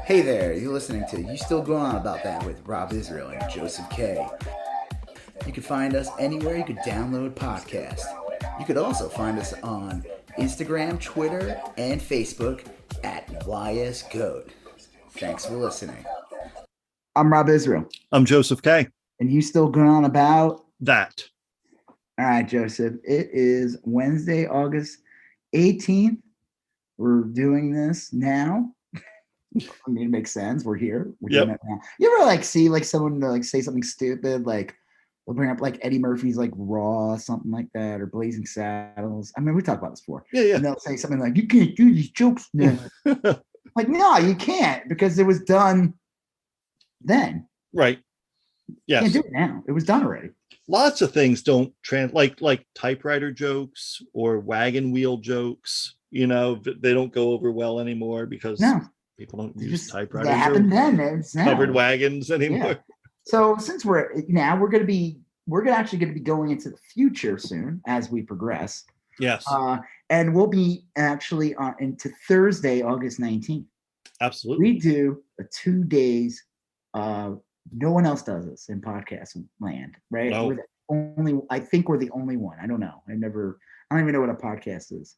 Hey there, you're listening to You Still Going On About That with Rob Israel and Joseph K. You can find us anywhere you could download podcasts. You could also find us on Instagram, Twitter, and Facebook at YSGOAT. Thanks for listening. I'm Rob Israel. I'm Joseph K. And you still going on about that? All right, Joseph. It is Wednesday, August 18th. We're doing this now. I mean, it makes sense. We're here. We're doing it now. You ever see someone say something stupid, like they'll bring up like Eddie Murphy's like Raw, something like that, or Blazing Saddles. I mean, we talked about this before. Yeah. And they'll say something like, "You can't do these jokes now." Like, no, you can't, because it was done then. Right. Yes. You can't do it now. It was done already. Lots of things don't like typewriter jokes or wagon wheel jokes. You know, they don't go over well anymore because people don't use typewriters. That happened then. It's covered wagons anymore. Yeah. So since we're actually going to be going into the future soon as we progress. Yes. And we'll be actually into Thursday, August 19th. Absolutely. We do 2 days. No one else does this in podcast land, right? No. I think we're the only one. I don't know. I don't even know what a podcast is.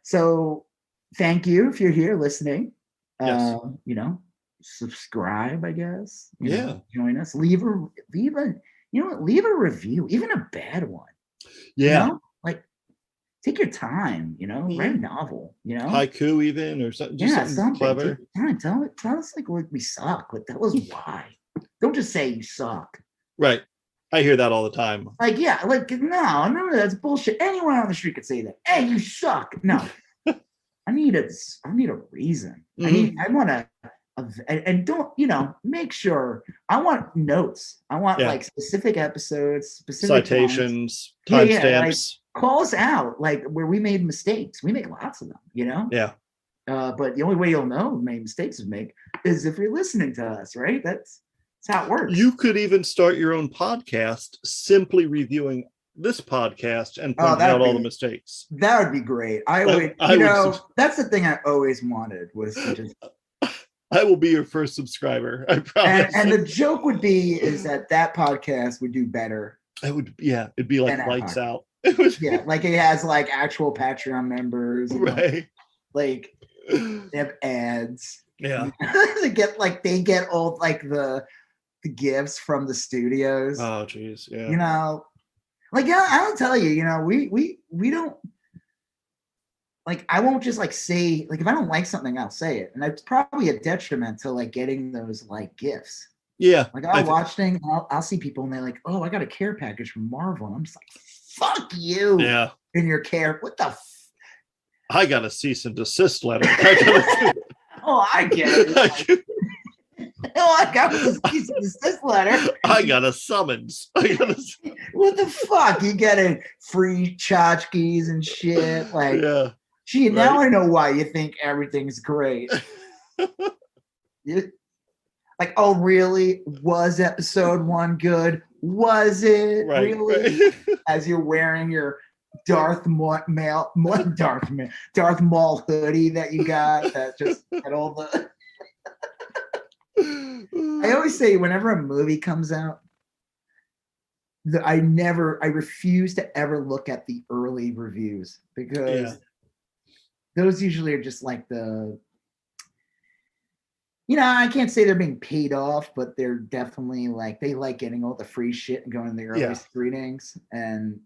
So thank you if you're here listening. Yes. Subscribe, I guess. Join us. Leave a review, even a bad one. Yeah. Take your time, write a novel, haiku even, or something. Something clever. Tell us like we suck. Like, tell us why. Don't just say you suck. Right. I hear that all the time. No, that's bullshit. Anyone on the street could say that. Hey, you suck. No. I need a reason. Mm-hmm. I want to, and don't, make sure. I want notes. I want specific episodes, specific citations, timestamps. Call us out, where we made mistakes. We make lots of them, Yeah. But the only way you'll know we made mistakes is if you're listening to us, right? That's how it works. You could even start your own podcast simply reviewing this podcast and pointing out all the mistakes. That would be great. That's the thing I always wanted, was to just. I will be your first subscriber. I promise. And the joke would be is that podcast would do better. It would, it'd be like lights out. It has actual Patreon members, right? They have ads. Yeah, they get all the gifts from the studios. Oh, geez, yeah. I'll tell you, we don't. I won't just say if I don't like something, I'll say it, and it's probably a detriment to getting those gifts. Yeah, I'll watch things. I'll see people and they're like, "Oh, I got a care package from Marvel," and I'm just like, "Fuck you!" Yeah, in your care. What the? I got a cease and desist letter. Oh, I get it. I got a cease and desist letter. I got a summons. What the fuck? You getting free tchotchkes and shit? Yeah. Gee, now I know why you think everything's great. Oh, really? Was episode 1 good? Was it really? Right. As you're wearing your Darth Maul hoodie that you got, that just had all the. I always say, whenever a movie comes out, I refuse to ever look at the early reviews, because those usually are just I can't say they're being paid off, but they're definitely they like getting all the free shit and going to the early screenings. And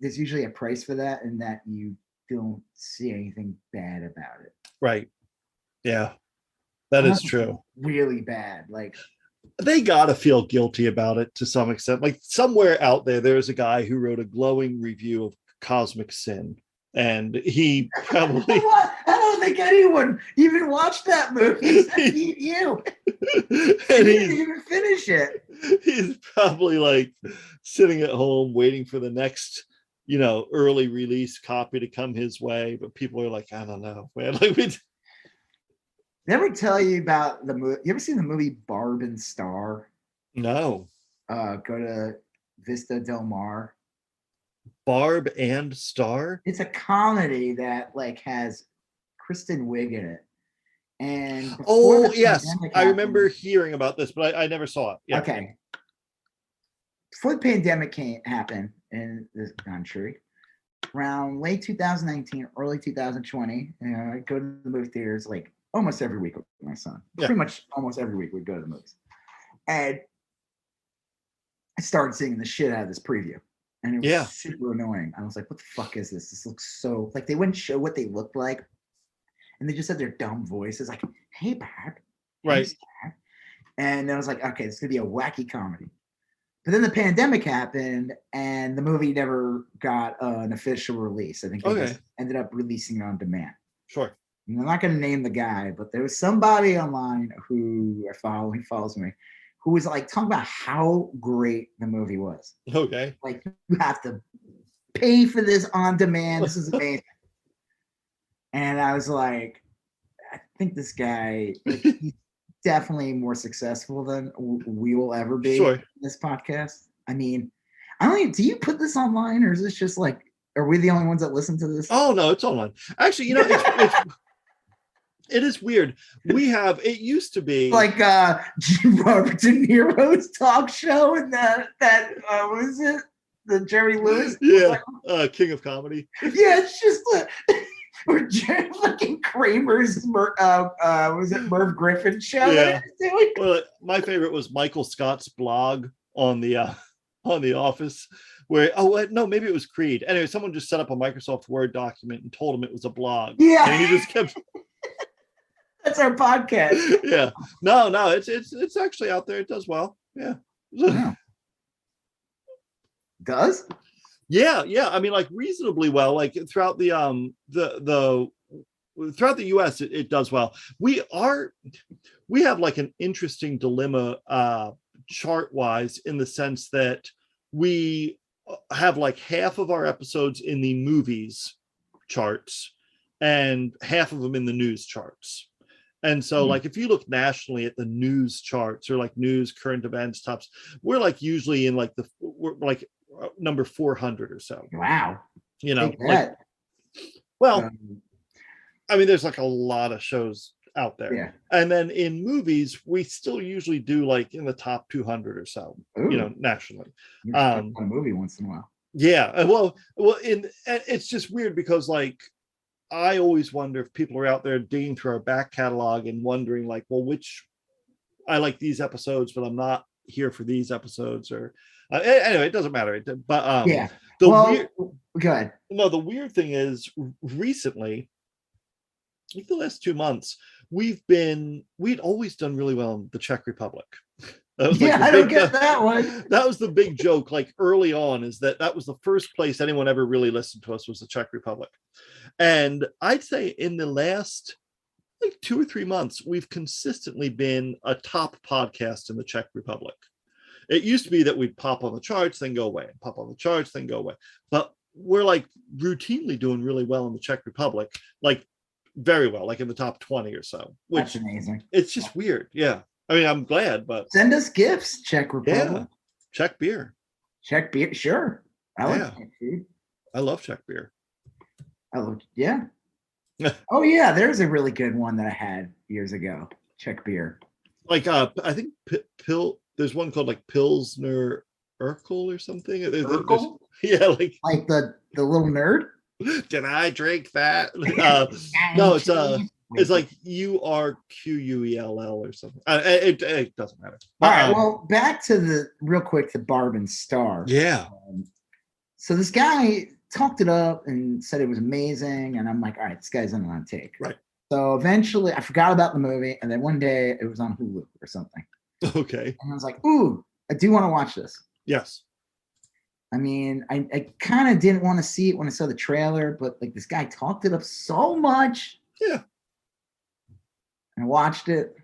there's usually a price for that, and that you don't see anything bad about it. Right. Yeah, that is true. Really bad. They got to feel guilty about it to some extent. Somewhere out there's a guy who wrote a glowing review of Cosmic Sin. And he probably. I don't think anyone even watched that movie except you. And he didn't even finish it. He's probably sitting at home waiting for the next, early release copy to come his way. But people are like, I don't know, man. Did I ever tell you about the movie? You ever seen the movie Barb and Star? No. Go to Vista Del Mar. Barb and Star? It's a comedy that has Kristen Wiig in it. And oh yes, I remember hearing about this, but I never saw it. Yeah. Okay. Before the pandemic happened in this country, around late 2019, early 2020, I go to the movie theaters like almost every week with my son. Yeah. Pretty much almost every week we'd go to the movies. And I started seeing the shit out of this preview. And it was super annoying. I was like, what the fuck is this? This looks so like they wouldn't show what they looked like. And they just had their dumb voices like, hey, Bob. Right. Hey, and I was like, okay, this is going to be a wacky comedy. But then the pandemic happened and the movie never got an official release. I think they just ended up releasing it on demand. Sure. And I'm not going to name the guy, but there was somebody online who I follow, he follows me, who was like talking about how great the movie was. Okay. Like, you have to pay for this on demand. This is amazing. And I was like, I think this guy, like, he's definitely more successful than we will ever be in this podcast. I mean, I don't even, do you put this online or is this just like, are we the only ones that listen to this? Oh, no, it's online. Actually, it is weird. It used to be like Robert De Niro's talk show and that what is it? The Jerry Lewis? Yeah, King of Comedy. Yeah, it's just or fucking Kramer's was it Merv Griffin show? Yeah. Well, my favorite was Michael Scott's blog on the Office, where maybe it was Creed. Anyway, someone just set up a Microsoft Word document and told him it was a blog. Yeah, and he just kept. That's our podcast. Yeah, no, it's actually out there. It does well. Yeah. Does? Yeah. I mean, like reasonably well. Like throughout the throughout the US, it does well. We have like an interesting dilemma chart wise in the sense that we have like half of our episodes in the movies charts and half of them in the news charts. And so like if you look nationally at the news charts or like news, current events, tops, we're like usually in like we're like number 400 or so. Wow. You know, like, well, I mean, there's like a lot of shows out there. Yeah. And then in movies, we still usually do like in the top 200 or so, you know, nationally. A movie once in a while. Yeah. Well, it's just weird because like, I always wonder if people are out there digging through our back catalog and wondering like, well, I like these episodes, but I'm not here for these episodes or anyway, it doesn't matter. But yeah. Go ahead. No, the weird thing is recently, like the last 2 months, we'd always done really well in the Czech Republic. I don't get that one. That was the big joke, like early on, is that was the first place anyone ever really listened to us was the Czech Republic. And I'd say in the last like 2 or 3 months, we've consistently been a top podcast in the Czech Republic. It used to be that we'd pop on the charts, then go away, and pop on the charts, then go away. But we're like routinely doing really well in the Czech Republic, like very well, like in the top 20 or so. Which, that's amazing. It's just weird. Yeah. I mean, I'm glad, but send us gifts, Czech Republic. Yeah. Czech beer. Czech beer, sure. I like Czech food. I love Czech beer. Yeah. Oh yeah, there's a really good one that I had years ago. Czech beer. Like I think there's one called like Pilsner Urkel or something. Urkel? Yeah, like the little nerd. Did I drink that? No, it's like URQUELL or something. It doesn't matter. All right. Well, back to the Barb and Star. Yeah. So this guy talked it up and said it was amazing, and I'm like, all right, this guy's on take. Right. So eventually, I forgot about the movie, and then one day it was on Hulu or something. Okay. And I was like, ooh, I do want to watch this. Yes. I mean, I kind of didn't want to see it when I saw the trailer, but like this guy talked it up so much. Yeah. And I watched it,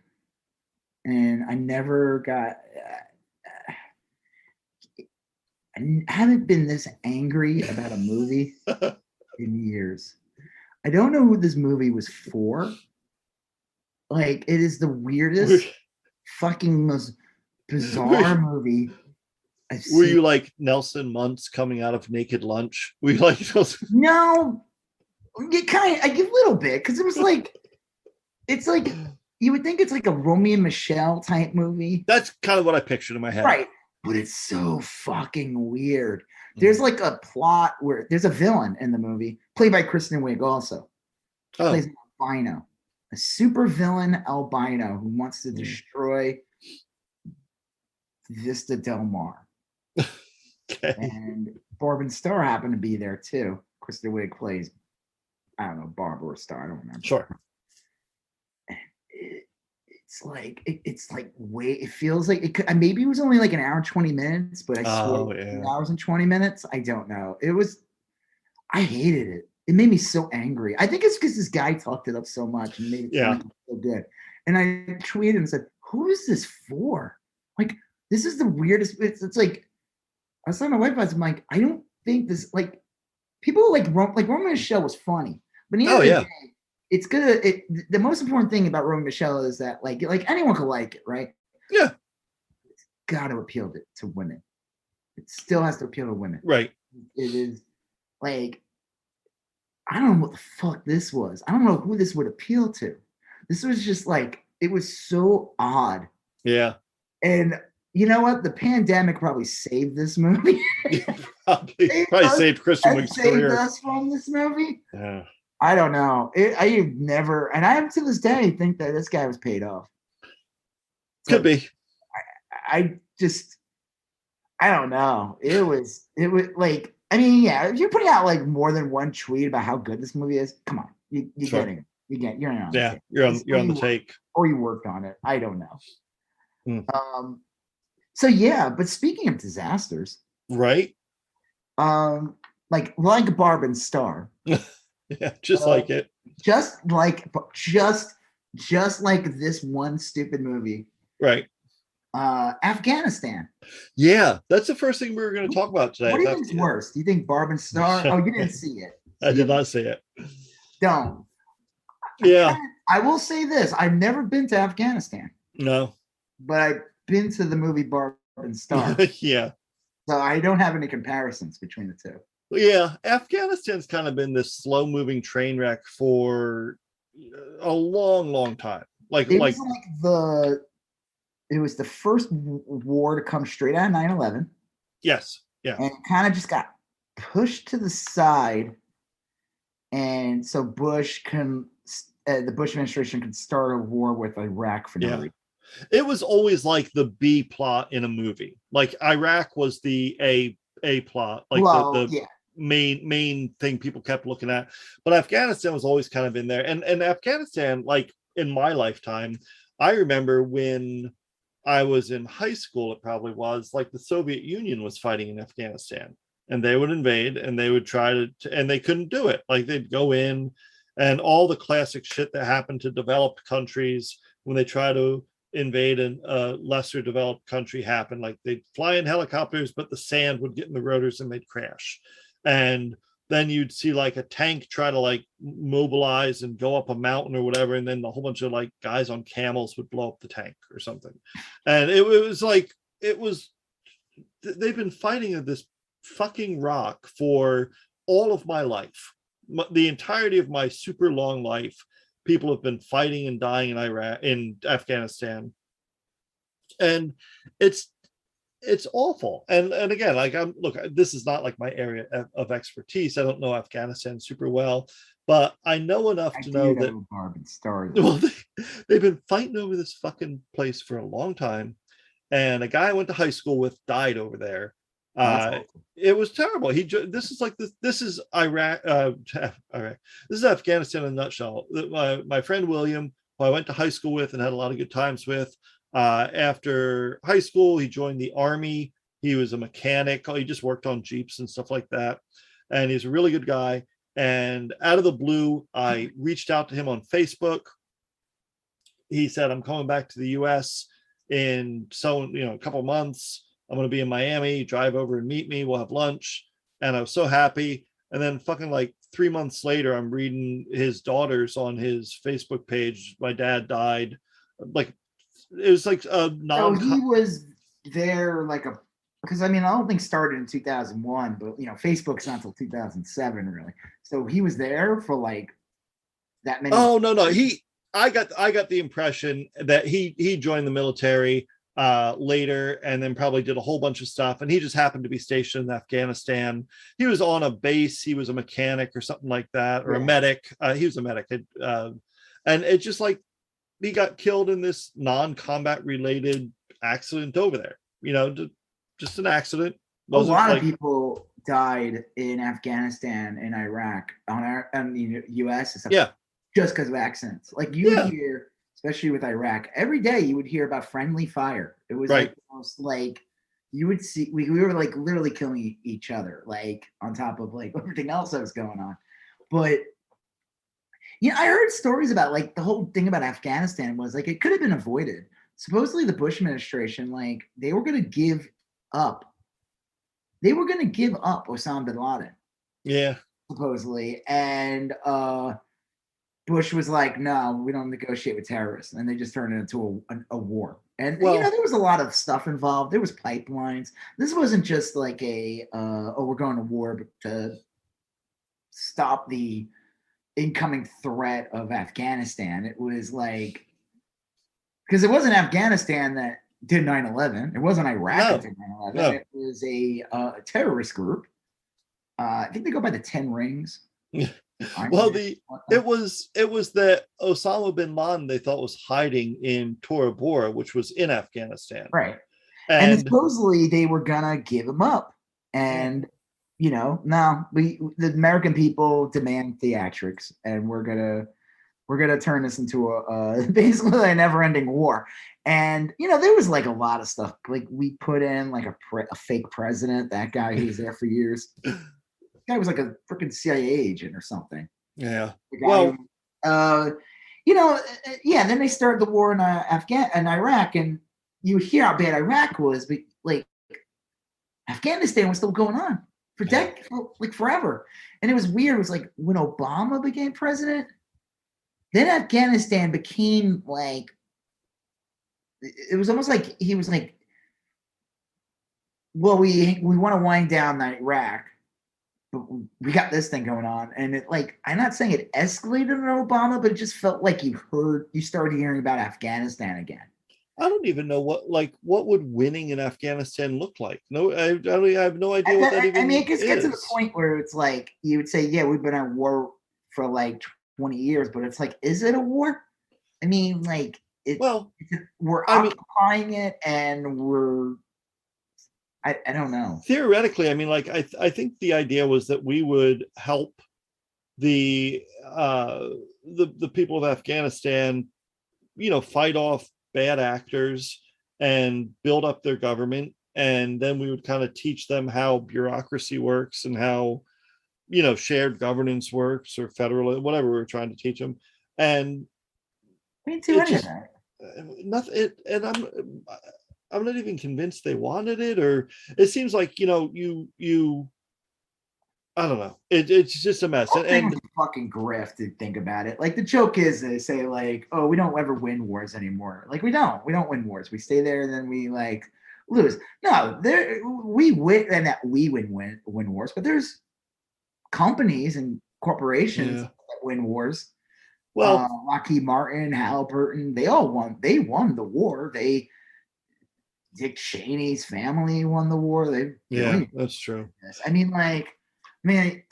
and I never got. I haven't been this angry about a movie in years. I don't know who this movie was for. Like, it is the weirdest, fucking most bizarre movie I've seen. Were you like Nelson Muntz coming out of Naked Lunch? Were you like Nelson? No. I give a little bit because it was like, it's like you would think it's like a Romeo and Michelle type movie. That's kind of what I pictured in my head. Right. But it's so fucking weird. There's like a plot where there's a villain in the movie, played by Kristen Wiig also. Plays an albino, a super villain albino who wants to destroy Vista Del Mar. Okay. And Barb and Star happen to be there too. Kristen Wiig plays, I don't know, Barb or Star, I don't remember. Sure. It's like way. It feels like it could, maybe it was only like an hour and 20 minutes, but I swear 2 hours and 20 minutes. I don't know. It was. I hated it. It made me so angry. I think it's because this guy talked it up so much and made it sound so good. And I tweeted and said, "Who is this for? Like, this is the weirdest." It's like I was telling my wife, I'm like, I don't think this like people like Roman Michelle was funny, but the end of the day, it's good. The most important thing about Roman Michelle is that like anyone could like it, right? Yeah. It's got to appeal to women. It still has to appeal to women. Right. It is like, I don't know what the fuck this was. I don't know who this would appeal to. This was just like, it was so odd. Yeah. And you know what? The pandemic probably saved this movie. probably saved Kristen Wiig's career. Saved us from this movie. Yeah. I don't know. I never, and I to this day think that this guy was paid off. Could be. I don't know. It was like, I mean, yeah, if you're putting out like more than one tweet about how good this movie is, come on, you're getting it. You're on. Yeah, you're on the take, or you worked on it. I don't know. So yeah, but speaking of disasters, right? Like Barb and Star. Yeah, just like it. Just like this one stupid movie. Right. Afghanistan. Yeah, that's the first thing we were going to talk about today. What do you think's worse? Do you think Barb and Star? Oh, you didn't see it. So I did not see it. Don't. Yeah. I will say this. I've never been to Afghanistan. No. But I've been to the movie Barb and Star. Yeah. So I don't have any comparisons between the two. Yeah, Afghanistan's kind of been this slow-moving train wreck for a long time. It was the first war to come straight out of 9/11. Yes, yeah. And it kind of just got pushed to the side, and so the Bush administration could start a war with Iraq for no reason. It was always like the B plot in a movie. Like Iraq was the A plot, like the main thing people kept looking at. But Afghanistan was always kind of in there. And Afghanistan, like in my lifetime, I remember when I was in high school, it probably was like the Soviet Union was fighting in Afghanistan, and they would invade and they would try to and they couldn't do it. Like they'd go in, and all the classic shit that happened to developed countries when they try to invade a lesser developed country happened. Like they'd fly in helicopters, but the sand would get in the rotors and they'd crash. And then you'd see like a tank try to like mobilize and go up a mountain or whatever, and then a whole bunch of like guys on camels would blow up the tank or something. And it was like, they've been fighting at this fucking rock for all of my life. The entirety of my super long life, people have been fighting and dying in Afghanistan. And it's awful. And again, like this is not like my area of expertise. I don't know Afghanistan super well, but I know enough to know that Barb and Star. Well, they've been fighting over this fucking place for a long time. And a guy I went to high school with died over there. It was terrible. This is Iraq. Iraq. This is Afghanistan in a nutshell. My friend William, who I went to high school with and had a lot of good times with, after high school, he joined the Army. He was a mechanic. He just worked on Jeeps and stuff like that. And he's a really good guy. And out of the blue, I reached out to him on Facebook. He said, I'm coming back to the US in a couple of months. I'm going to be in Miami, drive over and meet me. We'll have lunch. And I was so happy. And then fucking like 3 months later, I'm reading his daughters on his Facebook page. My dad died. Like, it was like a So he was there like because I mean, I don't think started in 2001, but Facebook's not until 2007, really. So he was there for like that many. Oh no, I got the impression that he joined the military later and then probably did a whole bunch of stuff, and he just happened to be stationed in Afghanistan. He was on a base, he was a mechanic or something like that, or a medic. He was a medic, and it just like he got killed in this non-combat related accident over there. Just an accident. A lot of people died in Afghanistan and Iraq on the U.S. and stuff. Yeah, just because of accidents. Like you would hear, especially with Iraq, every day you would hear about friendly fire. It was like almost like you would see we were like literally killing each other, like on top of like everything else that was going on. But I heard stories about like the whole thing about Afghanistan was like it could have been avoided. Supposedly the Bush administration, like they were going to give up. They were going to give up Osama bin Laden. Yeah. Supposedly. And Bush was like, no, we don't negotiate with terrorists. And they just turned it into a war. And, there was a lot of stuff involved. There was pipelines. This wasn't just like we're going to war to stop the incoming threat of Afghanistan. It was like, because it wasn't Afghanistan that did 9/11. It wasn't Iraq that did 9/11. No. It was a terrorist group. I think they go by the 10 Rings. Well, it was that Osama bin Laden they thought was hiding in Tora Bora, which was in Afghanistan, right? And supposedly they were gonna give him up, and no, the American people demand theatrics, and we're gonna turn this into a basically a never-ending war. And there was like a lot of stuff. Like we put in like a fake president, that guy who was there for years. Guy was like a freaking CIA agent or something. Yeah. Well, then they started the war in Iraq, and you hear how bad Iraq was, but like Afghanistan was still going on for decades, like forever. And it was weird. It was like when Obama became president, then Afghanistan became like, it was almost like he was like, well, we want to wind down Iraq, but we got this thing going on. And it like, I'm not saying it escalated on Obama, but it just felt like you started hearing about Afghanistan again. I don't even know what would winning in Afghanistan look like. No, I have no idea what that even is. I mean, it just gets to the point where it's like, you would say, yeah, we've been at war for like 20 years, but it's like, is it a war? I mean, like, we're occupying it, and I don't know. Theoretically, I mean, like I think the idea was that we would help the people of Afghanistan, fight off bad actors and build up their government, and then we would kind of teach them how bureaucracy works and how shared governance works, or federal, whatever we were trying to teach them. And we didn't do any of that. Nothing. And I'm not even convinced they wanted it, or it seems like you I don't know. It's just a mess. And fucking grift to think about it. Like the joke is they say like, oh, we don't ever win wars anymore. Like we don't win wars. We stay there and then we like lose. No, we win, and that we win wars, but there's companies and corporations that win wars. Well, Lockheed Martin, Halliburton, they won the war. Dick Cheney's family won the war. That's true. I mean,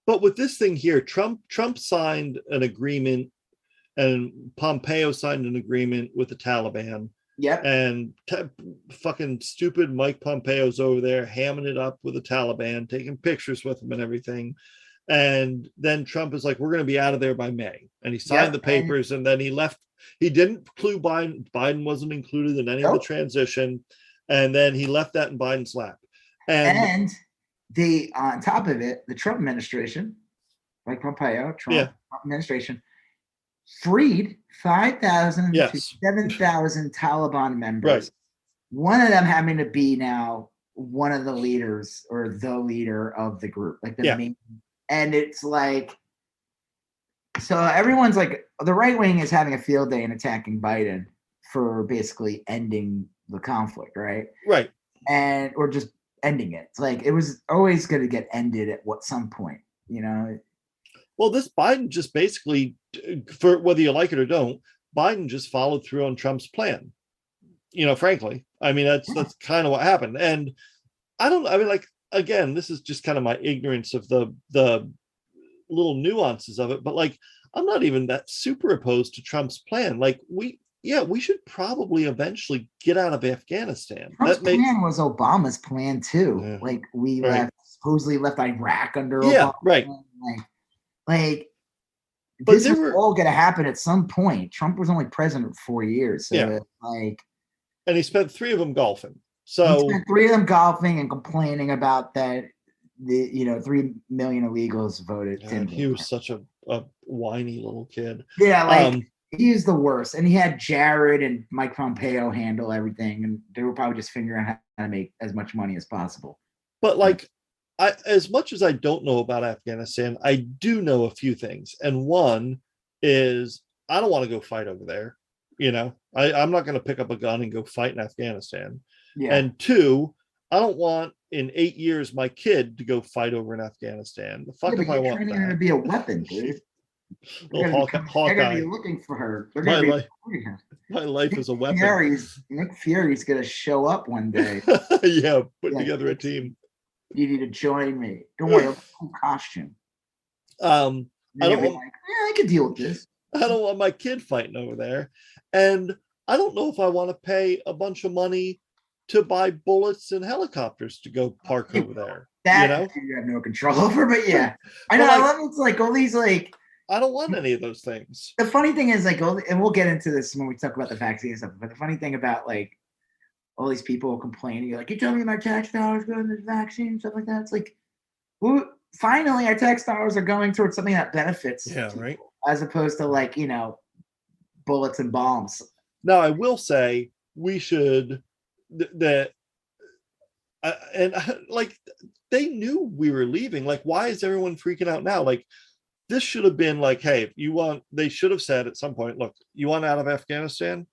but with this thing here, Trump signed an agreement, and Pompeo signed an agreement with the Taliban. Yep. And fucking stupid Mike Pompeo's over there hamming it up with the Taliban, taking pictures with them and everything. And then Trump is like, we're going to be out of there by May. And he signed the papers, and then he left. He didn't include Biden. Biden wasn't included in any of the transition. And then he left that in Biden's lap. And they, on top of it, the Trump administration, like Pompeo, Trump administration, freed 5,000 to 7,000 Taliban members. Right. One of them having to be now one of the leaders, or the leader of the group, like the main. And it's like, so everyone's like, the right wing is having a field day and attacking Biden for basically ending the conflict, right? Right. and or just ending it. It's like it was always going to get ended at some point, you know. Well, this Biden just basically, for whether you like it or don't, Biden just followed through on Trump's plan. Frankly, I mean, that's kind of what happened. And I mean, like, again, this is just kind of my ignorance of the little nuances of it, but like, I'm not even that super opposed to Trump's plan. Like, we should probably eventually get out of Afghanistan. Trump's plan was Obama's plan too. Yeah, Like we right. supposedly left Iraq under Yeah, Obama. right. Like But this was all going to happen at some point. Trump was only president for 4 years, so yeah, like, and he spent 3 of them golfing. he So spent 3 of them golfing and complaining about that. 3 million illegals voted. God, he was such a whiny little kid. Yeah, like he's the worst. And he had Jared and Mike Pompeo handle everything, and they were probably just figuring out how to make as much money as possible. But like, as much as I don't know about Afghanistan, I do know a few things. And one is I don't want to go fight over there. I'm not going to pick up a gun and go fight in Afghanistan. Yeah. And two, I don't want in 8 years my kid to go fight over in Afghanistan. The fuck if I want training that. her to be a weapon, dude. They're gonna be looking for her. They're gonna be recruiting her. My life is a weapon. Nick Fury's gonna show up one day. Yeah, putting together a team. You need to join me. Don't worry, I'll cool costume. I don't want, I can deal with this. I don't want my kid fighting over there. And I don't know if I want to pay a bunch of money to buy bullets and helicopters to go park over there. That you have no control over, but yeah. I know. I love it's like all these like, I don't want any of those things. The funny thing is like, and we'll get into this when we talk about the vaccine and stuff, but the funny thing about like all these people complaining, like, you tell me my tax dollars go to the vaccine and stuff like that. It's like, well, finally our tax dollars are going towards something that benefits people, right? As opposed to like, bullets and bombs. Now I will say we should like they knew we were leaving. Like, why is everyone freaking out now? Like, this should have been like, hey, if you want, they should have said at some point, look, you want out of Afghanistan,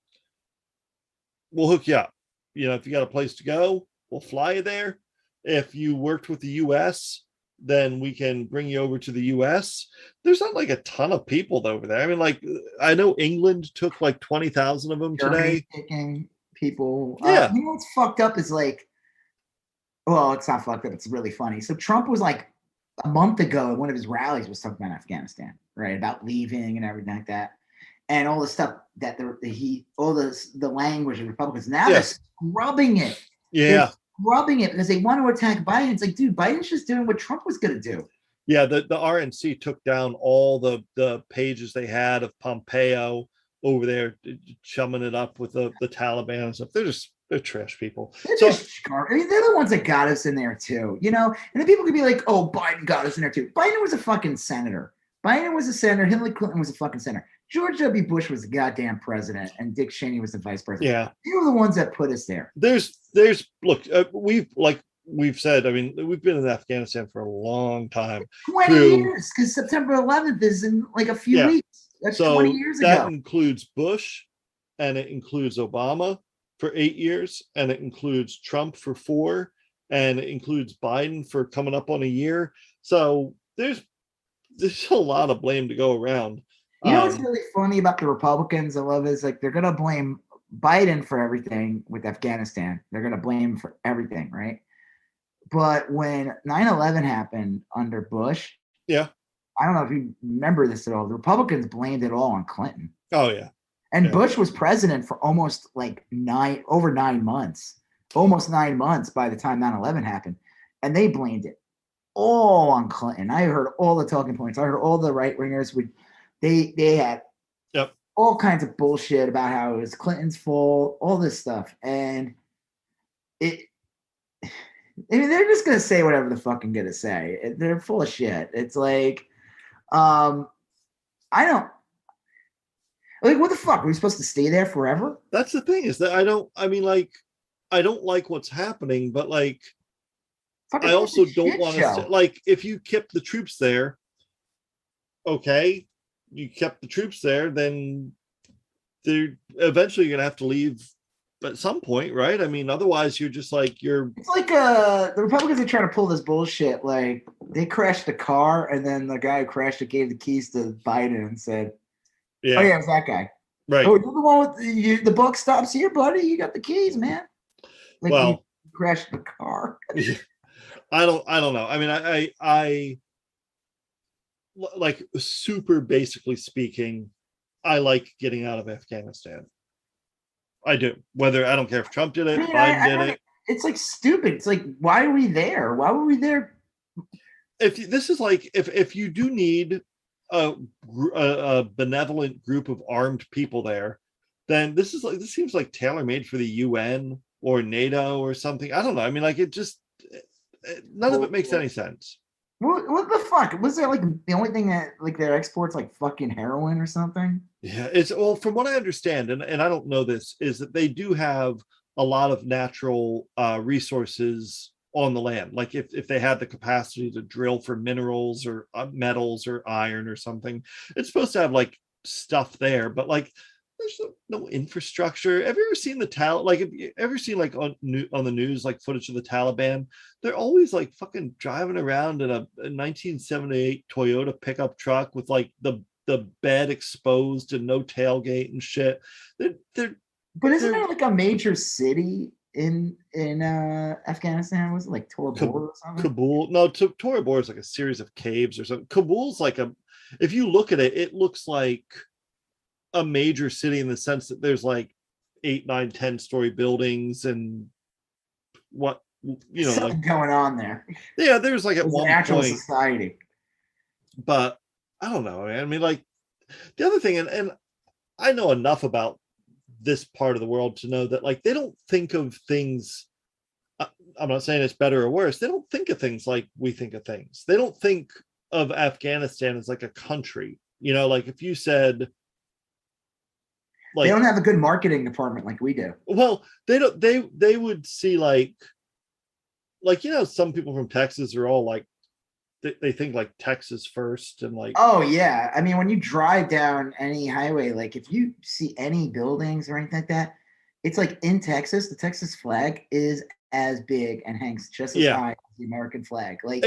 we'll hook you up. If you got a place to go, we'll fly you there. If you worked with the US, then we can bring you over to the US. There's not like a ton of people over there. I mean, like, I know England took like 20,000 of them today. Taking people. Yeah. What's fucked up is like, well, it's not fucked up. It's really funny. So Trump was like a month ago at one of his rallies was talking about Afghanistan, right? About leaving and everything like that. And all the stuff that the language of Republicans now they're scrubbing it. Yeah. They're scrubbing it because they want to attack Biden. It's like, dude, Biden's just doing what Trump was going to do. Yeah, the RNC took down all the pages they had of Pompeo over there chumming it up with the Taliban and stuff. They're trash people. They're the ones that got us in there too, And then people could be like, oh, Biden got us in there too. Biden was a fucking senator. Biden was a senator. Hillary Clinton was a fucking senator. George W. Bush was the goddamn president, and Dick Cheney was the vice president. Yeah, they were the ones that put us there. There's look, we've said. I mean, we've been in Afghanistan for a long time. 20 years, because September 11th is in like a few weeks. That's 20 years ago. That includes Bush, and it includes Obama for 8 years, and it includes Trump for 4, and it includes Biden for coming up on a year. So there's a lot of blame to go around. What's really funny about the Republicans I love is like they're gonna blame Biden for everything with Afghanistan. They're gonna blame him for everything, right? But when 9/11 happened under Bush, I don't know if you remember this at all. The Republicans blamed it all on Clinton. Oh yeah. And Bush was president for almost like 9 months, almost 9 months by the time 9/11 happened. And they blamed it all on Clinton. I heard all the talking points. I heard all the right wingers they had all kinds of bullshit about how it was Clinton's fault, all this stuff. And they're just going to say whatever the fucking going to say. They're full of shit. It's like, I don't, like, what the fuck? Are we supposed to stay there forever? That's the thing is that I don't like what's happening, but like, I also don't want to, like, if you kept the troops there, okay, you kept the troops there, then they're eventually going to have to leave at some point, right? I mean, otherwise you're just like It's like the Republicans are trying to pull this bullshit. Like they crashed the car, and then the guy who crashed it gave the keys to Biden and said, "Oh yeah, yeah, it's that guy." right. Oh, you're the one with the buck stops here, buddy. You got the keys, man. Like you Well, crashed the car. I don't know. I mean, I like super basically speaking, I like getting out of Afghanistan. I do. Whether I don't care if Trump did I it, mean, Biden did it. it's like stupid. It's like, why are we there? Why were we there? If this is like if you do need a benevolent group of armed people there, then this seems like tailor made for the UN or NATO or something. I don't know. I mean, like none of it makes any sense. What the fuck? Was there like the only thing that like their exports like fucking heroin or something? Yeah, it's well, from what I understand, and I don't know this, is that they do have a lot of natural resources on the land. Like if they had the capacity to drill for minerals or metals or iron or something, it's supposed to have like stuff there, but like there's no infrastructure. Have you ever seen have you ever seen like on the news like footage of the Taliban? They're always like fucking driving around in a 1978 Toyota pickup truck with like the bed exposed and no tailgate and shit. They're But isn't there like a major city in Afghanistan? Was it like Tora Bor or something? Kabul. No, Tora Bor is like a series of caves or something. Kabul's like if you look at it, it looks like a major city in the sense that there's like 8, 9, 10-story buildings and what Something like going on there. yeah, there's like at It's an one actual point, society. but I don't know. I mean, like the other thing, and I know enough about this part of the world to know that like they don't think of things. I'm not saying it's better or worse. They don't think of things like we think of things. They don't think of Afghanistan as like a country. Like if you said, They like, don't have a good marketing department like we do. well, they don't. They would see like some people from Texas are all like they think like Texas first and like Oh yeah, I mean when you drive down any highway, like if you see any buildings or anything like that, it's like in Texas, the Texas flag is as big and hangs just as yeah, high as the American flag. Like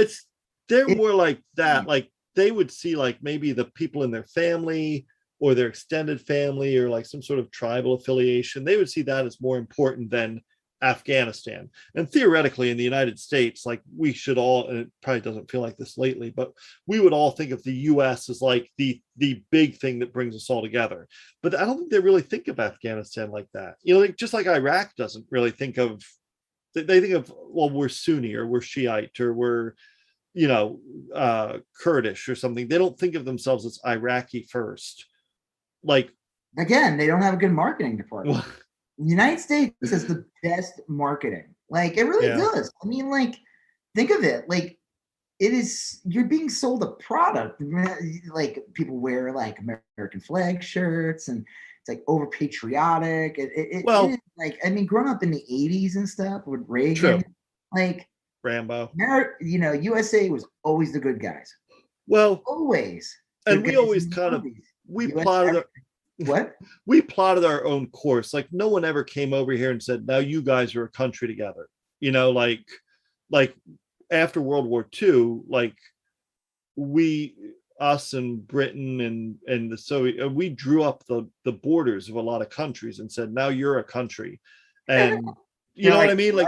they're it, more like that. Like they would see like maybe the people in their family or their extended family or like some sort of tribal affiliation. They would see that as more important than Afghanistan. And theoretically in the United States, like we should all, and it probably doesn't feel like this lately, but we would all think of the US as like the big thing that brings us all together. But I don't think they really think of Afghanistan like that. Like just like Iraq doesn't really think of, they think of, well, we're Sunni or we're Shiite or we're Kurdish or something. They don't think of themselves as Iraqi first. Like again, they don't have a good marketing department. The United States has the best marketing. Like it really does. I mean, like think of it. Like it is. You're being sold a product. Like people wear like American flag shirts, and it's like over patriotic. It is like I mean, growing up in the '80s and stuff with Reagan, like Rambo. USA was always the good guys. Well, always. And we always kind of we plotted our own course. Like no one ever came over here and said, now you guys are a country together. Like after World War II, like us and Britain and the Soviet, we drew up the borders of a lot of countries and said, now you're a country. And you know what I mean? Like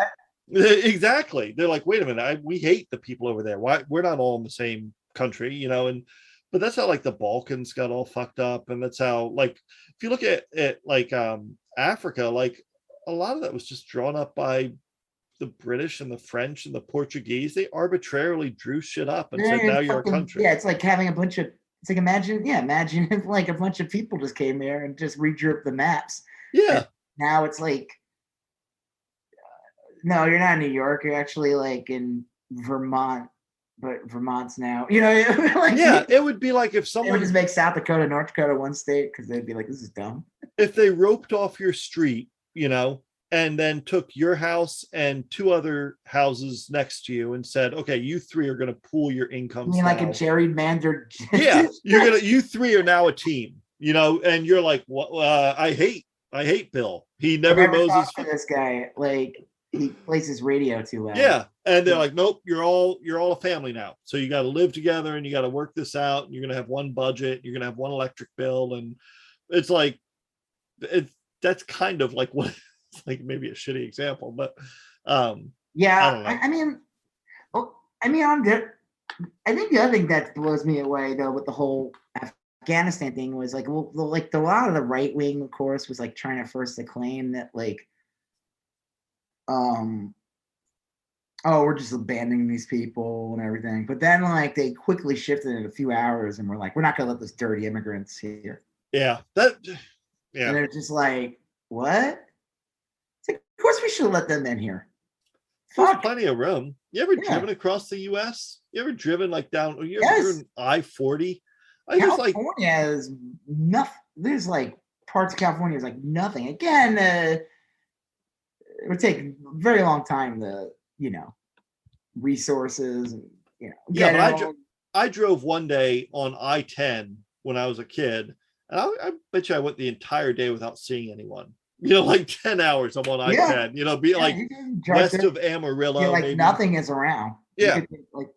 exactly. They're like, wait a minute, we hate the people over there. Why we're not all in the same country, but that's how like the Balkans got all fucked up. And that's how, like, if you look at like Africa, like a lot of that was just drawn up by the British and the French and the Portuguese. They arbitrarily drew shit up and said, now you're a country. Yeah, it's like having it's like imagine if like a bunch of people just came there and just redrew up the maps. Yeah. And now it's like, no, you're not in New York. You're actually like in Vermont. But Vermont's now, like, yeah, it would be like if someone would just make South Dakota, North Dakota one state because they'd be like, this is dumb. If they roped off your street, and then took your house and 2 other houses next to you and said, okay, you 3 are going to pool your incomes. You mean like a gerrymandered? Yeah, you 3 are now a team, and you're like, I hate I hate Bill. He I never never mows his. talked to this guy. Like, he plays his radio too loud. Yeah, and they're like, nope, you're all a family now. So you got to live together, and you got to work this out. And you're gonna have one budget. You're gonna have one electric bill, and it's like, that's kind of like what. It's like maybe a shitty example, but yeah, I don't know. I mean, on there. I think the other thing that blows me away though with the whole Afghanistan thing was like, well, like a lot of the right wing, of course, was like trying to first to claim that like, oh, we're just abandoning these people and everything. But then like they quickly shifted in a few hours and we're like, we're not gonna let those dirty immigrants here. Yeah, and they're just like, what? It's like, of course we should let them in here. There's plenty of room. You ever driven across the U.S.? You ever driven like down? You ever driven I-40? California is nothing. There's like parts of California is like nothing. Again, it would take a very long time to, resources and but I drove one day on I-10 when I was a kid, and I bet you I went the entire day without seeing anyone. Like 10 hours I'm on I-10, be like west of Amarillo. Like maybe. Nothing is around. Yeah. Like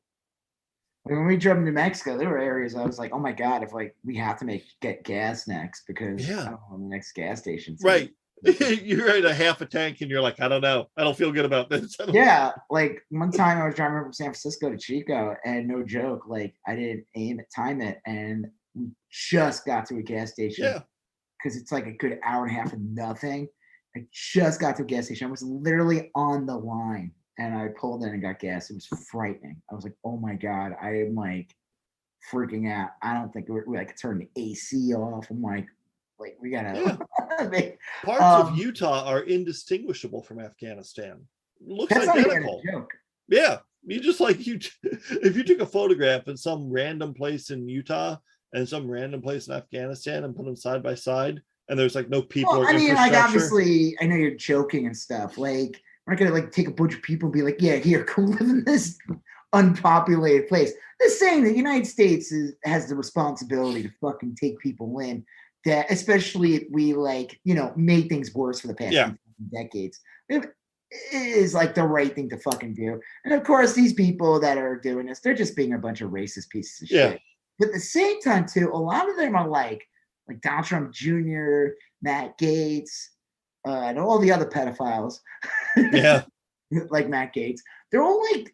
when we drove to New Mexico, there were areas I was like, oh my God, if like we have to get gas next because I don't know the next gas station. Right. You're at a half a tank and you're like, I don't know. I don't feel good about this. Yeah. Like one time I was driving from San Francisco to Chico and no joke, like I didn't time it and we just got to a gas station. Yeah. Because it's like a good hour and a half of nothing. I just got to a gas station. I was literally on the line and I pulled in and got gas. It was frightening. I was like, oh my God, I am like freaking out. I don't think I could turn the AC off. I'm like we gotta. Parts of Utah are indistinguishable from Afghanistan. Looks identical. Yeah, you just if you took a photograph in some random place in Utah and some random place in Afghanistan and put them side by side, and there's like no people. Well, I mean, like obviously, I know you're joking and stuff. Like, we're not gonna like take a bunch of people and be like, yeah, here, go live in this unpopulated place. They're saying the United States has the responsibility to fucking take people in. That especially if we made things worse for the past decades. It is like the right thing to fucking do. And of course, these people that are doing this, they're just being a bunch of racist pieces of shit. But at the same time, too, a lot of them are like Donald Trump Jr., Matt Gaetz, and all the other pedophiles. Yeah. Like Matt Gaetz. They're all like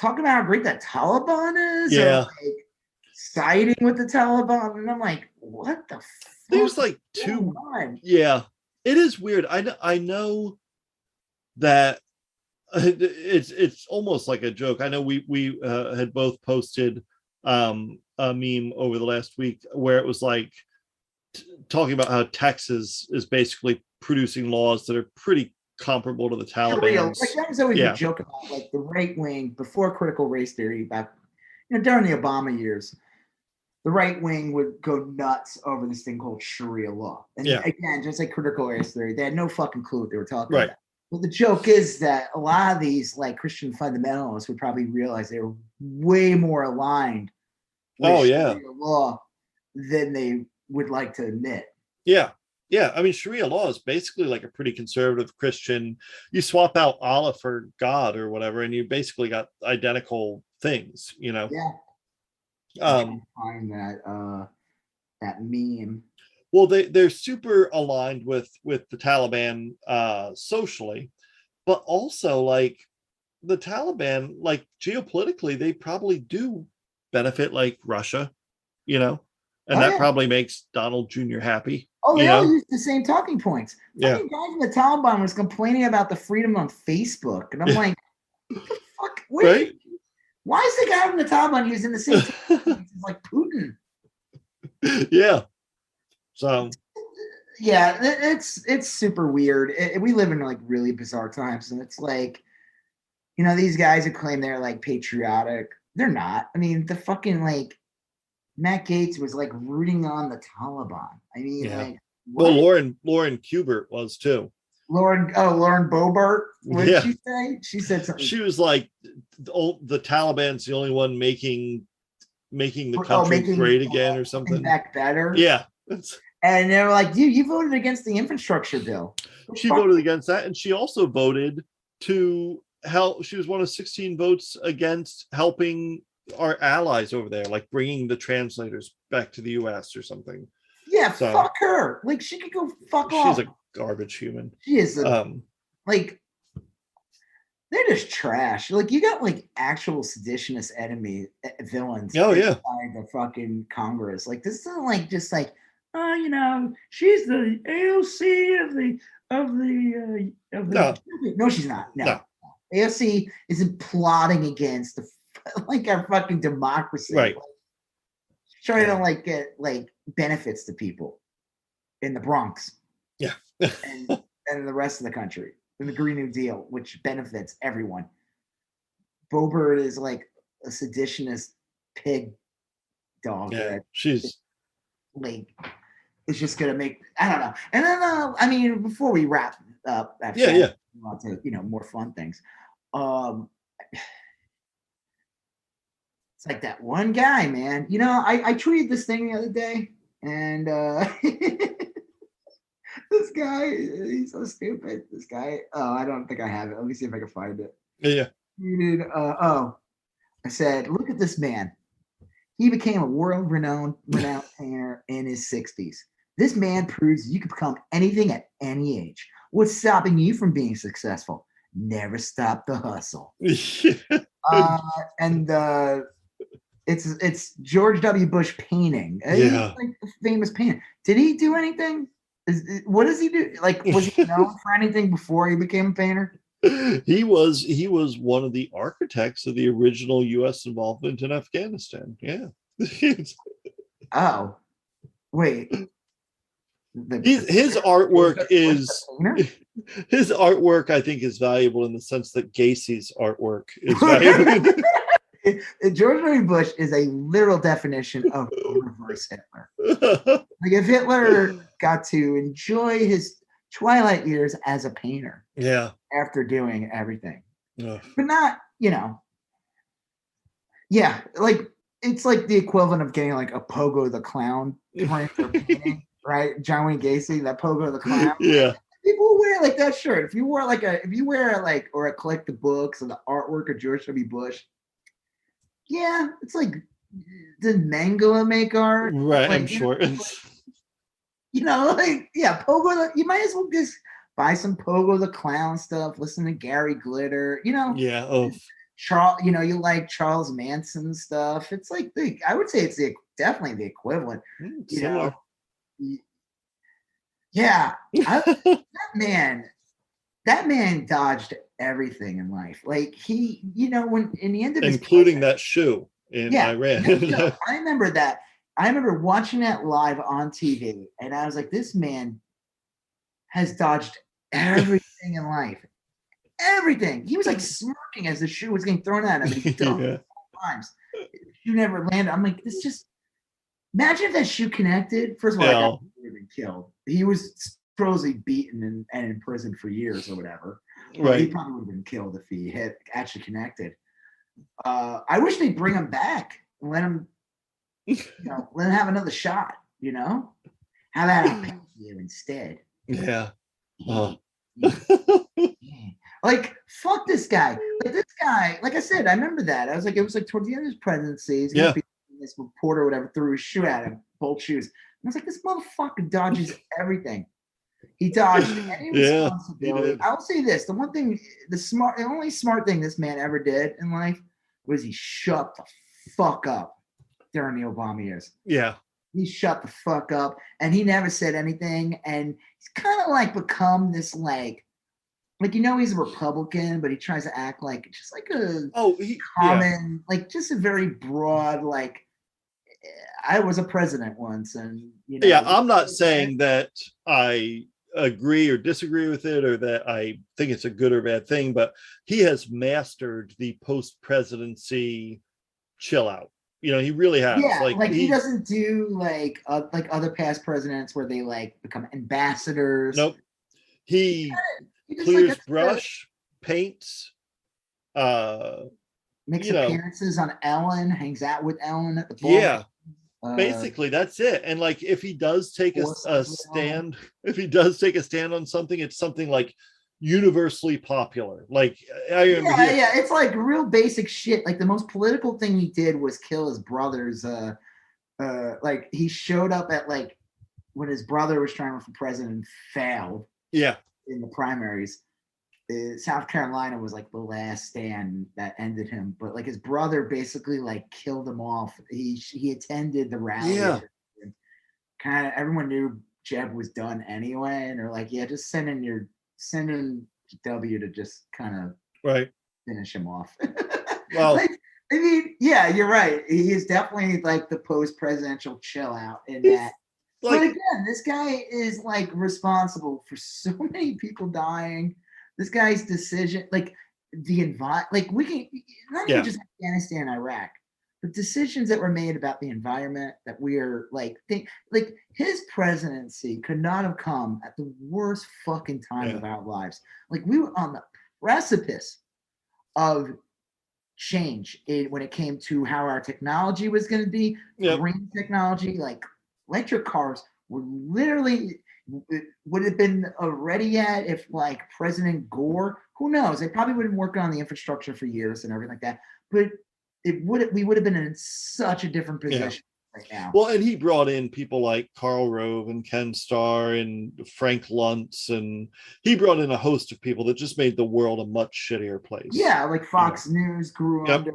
talking about how great that Taliban is. Yeah. Or, like, siding with the Taliban. And I'm like, what the fuck? There's like two. Yeah. It is weird. I know that it's almost like a joke. I know we had both posted a meme over the last week where it was like talking about how Texas is basically producing laws that are pretty comparable to the Taliban. Like that was always a joke about like the right wing before critical race theory back during the Obama years. The right wing would go nuts over this thing called Sharia law. And again, just like critical race theory, they had no fucking clue what they were talking about. But the joke is that a lot of these like Christian fundamentalists would probably realize they were way more aligned with Sharia law than they would like to admit. Yeah. Yeah. I mean, Sharia law is basically like a pretty conservative Christian. You swap out Allah for God or whatever, and you basically got identical things, Yeah. Find that meme. Well, they're super aligned with the Taliban socially, but also like the Taliban, like geopolitically, they probably do benefit like Russia, and that probably makes Donald Jr. happy. Oh, they all use the same talking points. Yeah. The guy from the Taliban was complaining about the freedom on Facebook, and I'm like, what the fuck? Wait. Why is the guy from the Taliban using the same things like Putin? Yeah. So. Yeah, it's super weird. We live in like really bizarre times, and it's like, these guys who claim they're like patriotic, they're not. I mean, the fucking like Matt Gaetz was like rooting on the Taliban. I mean, like, what? Well, Lauren Kubert was too. Lauren Boebert. What did she say? She said something. She was like, the Taliban's the only one making the country great again or something. Back better. Yeah. And they were like, dude, you voted against the infrastructure bill. She voted against that, and she also voted to help. She was one of 16 votes against helping our allies over there, like bringing the translators back to the US or something. Yeah, so, fuck her. Like, she could go fuck off. She's a garbage human. She is like, they're just trash. Like, you got like actual seditionist enemy villains. Oh yeah, the fucking Congress. Like, this isn't like just like, oh, you know, she's the AOC of the no, she's not. No. AOC isn't plotting against the like our fucking democracy. Right. Like, trying to like get like benefits to people in the Bronx. Yeah. and the rest of the country. And the Green New Deal, which benefits everyone. Boebert is like a seditionist pig dog. Yeah, she's like, it's just gonna make, I don't know. And then I mean, before we wrap up, yeah, to, you know, more fun things. It's like that one guy, man. You know, I tweeted this thing the other day, and this guy, he's so stupid. This guy, I don't think I have it. Let me see if I can find it. Yeah. I said, look at this man. He became a world-renowned painter in his 60s. This man proves you can become anything at any age. What's stopping you from being successful? Never stop the hustle. And it's George W. Bush painting. Yeah. He's like a famous painter. Did he do anything? What does he do? Like, was he known for anything before he became a painter? He was one of the architects of the original U.S. involvement in Afghanistan. Yeah. Oh, wait. His artwork his artwork, I think, is valuable in the sense that Gacy's artwork is valuable. George W. Bush is a literal definition of reverse Hitler. Like, if Hitler got to enjoy his twilight years as a painter, yeah, after doing everything, but not, you know, yeah, like it's like the equivalent of getting like a Pogo the Clown for painting, right? John Wayne Gacy, that Pogo the Clown. Yeah. People wear like that shirt. If you wear or a collect the books and the artwork of George W. Bush, yeah, it's like, did Mangala make art? Right, like, I'm sure. You know, like, yeah, Pogo. You might as well just buy some Pogo the Clown stuff. Listen to Gary Glitter. You know, yeah. Oh, Charles. You know, you like Charles Manson stuff. It's like I would say it's definitely the equivalent. You know, yeah. That man dodged everything in life. Like, he, you know, when in the end of his including that shoe in Iran. I remember that. I remember watching that live on TV, and I was like, this man has dodged everything in life. Everything. He was like smirking as the shoe was getting thrown at him. And he times. Shoe never landed. I'm like, this just, imagine if that shoe connected. First of all, he would have been killed. He was supposedly beaten and in prison for years or whatever. Right. He probably would have been killed if he had actually connected. I wish they'd bring him back and let him, you know, let him have another shot, you know? How about I you instead? Yeah. Oh. Like, fuck this guy. Like, this guy, like I said, I remember that. I was like, it was like towards the end of his presidency. He's gonna be this reporter or whatever threw his shoe at him, both shoes. And I was like, this motherfucker dodges everything. He dodged any responsibility. I will say this: the one thing, the only smart thing this man ever did in life was he shut the fuck up during the Obama years. Yeah. He shut the fuck up, and he never said anything. And he's kind of like become this like, you know, he's a Republican, but he tries to act like just like a common, like just a very broad, like, I was a president once, and you know. Yeah, I'm not saying that I agree or disagree with it, or that I think it's a good or bad thing, but he has mastered the post-presidency chill out. You know, he really has. Yeah, like he doesn't do like other past presidents where they like become ambassadors. Nope. He clears brush, paints, makes appearances on Ellen, hangs out with Ellen at the bar. Yeah. Basically, that's it. And like, if he does take a Forces will- stand, if he does take a stand on something, it's something like universally popular. Like, I remember Yeah, yeah, it's like real basic shit. Like the most political thing he did was kill his brothers. Like he showed up at like when his brother was trying to run for president and failed yeah, in the primaries. South Carolina was like the last stand that ended him, but like his brother basically like killed him off. He attended the rally. yeah, Kind of everyone knew Jeb was done anyway, and they're like, yeah, just send in W to just kind of right. finish him off. Well, Like, I mean, yeah, you're right. He is definitely like the post-presidential chill out in he's that. But like, again, this guy is like responsible for so many people dying. This guy's decision, like like we can not even yeah, just Afghanistan, Iraq, but decisions that were made about the environment that we are like his presidency could not have come at the worst fucking time yeah, of our lives. Like we were on the precipice of change when it came to how our technology was going to be yep, green technology. Like electric cars were literally would have been ready yet if like President Gore, who knows, they probably would have been working on the infrastructure for years and everything like that, but we would have been in such a different yeah. position right now. Well, and he brought in people like Karl Rove and Ken Starr and Frank Luntz, and he brought in a host of people that just made the world a much shittier place. Yeah, like You know. Fox News Yep.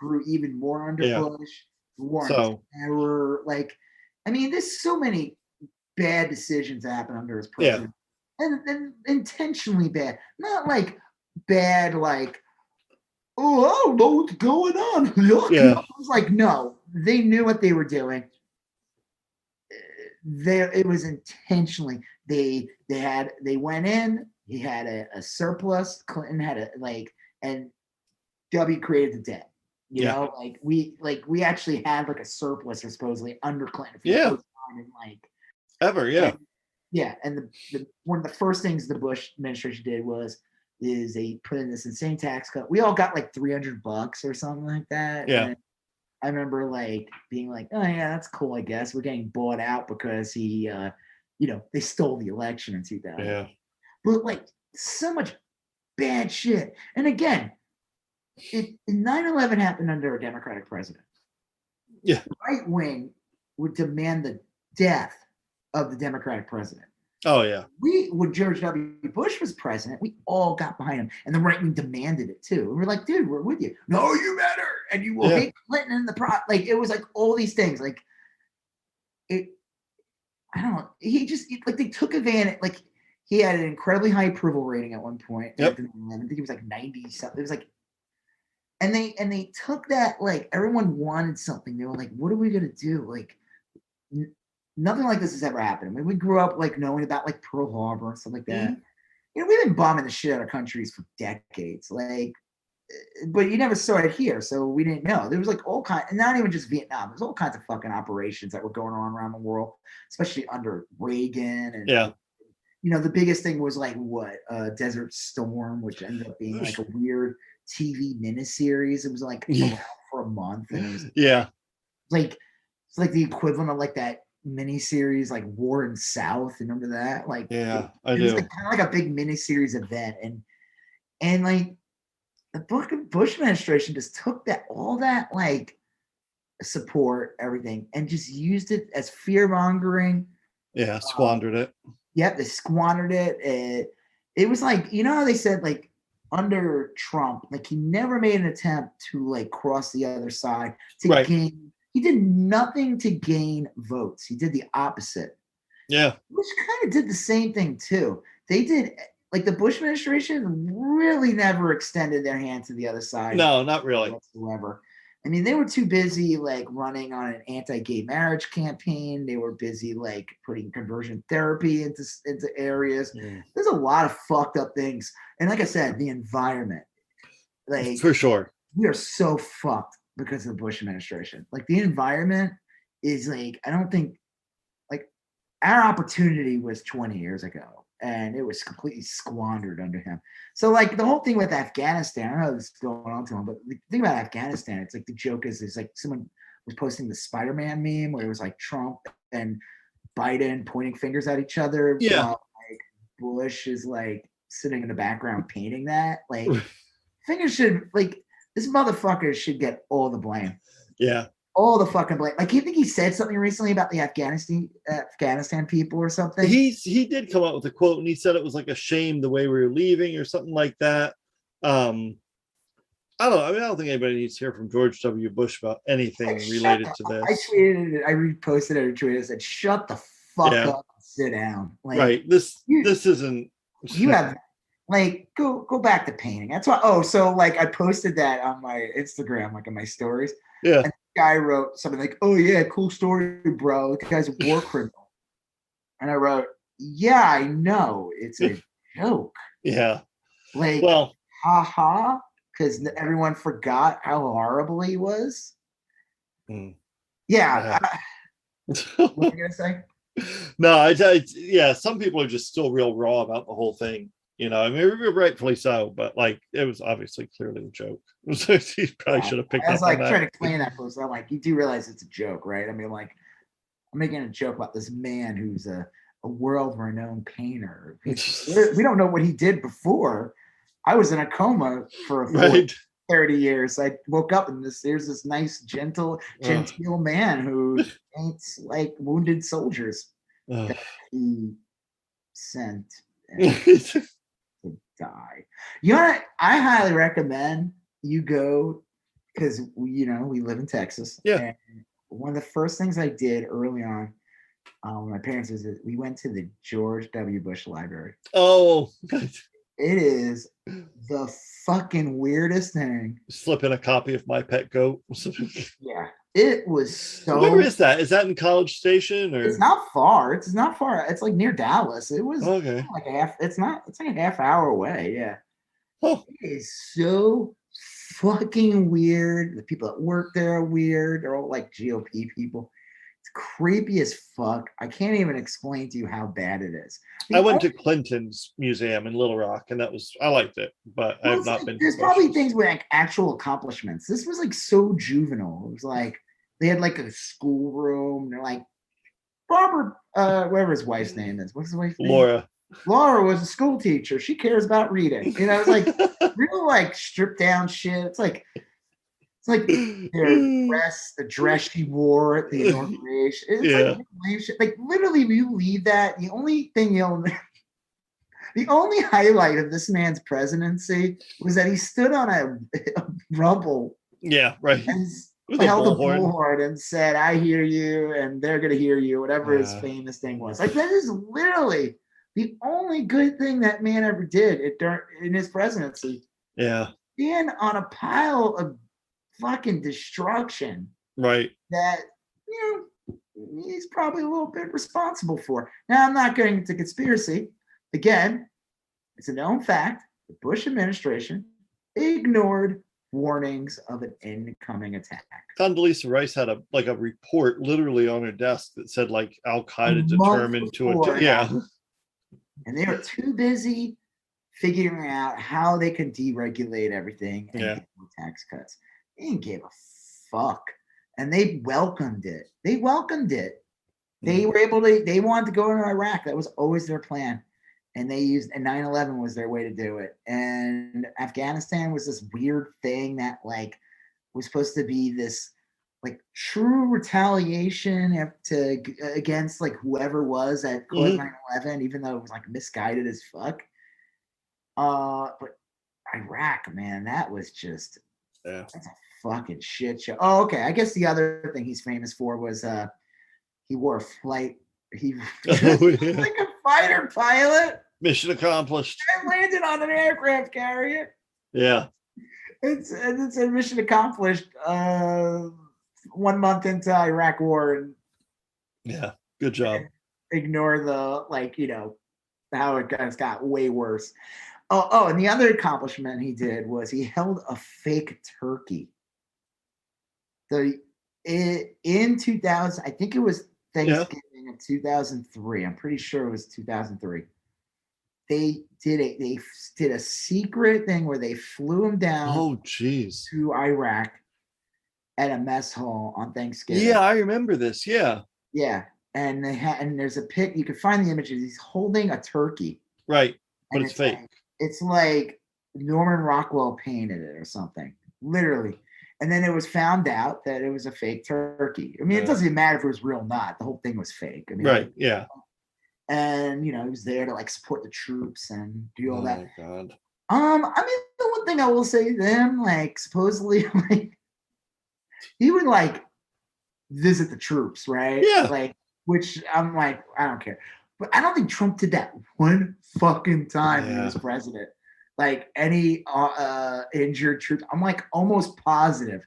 grew even more under Yeah. Bush, war on So terror. Like, I mean, there's so many bad decisions that happened under his yeah. president, and intentionally bad, not like bad like, oh, I don't know what's going on. Look, Yeah. I was like, no, they knew what they were doing. There, it was intentionally. They went in. He had a surplus. Clinton had a like, and W created the debt. You Yeah. know, like we actually had like a surplus or supposedly under Clinton for the Yeah. first time in like Ever. Yeah. and yeah, and one of the first things the Bush administration did is they put in this insane tax cut. We all got like $300 or something like that, Yeah. and I remember like being like, oh yeah, that's cool. I guess we're getting bought out because they stole the election in 2000. Yeah. But like so much bad shit. And again, 9/11 happened under a Democratic president. Yeah. The right wing would demand the death of the Democratic president. Oh yeah. When George W. Bush was president, we all got behind him, and the right wing demanded it too. And we're like, dude, we're with you. No, you better, and you will hate Clinton in the like. It was like all these things. Like it, I don't know. He just like they took advantage. Like he had an incredibly high approval rating at one point. Yep. I think it was like 90 something. It was like, and they took that like everyone wanted something. They were like, what are we gonna do? Like nothing like this has ever happened. I mean, we grew up like knowing about like Pearl Harbor and stuff like that. Mhm. We've been bombing the shit out of countries for decades. Like, but you never saw it here, so we didn't know. There was like all kinds, and not even just Vietnam. There's all kinds of fucking operations that were going on around the world, especially under Reagan. And Yeah. the biggest thing was like what Desert Storm, which ended up being like a weird TV miniseries. It was like around for a month, and it was Yeah. like it's like the equivalent of like that miniseries like War in South. Remember that? Like I it was do. like kind of like a big miniseries event, and like the Bush administration just took all that like support, everything, and just used it as fear mongering. Yeah. Squandered it. Yep, they squandered it. It was like how they said like under Trump, like he never made an attempt to like cross the other side to Right. gain. He did nothing to gain votes. He did the opposite. Yeah. Bush kind of did the same thing too. They did like the Bush administration really never extended their hand to the other side No, not really. whatsoever. I mean, they were too busy like running on an anti-gay marriage campaign. They were busy like putting conversion therapy into areas. There's a lot of fucked up things. And like I said, the environment, like For sure. we are so fucked because of the Bush administration. Like the environment is like, I don't think like our opportunity was 20 years ago and it was completely squandered under him. So like the whole thing with Afghanistan, I know this is going on to him, but the thing about Afghanistan, it's like the joke is like someone was posting the Spider-Man meme where it was like Trump and Biden pointing fingers at each other Yeah. while like Bush is like sitting in the background painting that. Like fingers should like this motherfucker should get all the blame. Yeah. All the fucking blame. Like you think he said something recently about the Afghanistan people or something? He did come out with a quote and he said it was like a shame the way we were leaving or something like that. I don't know. I mean, I don't think anybody needs to hear from George W. Bush about anything related to this. I tweeted it. I reposted it or tweeted it. Said, "Shut the fuck up and sit down." Like, right. This isn't. You have like go back to painting. That's why. Oh, so like I posted that on my Instagram, like in my stories. Yeah. And the guy wrote something like, "Oh yeah, cool story, bro. The guy's a war criminal." And I wrote, "Yeah, I know. It's a joke." Yeah. Like, well, haha. Because everyone forgot how horrible he was. Yeah. What are you gonna say? No, yeah. Some people are just still real raw about the whole thing. You know, I mean, rightfully so, but like it was obviously clearly a joke. He probably should have picked up on that. I was like trying to explain that person. I'm like, you do realize it's a joke, right? I mean, like, I'm making a joke about this man who's a world-renowned painter. We don't know what he did before. I was in a coma for 30 years. I woke up and there's this nice, genteel man who paints like wounded soldiers that he sent to die. You know what? I highly recommend you go because we live in Texas. Yeah. And one of the first things I did early on when my parents visited, we went to the George W. Bush Library. Oh, it is the fucking weirdest thing. Slip in a copy of My Pet Goat. Yeah, it was so. Where is that? Is that in College Station or? It's not far. It's not far. It's like near Dallas. It was okay. Like a half. It's like a half hour away. Yeah. Oh. It is so fucking weird. The people that work there are weird. They're all like GOP people. It's creepy as fuck. I can't even explain to you how bad it is. I went to Clinton's museum in Little Rock, and I liked it, but I've not been. There's probably things with like actual accomplishments. This was like so juvenile. It was like they had like a schoolroom. They're like Robert, whatever his wife's name is. What's his wife's name? Laura. Laura was a school teacher. She cares about reading. You know, it's like real like stripped down shit. It's like the dress she wore at the inauguration. It's like shit. Like literally, you leave that. The only highlight of this man's presidency was that he stood on a rubble. Yeah, right. And held a bullhorn and said, "I hear you, and they're gonna hear you." Whatever his famous thing was. Like that is literally the only good thing that man ever did in his presidency. Yeah. Being on a pile of fucking destruction, right? That he's probably a little bit responsible for. Now, I'm not getting into conspiracy. Again, it's a known fact: the Bush administration ignored warnings of an incoming attack. Condoleezza Rice had a report literally on her desk that said like Al Qaeda determined to attack. Yeah, and they were too busy figuring out how they could deregulate everything and get more tax cuts. They didn't give a fuck. And they welcomed it. They were able to, they wanted to go into Iraq. That was always their plan. And they used, and 9/11 was their way to do it. And Afghanistan was this weird thing that like was supposed to be this like true retaliation against like whoever was that caused 9/11, even though it was like misguided as fuck. But Iraq, man, that was just that's a fucking shit show. Oh, okay. I guess the other thing he's famous for was he wore a flight. He like a fighter pilot. Mission accomplished. And landed on an aircraft carrier. Yeah. It's a mission accomplished 1 month into Iraq war. Yeah. Good job. Ignore the how it got way worse. Oh, and the other accomplishment he did was he held a fake turkey. So in 2000, I think it was Thanksgiving of 2003. I'm pretty sure it was 2003. They did a secret thing where they flew him down to Iraq. at a mess hall on Thanksgiving. Yeah, I remember this. Yeah. Yeah. And there's a pic, you can find the images. He's holding a turkey. Right. But And it's fake. it's like Norman Rockwell painted it or something, literally. And then it was found out that it was a fake turkey. I mean, it doesn't even matter if it was real or not. The whole thing was fake. I mean, right. Yeah. And he was there to like support the troops and do all that. Oh God. I mean, the one thing I will say to him, like supposedly, like he would like visit the troops, right? Yeah. Like, which I'm like, I don't care. But I don't think Trump did that one fucking time when he was president. Like any injured troops, I'm like almost positive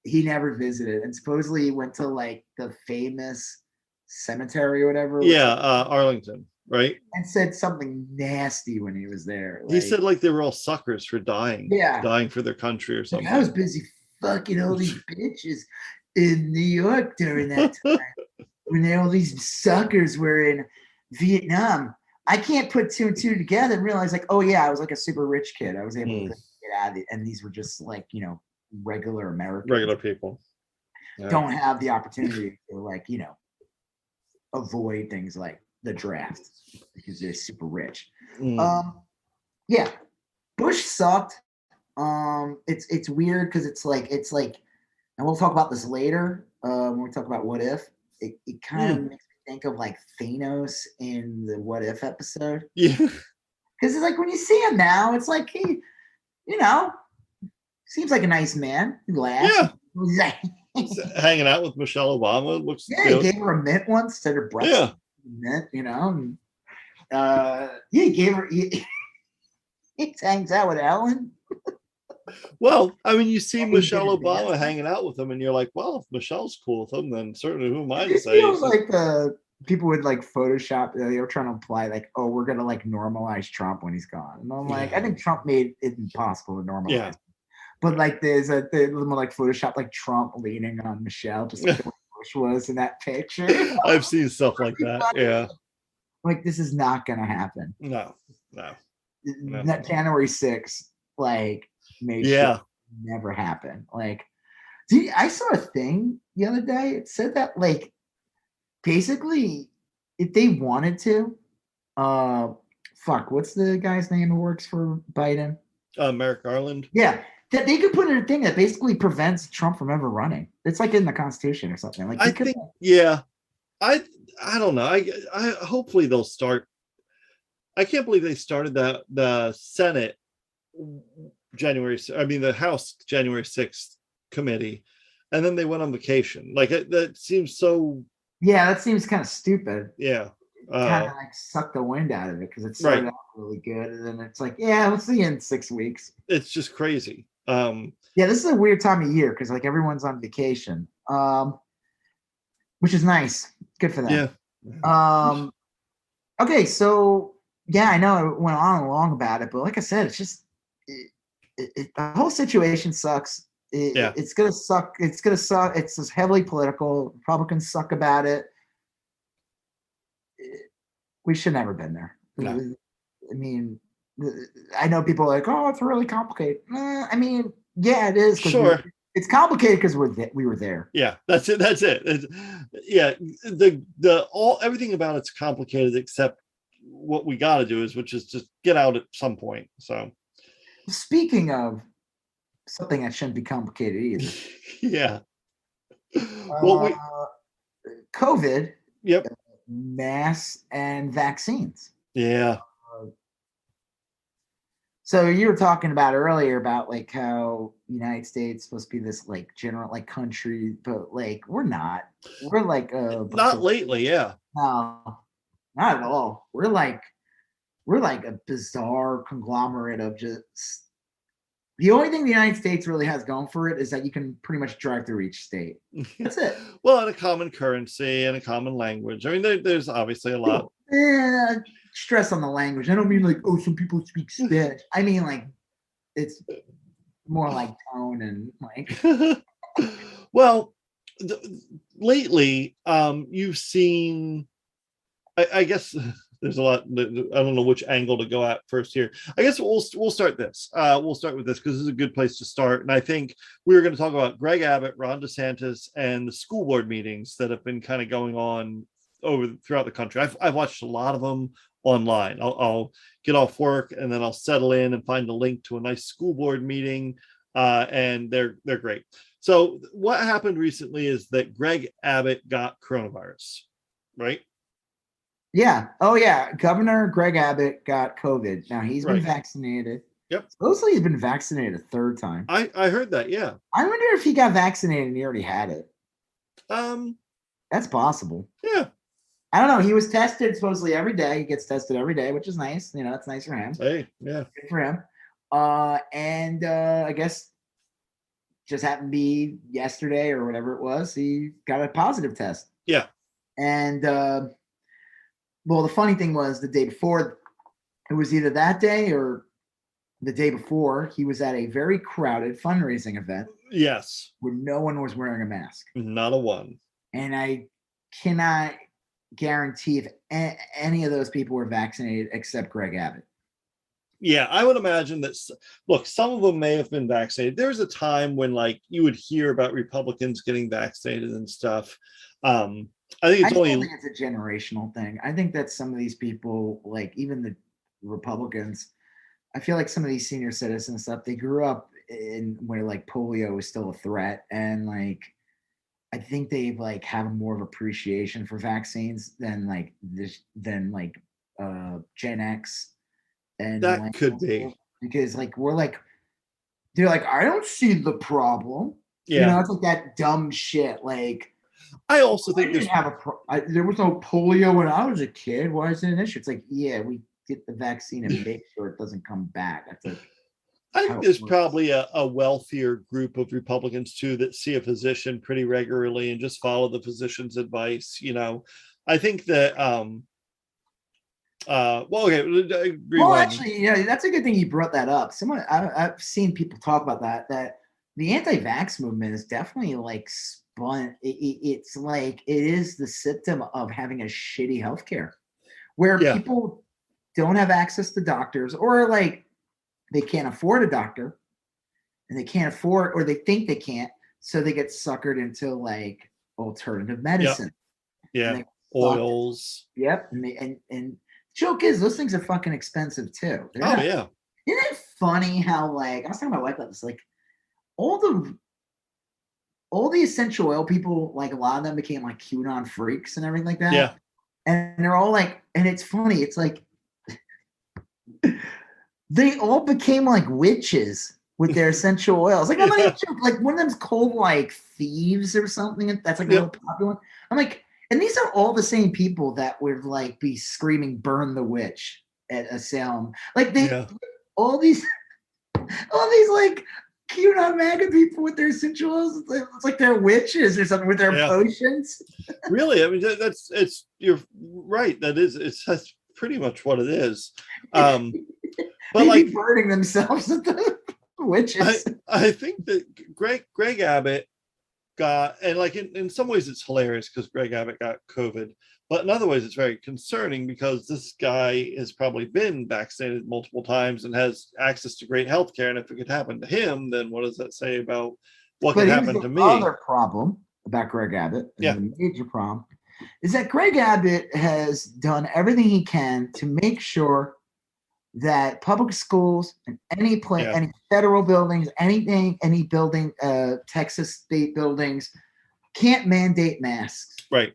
he never visited. And supposedly he went to like the famous cemetery or whatever. Yeah, Arlington, right? And said something nasty when he was there. He said like they were all suckers for dying. Yeah. Dying for their country or something. Like, I was busy fucking all these bitches in New York during that time. When all these suckers were in Vietnam. I can't put two and two together and realize like, oh yeah, I was like a super rich kid. I was able to get out of it. And these were just like, regular Americans. Regular people. Yeah. Don't have the opportunity to like, avoid things like the draft because they're super rich. Yeah. Bush sucked. It's weird because it's like, and we'll talk about this later when we talk about What If. It kind of makes me think of like Thanos in the What If episode. Yeah. Because it's like when you see him now, it's like he, seems like a nice man. He laughs. Yeah. Hanging out with Michelle Obama. Looks he gave her a mint once to her breast. Yeah. Mint, And, he gave her, he hangs out with Ellen. Well, I mean, you see Michelle Obama hanging out with him, and you're like, well, if Michelle's cool with him, then certainly who am I to say? It feels like people would like Photoshop. They were trying to imply like, oh, we're gonna like normalize Trump when he's gone. And I'm like, I think Trump made it impossible to normalize. Yeah. But like, there's more like Photoshop like Trump leaning on Michelle, just like the way Bush was in that picture. I've seen stuff like that. Yeah. Like this is not gonna happen. No. That January 6th, like. Never happen. Like, I saw a thing the other day. It said that like basically if they wanted to, what's the guy's name who works for Biden? Merrick Garland. Yeah, that they could put in a thing that basically prevents Trump from ever running. It's like in the Constitution or something. Like I think, yeah. I don't know. I hopefully they'll start. I can't believe they started the Senate. The House January 6th committee, and then they went on vacation. Like that seems so. Yeah, that seems kind of stupid. Yeah, kind of like suck the wind out of it because it started out really good, and then it's like, yeah, we'll see you in 6 weeks. It's just crazy. Yeah, this is a weird time of year because like everyone's on vacation, which is nice. Good for them. Yeah. Okay, so yeah, I know I went on and long about it, but like I said, it's just. The whole situation sucks. It's gonna suck. It's gonna suck. It's just heavily political. Republicans suck about it. We should never been there. No. I mean, I know people are like, oh, it's really complicated. I mean, yeah, it is. Sure. It's complicated because we were there. Yeah, that's it. Everything about it's complicated except what we got to do which is just get out at some point. So. Speaking of something that shouldn't be complicated either. Yeah. Well, COVID. Yep. Masks and vaccines. Yeah. So you were talking about earlier about like how the United States is supposed to be this like general like country, but like we're not. We're like not lately, yeah. No, not at all. We're like a bizarre conglomerate of just the only thing the United States really has going for it is that you can pretty much drive through each state. That's it. Well, and a common currency and a common language. I mean, there's obviously a lot. Stress on the language. I don't mean like, oh, some people speak Spanish. I mean like it's more like tone and like. Well, lately, you've seen, I guess there's a lot. I don't know which angle to go at first here. I guess we'll start this. We'll start with this because this is a good place to start. And I think we were going to talk about Greg Abbott, Ron DeSantis, and the school board meetings that have been kind of going on throughout the country. I've watched a lot of them online. I'll get off work and then I'll settle in and find a link to a nice school board meeting, and they're great. So what happened recently is that Greg Abbott got coronavirus, right? Yeah. Oh, yeah. Governor Greg Abbott got COVID. Now he's been Right. vaccinated. Yep. Supposedly he's been vaccinated a third time. I heard that. Yeah. I wonder if he got vaccinated and he already had it. That's possible. Yeah. I don't know. He was tested supposedly every day. He gets tested every day, which is nice. You know, that's nice for him. Hey, yeah. Good for him. And I guess just happened to be yesterday or whatever it was, he got a positive test. Yeah. And well, the funny thing was the day before, it was either that day or the day before, he was at a very crowded fundraising event. Yes. Where no one was wearing a mask. Not a one. And I cannot guarantee if any of those people were vaccinated except Greg Abbott. Yeah, I would imagine that. Look, some of them may have been vaccinated. There's a time when, like, you would hear about Republicans getting vaccinated and stuff. I think it's it's a generational thing. I think that some of these people, like even the Republicans, I feel like some of these senior citizens stuff, they grew up in where like polio was still a threat, and like I think they like have more of appreciation for vaccines than like Gen X. And that could be because like they're like, I don't see the problem. Yeah. You know, it's like that dumb shit. Like, I also think there was no polio when I was a kid. Why is it an issue? It's like, yeah, we get the vaccine and make sure it doesn't come back. That's like, I think there's probably a wealthier group of Republicans too that see a physician pretty regularly and just follow the physician's advice. You know, I think that actually, yeah, that's a good thing you brought that up. I've seen people talk about that the anti-vax movement is definitely like spun. It's like it is the symptom of having a shitty healthcare, where people don't have access to doctors, or like they can't afford a doctor, and they can't afford, or they think they can't, so they get suckered into like alternative medicine. Yeah, oils. Yep, and joke is those things are fucking expensive too. Yeah. Isn't it funny how like I was talking to my wife about this, like all the essential oil people, like a lot of them became like QAnon freaks and everything like that. Yeah. And they're all like, and it's funny, it's like they all became like witches with their essential oils. Like I'm not even joking, like one of them's called like Thieves or something. That's like a real popular one. I'm like, and these are all the same people that would like be screaming "Burn the witch" at a Salem. Like all these like QAnon MAGA people with their essential oils. It's like they're witches or something with their potions. Really, I mean you're right. That's pretty much what it is. But they like be burning themselves at the witches. I think that Greg Abbott got, and like in some ways it's hilarious because Greg Abbott got COVID, but in other ways it's very concerning because this guy has probably been vaccinated multiple times and has access to great health care, and if it could happen to him, then what does that say about what could happen to me? Other problem about Greg Abbott, the major problem, is that Greg Abbott has done everything he can to make sure that public schools and any federal buildings, any building, Texas state buildings, can't mandate masks. Right.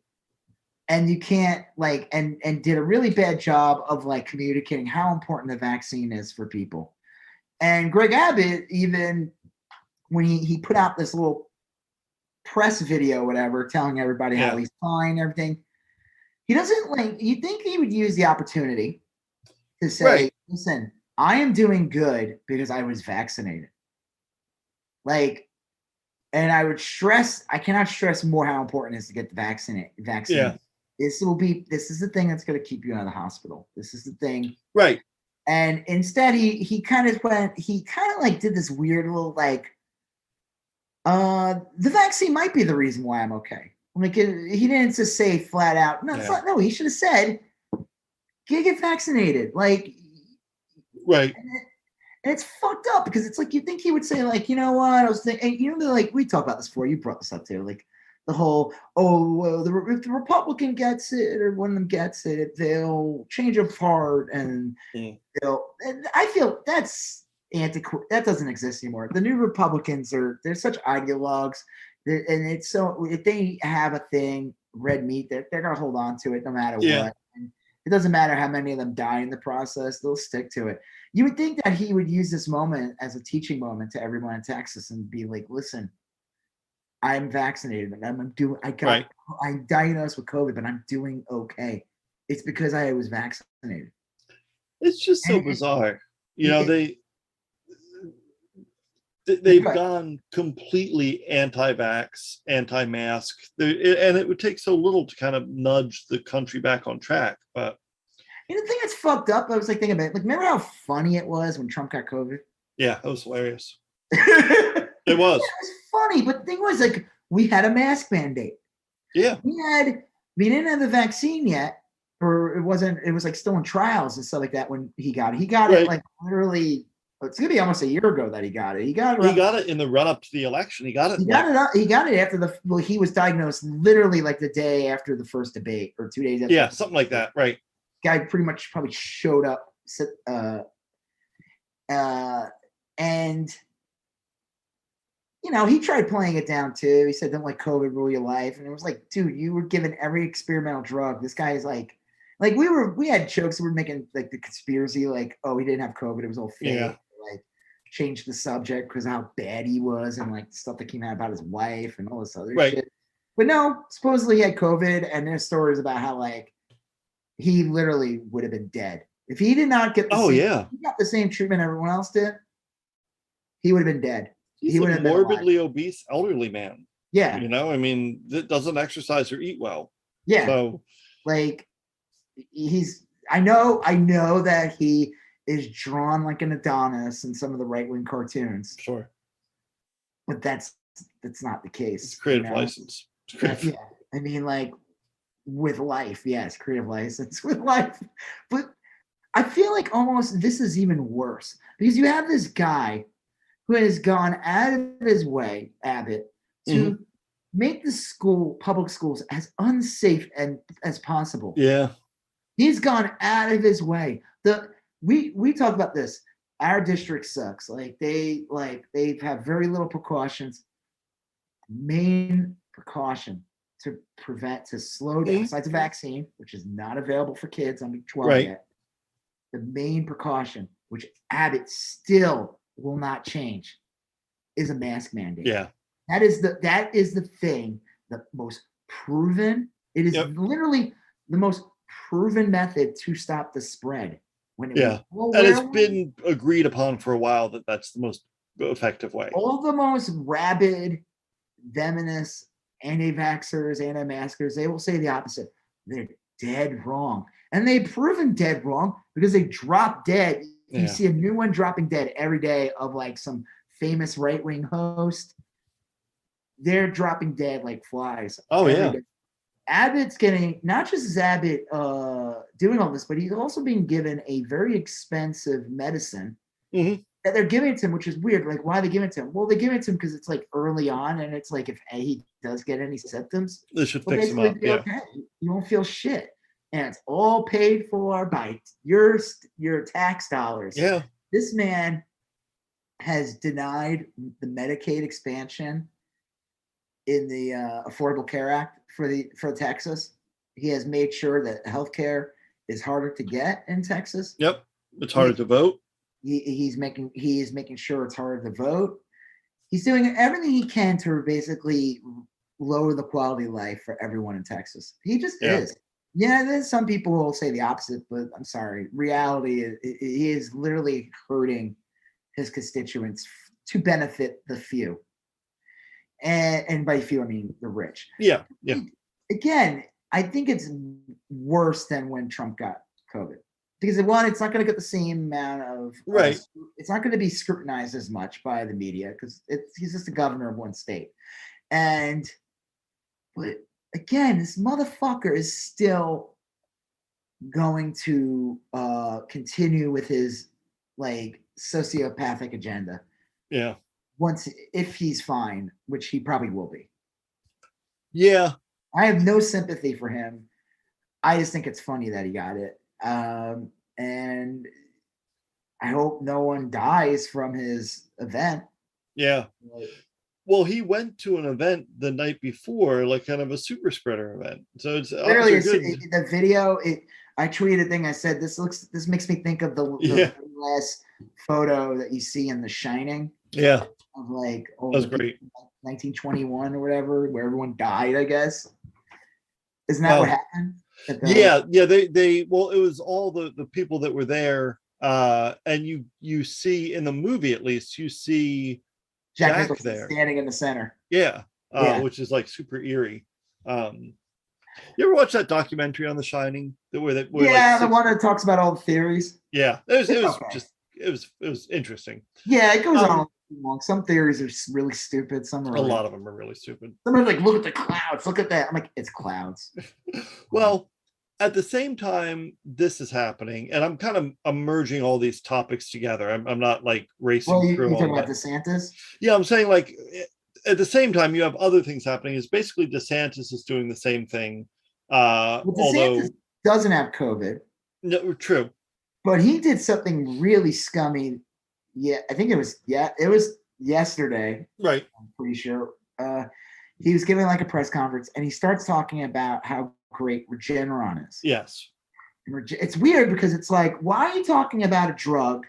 And you can't like, and did a really bad job of like communicating how important the vaccine is for people. And Greg Abbott, even when he put out this little press video, whatever, telling everybody how he's fine, everything, he doesn't like, you think he would use the opportunity to say, listen, I am doing good because I was vaccinated. Like, and I cannot stress more how important it is to get the vaccine. Yeah. This is the thing that's going to keep you out of the hospital. This is the thing. Right. And instead he kind of like did this weird little like, the vaccine might be the reason why I'm okay. Like he didn't just say flat out, no, it's not, no, he should have said, get vaccinated. Like, right. and it's fucked up because it's like you think he would say, like, you know what, I was thinking, you know, like we talked about this before, you brought this up too, like the whole, oh, well, if the Republican gets it or one of them gets it, they'll change of heart and and I feel that's that doesn't exist anymore. The new Republicans they're such ideologues, and it's so if they have a thing, red meat, they're gonna hold on to it no matter what. And it doesn't matter how many of them die in the process, they'll stick to it. You would think that he would use this moment as a teaching moment to everyone in Texas and be like, listen, I'm vaccinated and I'm diagnosed with COVID, but I'm doing okay. It's because I was vaccinated. It's just so And bizarre. You know, they've gone completely anti-vax, anti-mask, and it would take so little to kind of nudge the country back on track. But you know, the thing that's fucked up, I was like thinking about it, like, remember how funny it was when Trump got COVID? Yeah, it was hilarious. It was. Yeah, it was funny, but the thing was, like, we had a mask mandate. Yeah. We didn't have the vaccine yet, or it was like still in trials and stuff like that when he got it. He got it like literally, it's gonna be almost a year ago that he got it. He got it in the run up to the election. He got it. He got it after he was diagnosed literally like the day after the first debate or 2 days after. Yeah, something like that. Right. Guy pretty much probably showed up, and you know, he tried playing it down too. He said, "Don't let COVID rule your life." And it was like, dude, you were given every experimental drug. This guy is like we had jokes. We were making like the conspiracy, like, oh, he didn't have COVID. It was all fake. Yeah. Like, change the subject because how bad he was and like stuff that came out about his wife and all this other shit. But no, supposedly he had COVID, and there's stories about how like he literally would have been dead if he did not get he got the same treatment everyone else did. He would have been dead. He's a morbidly obese elderly man. Yeah. You know, I mean, that doesn't exercise or eat well. Yeah. So like I know that he is drawn like an Adonis in some of the right-wing cartoons. Sure. But that's not the case. It's creative license. Yeah. I mean, like with life, yes, creative license with life. But I feel like almost this is even worse because you have this guy who has gone out of his way, Abbott, to make the public schools as unsafe as possible. Yeah. He's gone out of his way. We talk about this. Our district sucks. They have very little precautions. Main precaution to slow down, besides a vaccine, which is not available for kids under 12 yet. The main precaution, which Abbott still will not change, is a mask mandate. Yeah. That is the thing, the most proven. It is literally the most proven method to stop the spread. And it's been agreed upon for a while that that's the most effective way. All the most rabid, venomous anti-vaxxers, anti-maskers, they will say the opposite. They're dead wrong. And they've proven dead wrong because they drop dead. Yeah. You see a new one dropping dead every day of like some famous right-wing host. They're dropping dead like flies. Oh, yeah. Day. Abbott's getting, not just is Abbott doing all this, but he's also being given a very expensive medicine that they're giving it to him, which is weird. Like, why are they giving it to him? Well, they give it to him because it's like early on, and it's like if he does get any symptoms, they should fix him up. Yeah. Okay. You won't feel shit. And it's all paid for by your tax dollars. Yeah. This man has denied the Medicaid expansion in the Affordable Care Act for Texas. He has made sure that healthcare is harder to get in Texas. Yep. It's harder to vote. He is making sure it's harder to vote. He's doing everything he can to basically lower the quality of life for everyone in Texas. He just is. Yeah, there's some people who will say the opposite, but I'm sorry. Reality he is literally hurting his constituents to benefit the few. And by few, I mean the rich. Yeah, yeah. Again, I think it's worse than when Trump got COVID. Because one, it's not going to get the same amount of it's not going to be scrutinized as much by the media because he's just the governor of one state. But again, this motherfucker is still going to continue with his like sociopathic agenda Yeah. once if he's fine, which he probably will be. Yeah. I have no sympathy for him. I just think it's funny that he got it. And I hope no one dies from his event. Yeah. Well, he went to an event the night before, like kind of a super spreader event. So it's Literally, good. the video. I tweeted a thing. I said this makes me think of the last photo that you see in The Shining. Yeah, of like that was great. 1921 or whatever, where everyone died. I guess isn't that what happened? Yeah. Well, it was all the people that were there, and you see in the movie, at least you see Jack Jack Nicholson there standing in the center. Yeah, which is like super eerie. You ever watch that documentary on The Shining? The one that talks about all the theories. Yeah, it was interesting. Yeah, it goes on long. Some theories are really stupid. Some are a lot of them are really stupid. Some are like, look at the clouds. Look at that. I'm like, it's clouds. Well, at the same time, this is happening, and I'm kind of merging all these topics together. I'm not like racing through. You're talking about DeSantis? Yeah, I'm saying like at the same time, you have other things happening. Is basically DeSantis is doing the same thing. DeSantis doesn't have COVID. No, true. But he did something really scummy. Yeah, I think it was yesterday. Right. I'm pretty sure. He was giving like a press conference, and he starts talking about how great Regeneron is. Yes. It's weird because it's like, why are you talking about a drug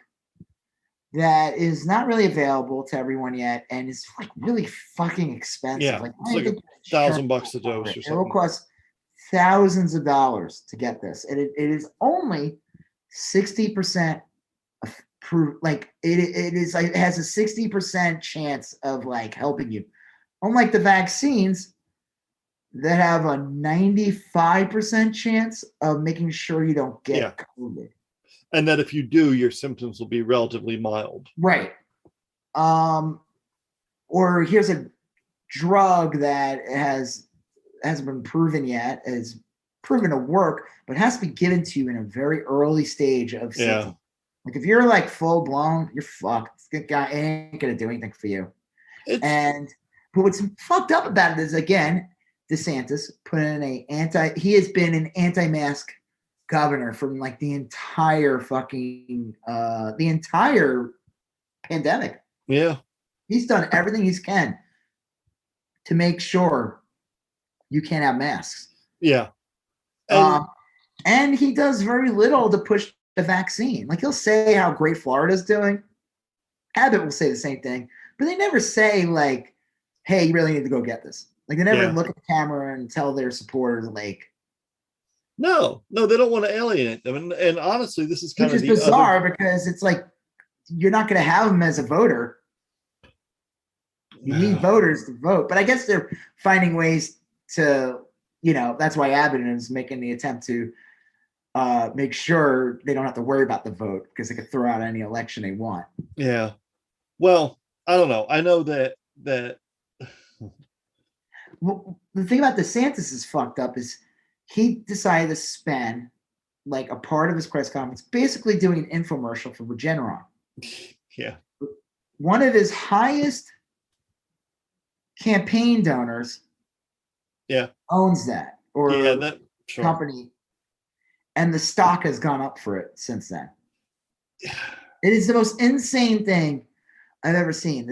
that is not really available to everyone yet, and it's like really fucking expensive? Yeah, like it's like $1,000 a dose or something. It will cost thousands of dollars to get this, and it is only 60% like it has a 60% chance of like helping you, unlike the vaccines that have a 95% chance of making sure you don't get COVID, and that if you do, your symptoms will be relatively mild. Right. Or here's a drug that hasn't been proven yet, is proven to work, but has to be given to you in a very early stage of symptoms. Like if you're like full blown, you're fucked. This guy ain't gonna do anything for you. But what's fucked up about it is, again, DeSantis put in he has been an anti-mask governor from like the entire pandemic. Yeah. He's done everything he can to make sure you can't have masks. Yeah. And he does very little to push the vaccine. Like he'll say how great Florida's doing. Abbott will say the same thing, but they never say like, hey, you really need to go get this. Like they never look at the camera and tell their supporters like, no, they don't want to alienate them. And honestly, this is kind of bizarre because it's like you're not going to have them as a voter. You need voters to vote, but I guess they're finding ways to, that's why Abbott is making the attempt to make sure they don't have to worry about the vote because they could throw out any election they want. Yeah. Well, I don't know. I know that. Well, the thing about DeSantis is fucked up is he decided to spend like a part of his press conference basically doing an infomercial for Regeneron. Yeah. One of his highest campaign donors owns that company, and the stock has gone up for it since then. It is the most insane thing I've ever seen.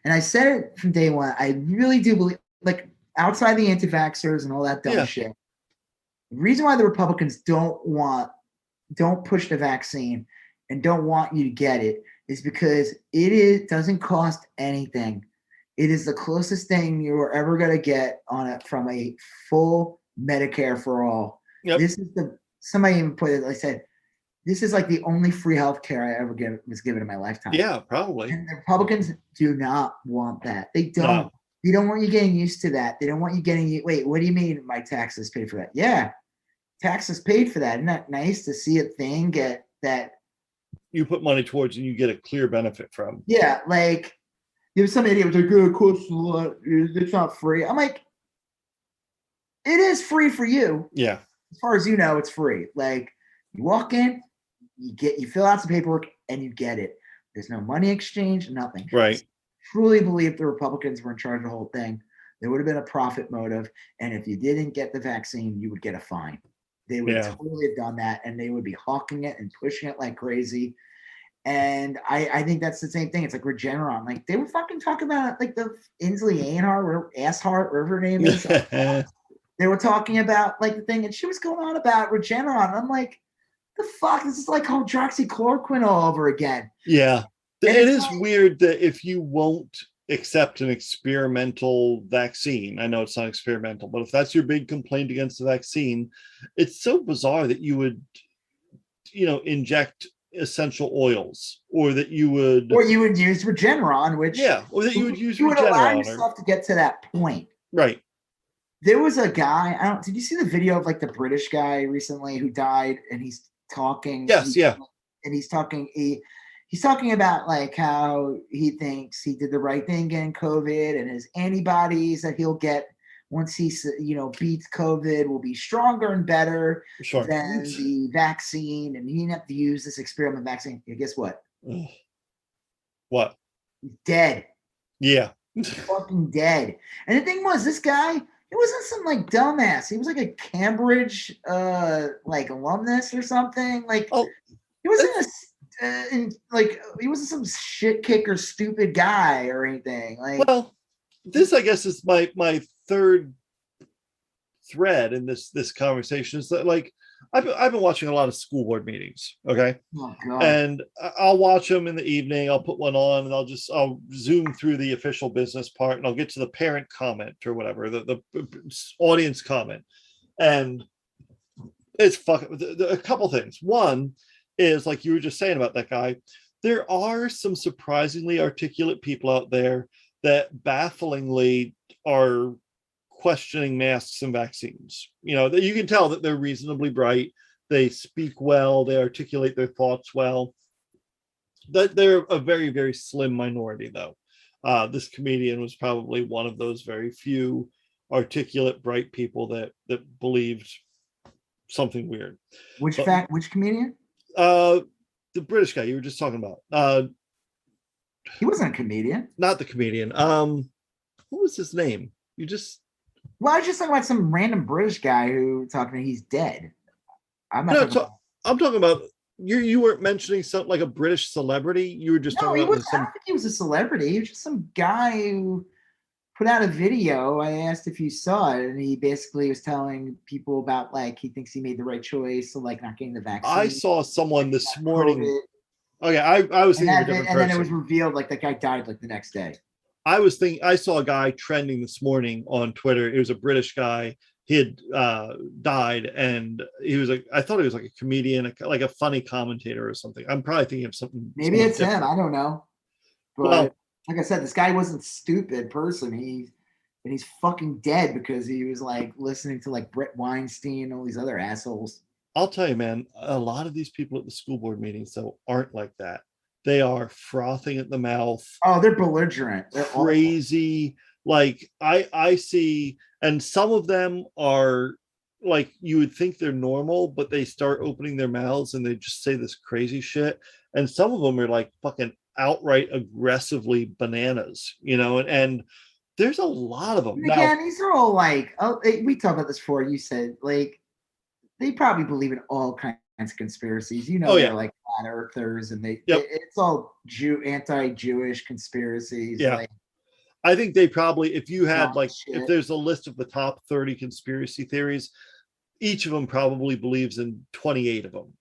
And I said it from day one. I really do believe, like, outside the anti-vaxxers and all that dumb shit, the reason why the Republicans don't push the vaccine and don't want you to get it is because it doesn't cost anything. It is the closest thing you are ever going to get on it from a full Medicare for all. Yep. Somebody even put it, I said, this is like the only free health care I ever was given in my lifetime. Yeah, probably. And the Republicans do not want that. They don't. No. They don't want you getting used to that. They don't want you wait, what do you mean my taxes paid for that? Yeah, taxes paid for that. Isn't that nice to see a thing get that? You put money towards and you get a clear benefit from. Yeah, like, there's some idiot who's like, it costs a lot. It's not free. I'm like, it is free for you. Yeah. As far as you know, it's free. Like, You walk in, you fill out some paperwork, and you get it. There's no money exchange, nothing. Right. Truly believe the Republicans were in charge of the whole thing. There would have been a profit motive, and if you didn't get the vaccine, you would get a fine. They would totally have done that, and they would be hawking it and pushing it like crazy. And I think that's the same thing. It's like Regeneron. Like they were fucking talking about like the Inslee Ainhart, Asshart, whatever her name is. They were talking about like the thing, and she was going on about Regeneron. I'm like, the fuck? This is like hydroxychloroquine all over again. Yeah. And it is weird that if you won't accept an experimental vaccine, I know it's not experimental, but if that's your big complaint against the vaccine, it's so bizarre that you would, inject essential oils, or that you would use Regeneron, which or that you would use you would allow Regeneron yourself to get to that point. Right. There was a guy, did you see the video of like the British guy recently who died, and he's talking? Yes, yeah. And he's talking about like how he thinks he did the right thing getting COVID, and his antibodies that he'll get once he beats COVID will be stronger and better than the vaccine, and he didn't have to use this experiment vaccine. And guess what? What? He's dead. Yeah. He's fucking dead. And the thing was, this guy, he wasn't some like dumbass. He was like a Cambridge like alumnus or something. Like he wasn't he wasn't some shit kicker stupid guy or anything. Like, well, this I guess is my third thread in this conversation, is that like I've been watching a lot of school board meetings, okay? Oh, God. And I'll watch them in the evening. I'll put one on, and I'll zoom through the official business part, and I'll get to the parent comment or whatever, the audience comment, and it's fucking a couple things. One is, like you were just saying about that guy, there are some surprisingly articulate people out there that bafflingly are questioning masks and vaccines. That you can tell that they're reasonably bright, they speak well, they articulate their thoughts well. That they're a very, very slim minority, though. This comedian was probably one of those very few articulate, bright people that believed something weird. Which comedian? The British guy you were just talking about. He wasn't a comedian. Not the comedian. What was his name? Well, I was just talking about some random British guy who talking. He's dead. I'm talking about you weren't mentioning something like a British celebrity. You were just talking about. I don't think he was a celebrity. He was just some guy who put out a video. I asked if you saw it, and he basically was telling people about like he thinks he made the right choice, so like not getting the vaccine. I saw someone this morning. COVID. Okay, I was thinking of a different person. And then it was revealed like that guy died like the next day. I saw a guy trending this morning on Twitter. It was a British guy. He had died, and he was I thought he was like a comedian, like a funny commentator or something. I'm probably thinking of something. Maybe it's different. Him. I don't know. But like I said, this guy wasn't a stupid person. He's fucking dead because he was like listening to like Brett Weinstein and all these other assholes. I'll tell you, man, a lot of these people at the school board meetings, though, aren't like that. They are frothing at the mouth. Oh, they're belligerent. They're crazy. Awful. Like I see, and some of them are like, you would think they're normal, but they start opening their mouths and they just say this crazy shit. And some of them are like fucking outright aggressively bananas, and there's a lot of them. Again, these are all like, we talked about this before. You said like, they probably believe in all kinds of conspiracies. They're like flat earthers, and it's all anti-Jewish conspiracies. Yeah. Like, I think they probably, if you had like, if there's a list of the top 30 conspiracy theories, each of them probably believes in 28 of them.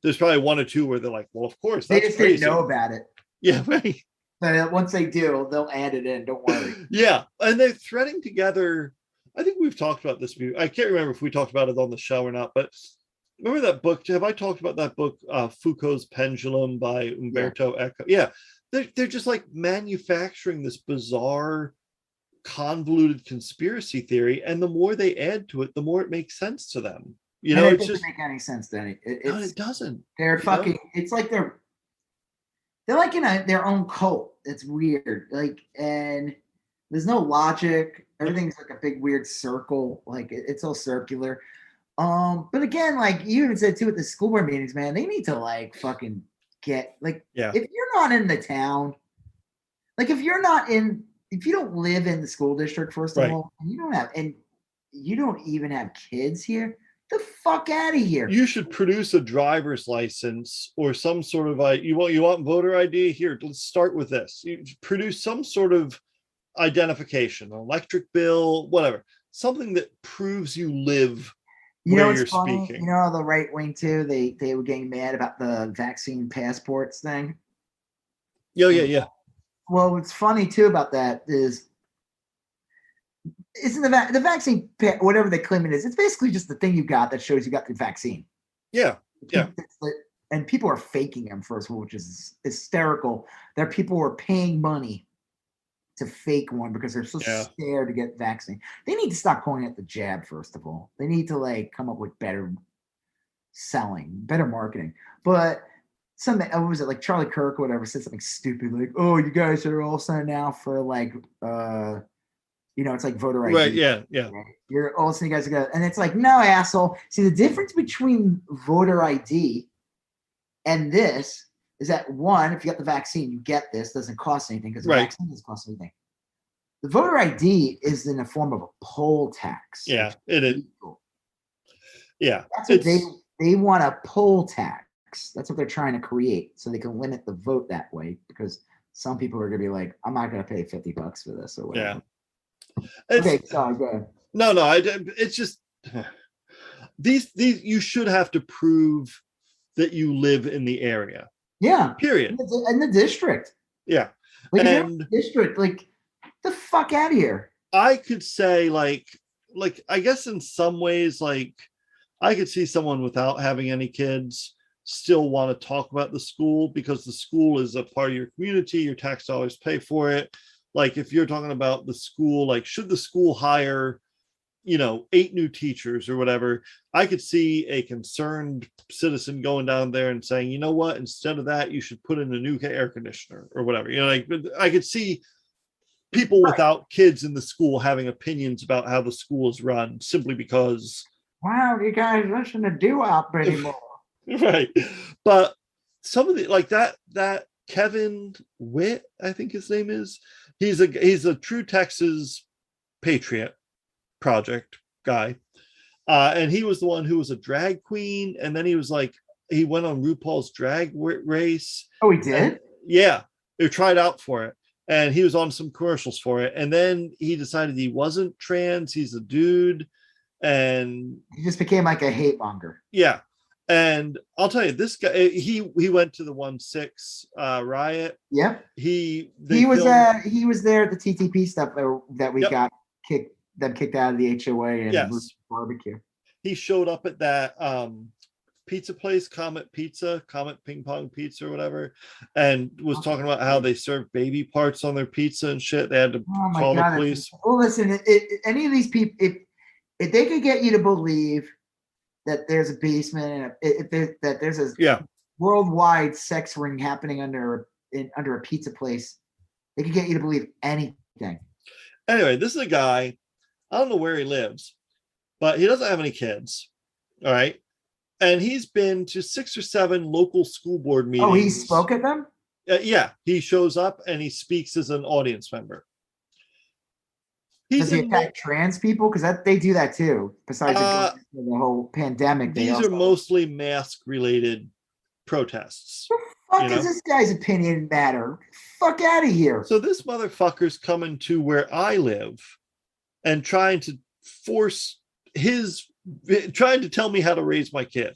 There's probably one or two where they're like, well, of course, they just didn't know about it. Yeah, right. But once they do, they'll add it in. Don't worry. Yeah, and they're threading together. I think we've talked about this. I can't remember if we talked about it on the show or not, but remember that book? Have I talked about that book, Foucault's Pendulum by Umberto Eco? Yeah, they're just like manufacturing this bizarre, convoluted conspiracy theory, and the more they add to it, the more it makes sense to them. It doesn't make any sense to any. It doesn't. They're fucking. It's like they're like in their own cult. It's weird. Like, and there's no logic. Everything's like a big weird circle. Like it's all circular. But again, like you even said too at the school board meetings, man, they need to like fucking get like Yeah. if you're not in the town, like if you're not in, if you don't live in the school district, first of Right. all, and you don't even have kids here, the fuck out of here. You should produce a driver's license or some sort of you want voter ID here. Let's start with this. You produce some sort of identification, an electric bill, whatever, something that proves you live You know where what's you're funny? speaking. You know the right wing too. They were getting mad about the vaccine passports thing. Yeah. Well, what's funny too about that is isn't the vaccine whatever they claim it is? It's basically just the thing you got that shows you got the vaccine. Yeah. And people are faking them first of all, which is hysterical. There are people who are paying money to fake one because they're so scared to get vaccine. They need to stop calling it the jab. First of all, they need to like come up with better selling, better marketing. But some what was it like Charlie Kirk or whatever said something stupid like, "Oh, you guys are all signed now for like it's like voter ID." Right. Yeah. Right? You're all of a sudden you guys are gonna, and it's like, no, asshole. See, the difference between voter ID and this is that one, if you got the vaccine, you get this, doesn't cost anything because the vaccine doesn't cost anything. The voter ID is in the form of a poll tax. Yeah, it is. Yeah, that's what they want, a poll tax. That's what they're trying to create, so they can limit the vote that way. Because some people are gonna be like, I'm not gonna pay $50 for this or whatever. Yeah. Okay, sorry, go ahead. No, it's just these you should have to prove that you live in the area. Yeah. Period. In the district. Yeah. Like and district, like the fuck out of here. I could say like I guess in some ways, like I could see someone without having any kids still want to talk about the school because the school is a part of your community, your tax dollars pay for it. Like if you're talking about the school, like should the school hire 8 new teachers or whatever, I could see a concerned citizen going down there and saying, you know what, instead of that, you should put in a new air conditioner or whatever. Like I could see people without kids in the school having opinions about how the school is run simply because, wow, you guys listen to doo-wop anymore. Right. But some of the like that Kevin Witt, I think his name is, he's a true Texas patriot project guy, and he was the one who was a drag queen, and then he went on RuPaul's Drag Race. Oh, he did? Yeah, they tried out for it, and he was on some commercials for it, and then he decided he wasn't trans, he's a dude, and he just became like a hate monger. Yeah. And I'll tell you, this guy, he went to the 1-6 riot. Yep. He was there at the TTP stuff that we got kicked out of the HOA and barbecue. He showed up at that pizza place, Comet Ping Pong Pizza or whatever, and was talking about how they serve baby parts on their pizza and shit. They had to call the police. Well, listen, any of these people, if they could get you to believe that there's a basement and that there's a worldwide sex ring happening under a pizza place, they could get you to believe anything. Anyway, this is a guy, I don't know where he lives, but he doesn't have any kids. All right. And he's been to 6 or 7 local school board meetings. Oh, he spoke at them? Yeah. He shows up and he speaks as an audience member. Does he attack trans people? Because they do that too. Besides the whole pandemic. These are mostly mask-related protests. What the fuck does this guy's opinion matter? Fuck out of here. So this motherfucker's coming to where I live and trying to tell me how to raise my kid,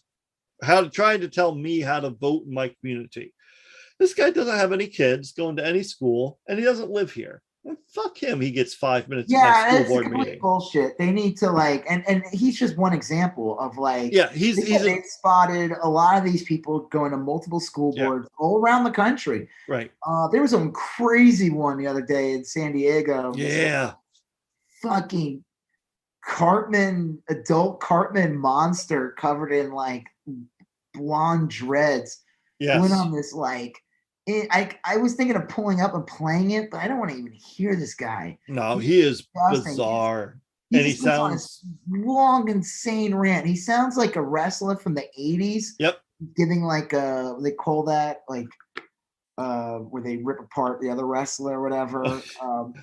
trying to tell me how to vote in my community. This guy doesn't have any kids going to any school, and he doesn't live here. Well, fuck him. He gets 5 minutes of my school board meeting. Bullshit. They need to and he's just one example of they spotted a lot of these people going to multiple school boards all around the country. Right. There was some crazy one the other day in San Diego. Yeah. Fucking adult Cartman monster covered in like blonde dreads. Yes. Went on this I was thinking of pulling up and playing it, but I don't want to even hear this guy. No, he is bizarre. He and he just goes on this sounds long, insane rant. He sounds like a wrestler from the 80s. Yep. Giving like they call that like where they rip apart the other wrestler or whatever. Like, Well,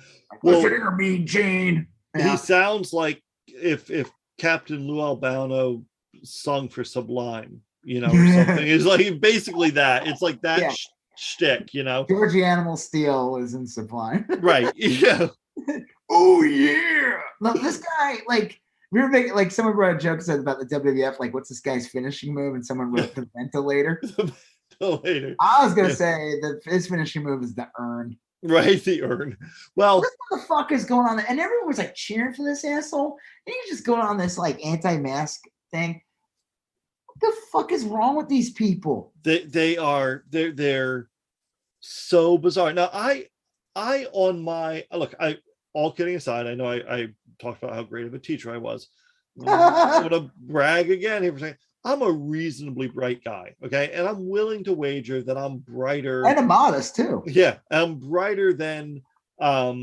listen to me, Gene. he sounds like if Captain Lou Albano sung for Sublime, or something. It's like basically that. It's like that Yeah. shtick, Georgie Animal Steel is in Sublime. Right. Yeah. Oh yeah. No, this guy, like, we were making, like, someone brought a joke said about the WWF, like, what's this guy's finishing move? And someone wrote the ventilator. Later. I was gonna say that his finishing move is the urn. Right, the urn. Well, what the fuck is going on? And everyone was like cheering for this asshole. And he's just going on this like anti-mask thing. What the fuck is wrong with these people? They're so bizarre. Now, I on my look, I all kidding aside, I know I talked about how great of a teacher I was. I'm gonna brag again here for saying I'm a reasonably bright guy, okay, and I'm willing to wager that I'm brighter and modest too. Yeah, I'm brighter than a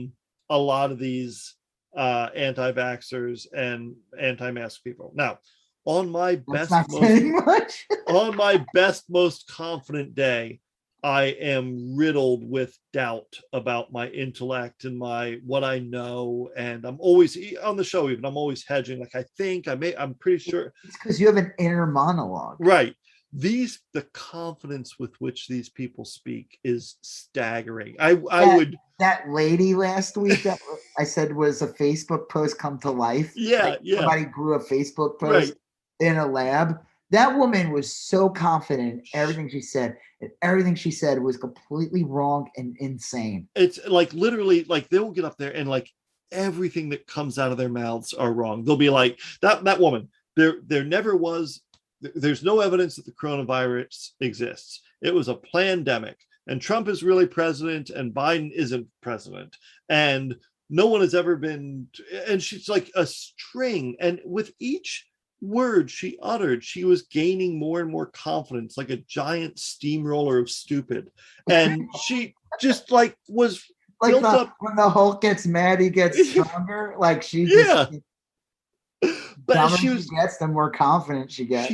lot of these anti-vaxxers and anti-mask people. Now, on my best, most confident day, I am riddled with doubt about my intellect and what I know, and I'm always on the show. Even I'm always hedging. Like I'm pretty sure it's because you have an inner monologue, right? The confidence with which these people speak is staggering. That lady last week that I said was a Facebook post come to life. Yeah, Somebody grew a Facebook post in a lab. That woman was so confident in everything she said, and everything she said was completely wrong and insane. It's like literally, like they'll get up there and like everything that comes out of their mouths are wrong. They'll be like that woman. There never was. There's no evidence that the coronavirus exists. It was a pandemic, and Trump is really president, and Biden isn't president, and no one has ever been. And she's like a string, and with each word she uttered, she was gaining more and more confidence, like a giant steamroller of stupid. And she just like was like built up. When the Hulk gets mad, he gets stronger. Like she just. But she gets, the more confident she gets.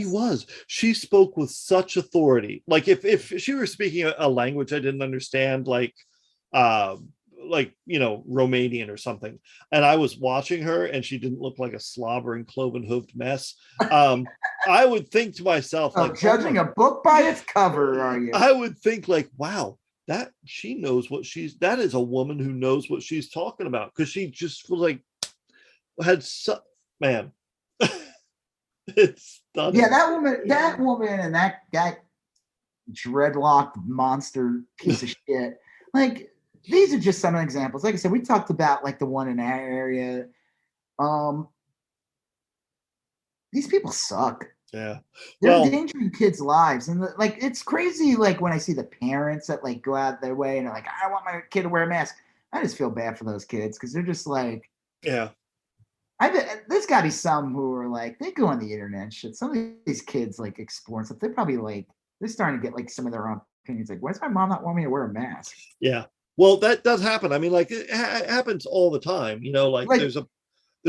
She spoke with such authority. Like if she were speaking a language I didn't understand, like Romanian or something, and I was watching her and she didn't look like a slobbering cloven-hooved mess, I would think to myself, like, judging a book by its cover, are you? I would think like, wow, that is a woman who knows what she's talking about, because she just was like man. It's stunning. Yeah, that woman and that dreadlocked monster piece of shit. Like, these are just some examples. Like I said, we talked about like the one in our area. These people suck. Yeah, they're endangering kids' lives, and like it's crazy. Like when I see the parents that like go out their way and are like, I want my kid to wear a mask. I just feel bad for those kids because they're just like, yeah. There's got to be some who are like, they go on the internet and shit. Some of these kids like explore stuff. They're probably like, they're starting to get like some of their own opinions. Like, why does my mom not want me to wear a mask? Yeah. Well, that does happen. I mean, like it happens all the time. Like there's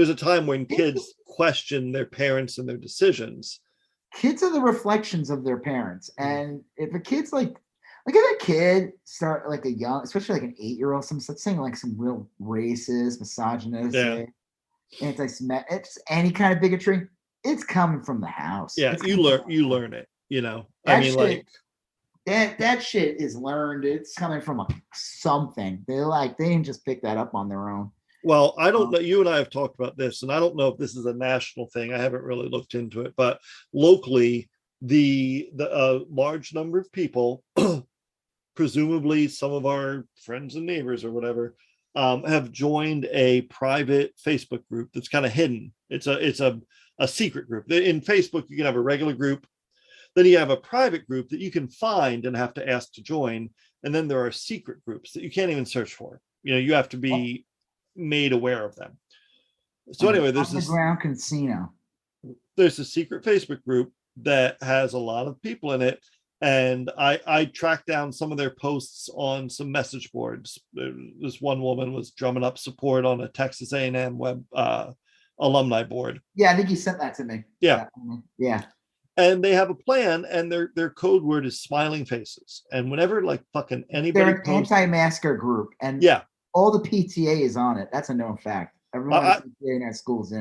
a time when kids question their parents and their decisions. Kids are the reflections of their parents. And if a kid's like if a kid start like especially like an 8-year-old, starts saying like some real racist, misogynistic, anti-Semitic, it's any kind of bigotry, it's coming from the house. Yeah, you learn it. I mean, like that shit is learned. It's coming from something. They didn't just pick that up on their own. Well, I don't know. You and I have talked about this, and I don't know if this is a national thing. I haven't really looked into it, but locally, the large number of people, presumably some of our friends and neighbors or whatever, have joined a private Facebook group that's kind of hidden. It's a secret group. In Facebook, you can have a regular group, then you have a private group that you can find and have to ask to join, and then there are secret groups that you can't even search for. You have to be made aware of them. So anyway, there's this underground casino. There's a secret Facebook group that has a lot of people in it, and I tracked down some of their posts on some message boards. This one woman was drumming up support on a Texas A&M alumni board. Yeah, I think you sent that to me. Yeah. Yeah. And they have a plan, and their code word is smiling faces. And whenever like fucking anybody They're an posts, anti-masker group, and yeah, all the PTA is on it. That's a known fact. Everyone at PTA in our schools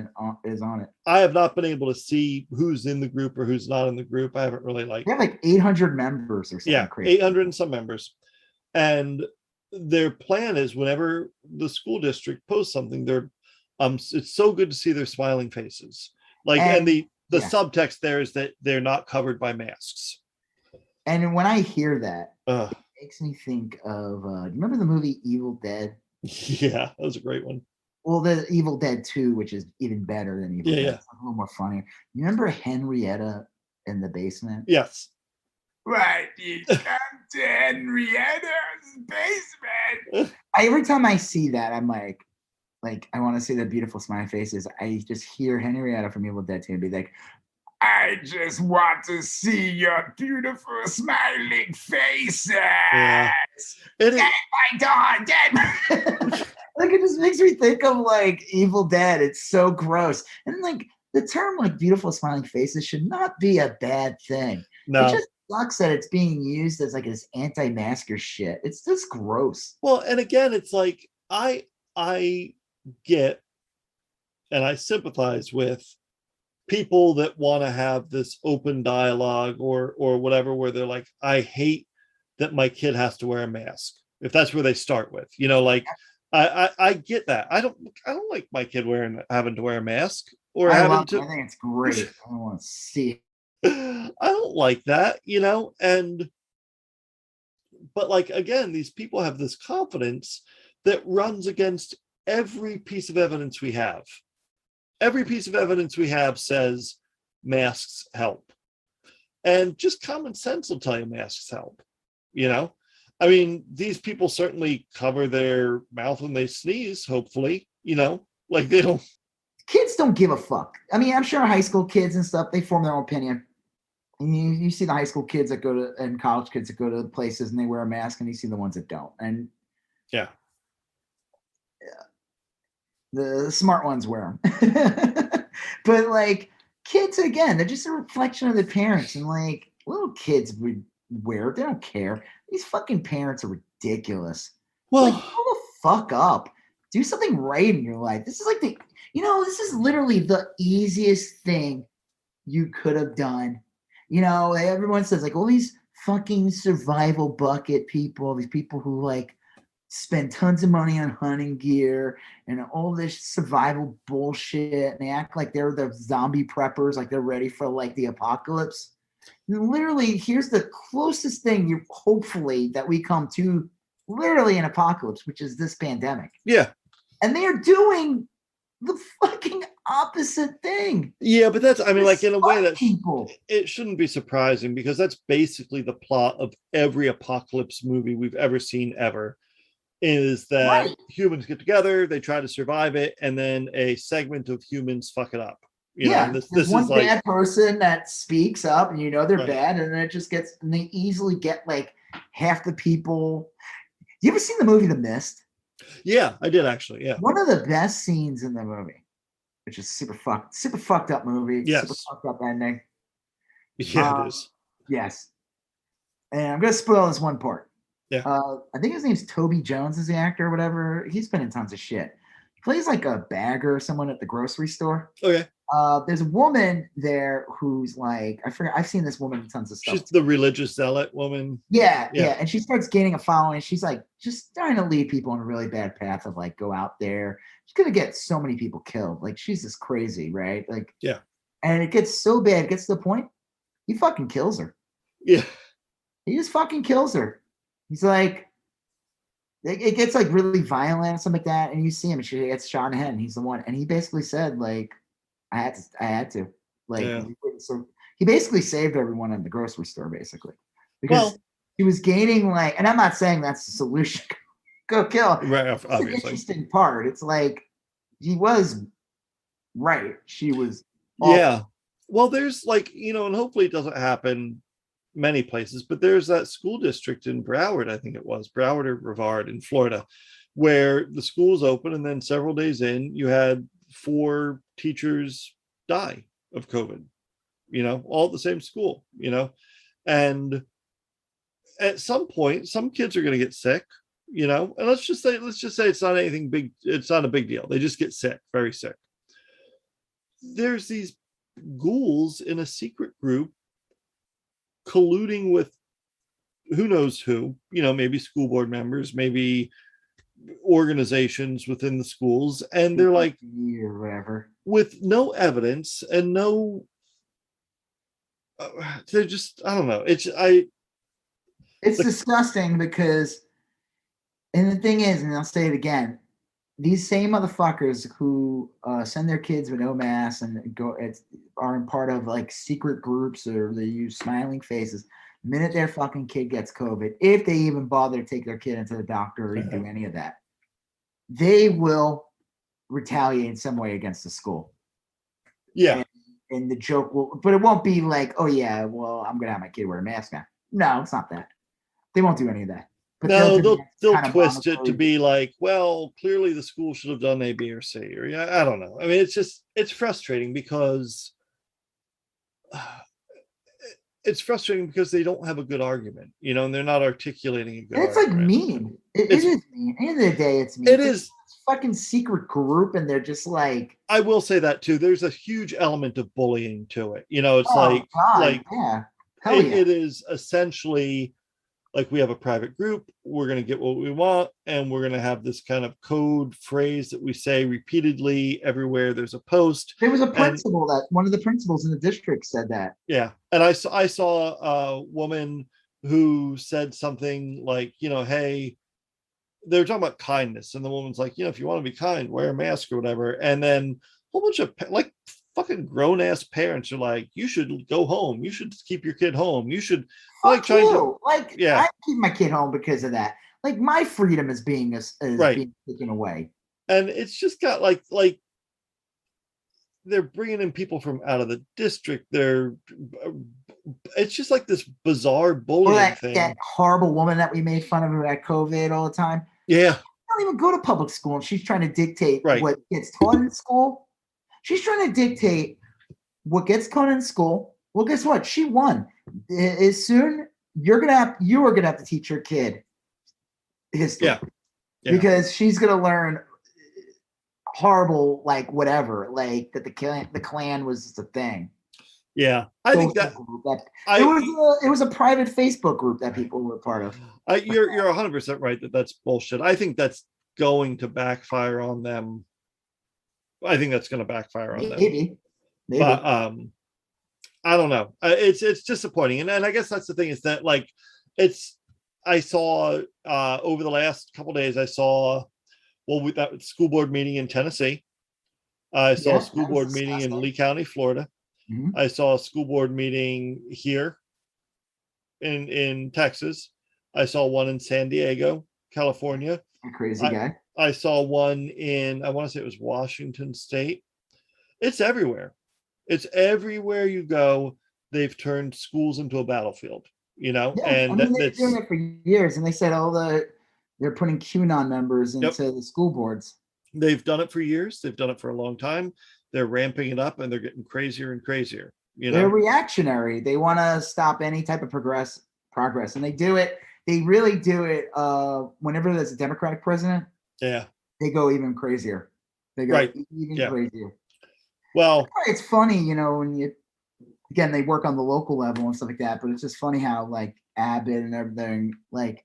is on it. I have not been able to see who's in the group or who's not in the group. I haven't really They have like 800 members or something crazy. 800 and some members. And their plan is whenever the school district posts something, they're it's so good to see their smiling faces. Like, and the subtext there is that they're not covered by masks. And when I hear that, it makes me think of do you remember the movie Evil Dead? Yeah, that was a great one. Well, the Evil Dead 2, which is even better than Evil Dead. It's a little more funny. You remember Henrietta in the basement? Yes. Right, you come to Henrietta's basement. Every time I see that, I'm like I want to see the beautiful smiling faces. I just hear Henrietta from Evil Dead 2 and be like, I just want to see your beautiful smiling faces. Yeah. Get my dog, get my... Like, it just makes me think of like Evil Dead. It's so gross. And like the term like beautiful smiling faces should not be a bad thing. No. It just sucks that it's being used as like this anti-masker shit. It's just gross. Well, and again, it's like I get and I sympathize with people that want to have this open dialogue or whatever, where they're like, I hate that my kid has to wear a mask. If that's where they start with, you know, like I get that. I don't like my kid having to wear a mask or having to. I think it's great. I don't want to see it. I don't like that, you know, but like, again, these people have this confidence that runs against every piece of evidence we have. Every piece of evidence we have says masks help. And just common sense will tell you masks help, you know? I mean, these people certainly cover their mouth when they sneeze, hopefully, you know, like they don't. Kids don't give a fuck. I mean, I'm sure high school kids and stuff, they form their own opinion. And you see the high school kids that go to, and college kids that go to places and they wear a mask, and you see the ones that don't. And yeah. The smart ones wear them. But like kids, again, they're just a reflection of their parents. And like little kids would wear it. They don't care. These fucking parents are ridiculous. Well, like, grow the fuck up. Do something right in your life. This is like this is literally the easiest thing you could have done. You know, everyone says like all these fucking survival bucket people, these people who like spend tons of money on hunting gear and all this survival bullshit, and they act like they're the zombie preppers, like they're ready for like the apocalypse. And literally, here's the closest thing hopefully that we come to literally an apocalypse, which is this pandemic. Yeah. And they're doing the fucking opposite thing. Yeah, but that's, I mean, like in a way that people. It shouldn't be surprising, because that's basically the plot of every apocalypse movie we've ever seen ever. Is that humans get together, they try to survive it, and then a segment of humans fuck it up. You know, this one is like bad person that speaks up, and they're bad, and then it just gets, and they easily get like half the people. You ever seen the movie The Mist? Yeah, I did actually. Yeah, one of the best scenes in the movie, which is super fucked up movie. Yes, super fucked up ending. Yeah, it is. Yes, and I'm gonna spoil this one part. Yeah. I think his name's Toby Jones is the actor or whatever. He's been in tons of shit. He plays like a bagger or someone at the grocery store. Okay. There's a woman there who's like, I forget, I've seen this woman in tons of stuff. She's the religious zealot woman. Yeah. And she starts gaining a following. She's like just trying to lead people on a really bad path of like, go out there. She's gonna get so many people killed. Like, she's just crazy, right? Like, yeah. And it gets so bad, it gets to the point, he fucking kills her. Yeah. He just fucking kills her. He's like, it gets like really violent and something like that, and you see him, and she gets shot in the head, and he's the one. And he basically said, like, I had to. Like, so he basically saved everyone in the grocery store, basically, because he was gaining like. And I'm not saying that's the solution. Go kill. Right. It's an interesting part. It's like he was right. She was. Awful. Yeah. Well, there's like, and hopefully it doesn't happen many places, but there's that school district in Broward, I think it was Broward or Brevard in Florida, where the schools open, and then several days in, you had 4 teachers die of COVID, all at the same school, and at some point, some kids are going to get sick, and let's just say it's not anything big. It's not a big deal. They just get sick, very sick. There's these ghouls in a secret group colluding with who knows who, maybe school board members, maybe organizations within the schools, and they're like, or whatever, with no evidence and no, they're just, I don't know. It's disgusting because, and the thing is, and I'll say it again, these same motherfuckers who send their kids with no masks and are in part of like secret groups, or they use smiling faces. The minute their fucking kid gets COVID, if they even bother to take their kid into the doctor or do any of that, they will retaliate in some way against the school. Yeah. And the joke will, but it won't be like, oh yeah, well, I'm gonna have my kid wear a mask now. No, it's not that. They won't do any of that. But no, they'll twist it to be like, well, clearly the school should have done A, B, or C, or I don't know. I mean, it's frustrating because they don't have a good argument, and they're not articulating a good argument. It's like mean. It is mean. At the end of the day, it's mean. It is fucking secret group, and they're just like. I will say that too. There's a huge element of bullying to it. It's it is essentially like, we have a private group, we're going to get what we want, and we're going to have this kind of code phrase that we say repeatedly everywhere there's a post. There was a principal that one of the principals in the district said that. Yeah. And I saw a woman who said something like, hey, they were talking about kindness, and the woman's like, if you want to be kind, wear a mask or whatever. And then a whole bunch of like fucking grown ass parents are like, you should go home, you should keep your kid home, you should I keep my kid home because of that. Like, my freedom is being being taken away. And it's just got like they're bringing in people from out of the district. It's just like this bizarre bullying thing. That horrible woman that we made fun of at COVID all the time. Yeah. She don't even go to public school, and she's trying to dictate what gets taught in school. She's trying to dictate what gets taught in school. Well, guess what? She won. As soon you are gonna have to teach your kid history. Yeah. Because she's gonna learn horrible, like, whatever, like that the Klan was just a thing. Yeah, I think that it was a private Facebook group that people were part of. You're 100% right that's bullshit. I think that's going to backfire on them. I think that's going to backfire on them. Maybe. But I don't know. It's disappointing, and I guess that's the thing, is that like I saw over the last couple of days, I saw that school board meeting in Tennessee. I saw a school board meeting in Lee County, Florida. Mm-hmm. I saw a school board meeting here in Texas. I saw one in San Diego, California. Crazy guy. I saw one in, I want to say it was Washington State. It's everywhere. It's everywhere you go. They've turned schools into a battlefield, and they've been doing it for years. And they said they're putting QAnon members into the school boards. They've done it for years. They've done it for a long time. They're ramping it up, and they're getting crazier and crazier. They're reactionary. They want to stop any type of progress, and they do it. They really do it. Whenever there's a Democratic president, they go even crazier. They go even crazier. Well, it's funny, when they work on the local level and stuff like that. But it's just funny how, like, Abbott and everything, like,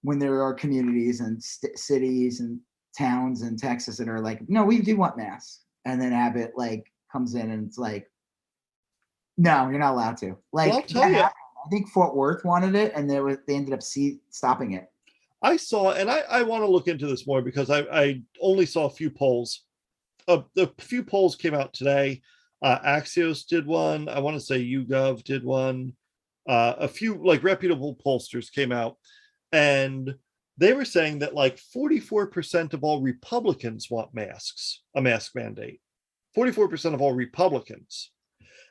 when there are communities and cities and towns in Texas that are like, no, we do want masks, and then Abbott like comes in and it's like, no, you're not allowed to. Like, I'll tell you. I think Fort Worth wanted it, and they ended up stopping it. I saw, and I want to look into this more because I only saw a few polls. A few polls came out today. Axios did one. I want to say YouGov did one. A few like reputable pollsters came out, and they were saying that like 44% of all Republicans want masks, a mask mandate. 44% of all Republicans,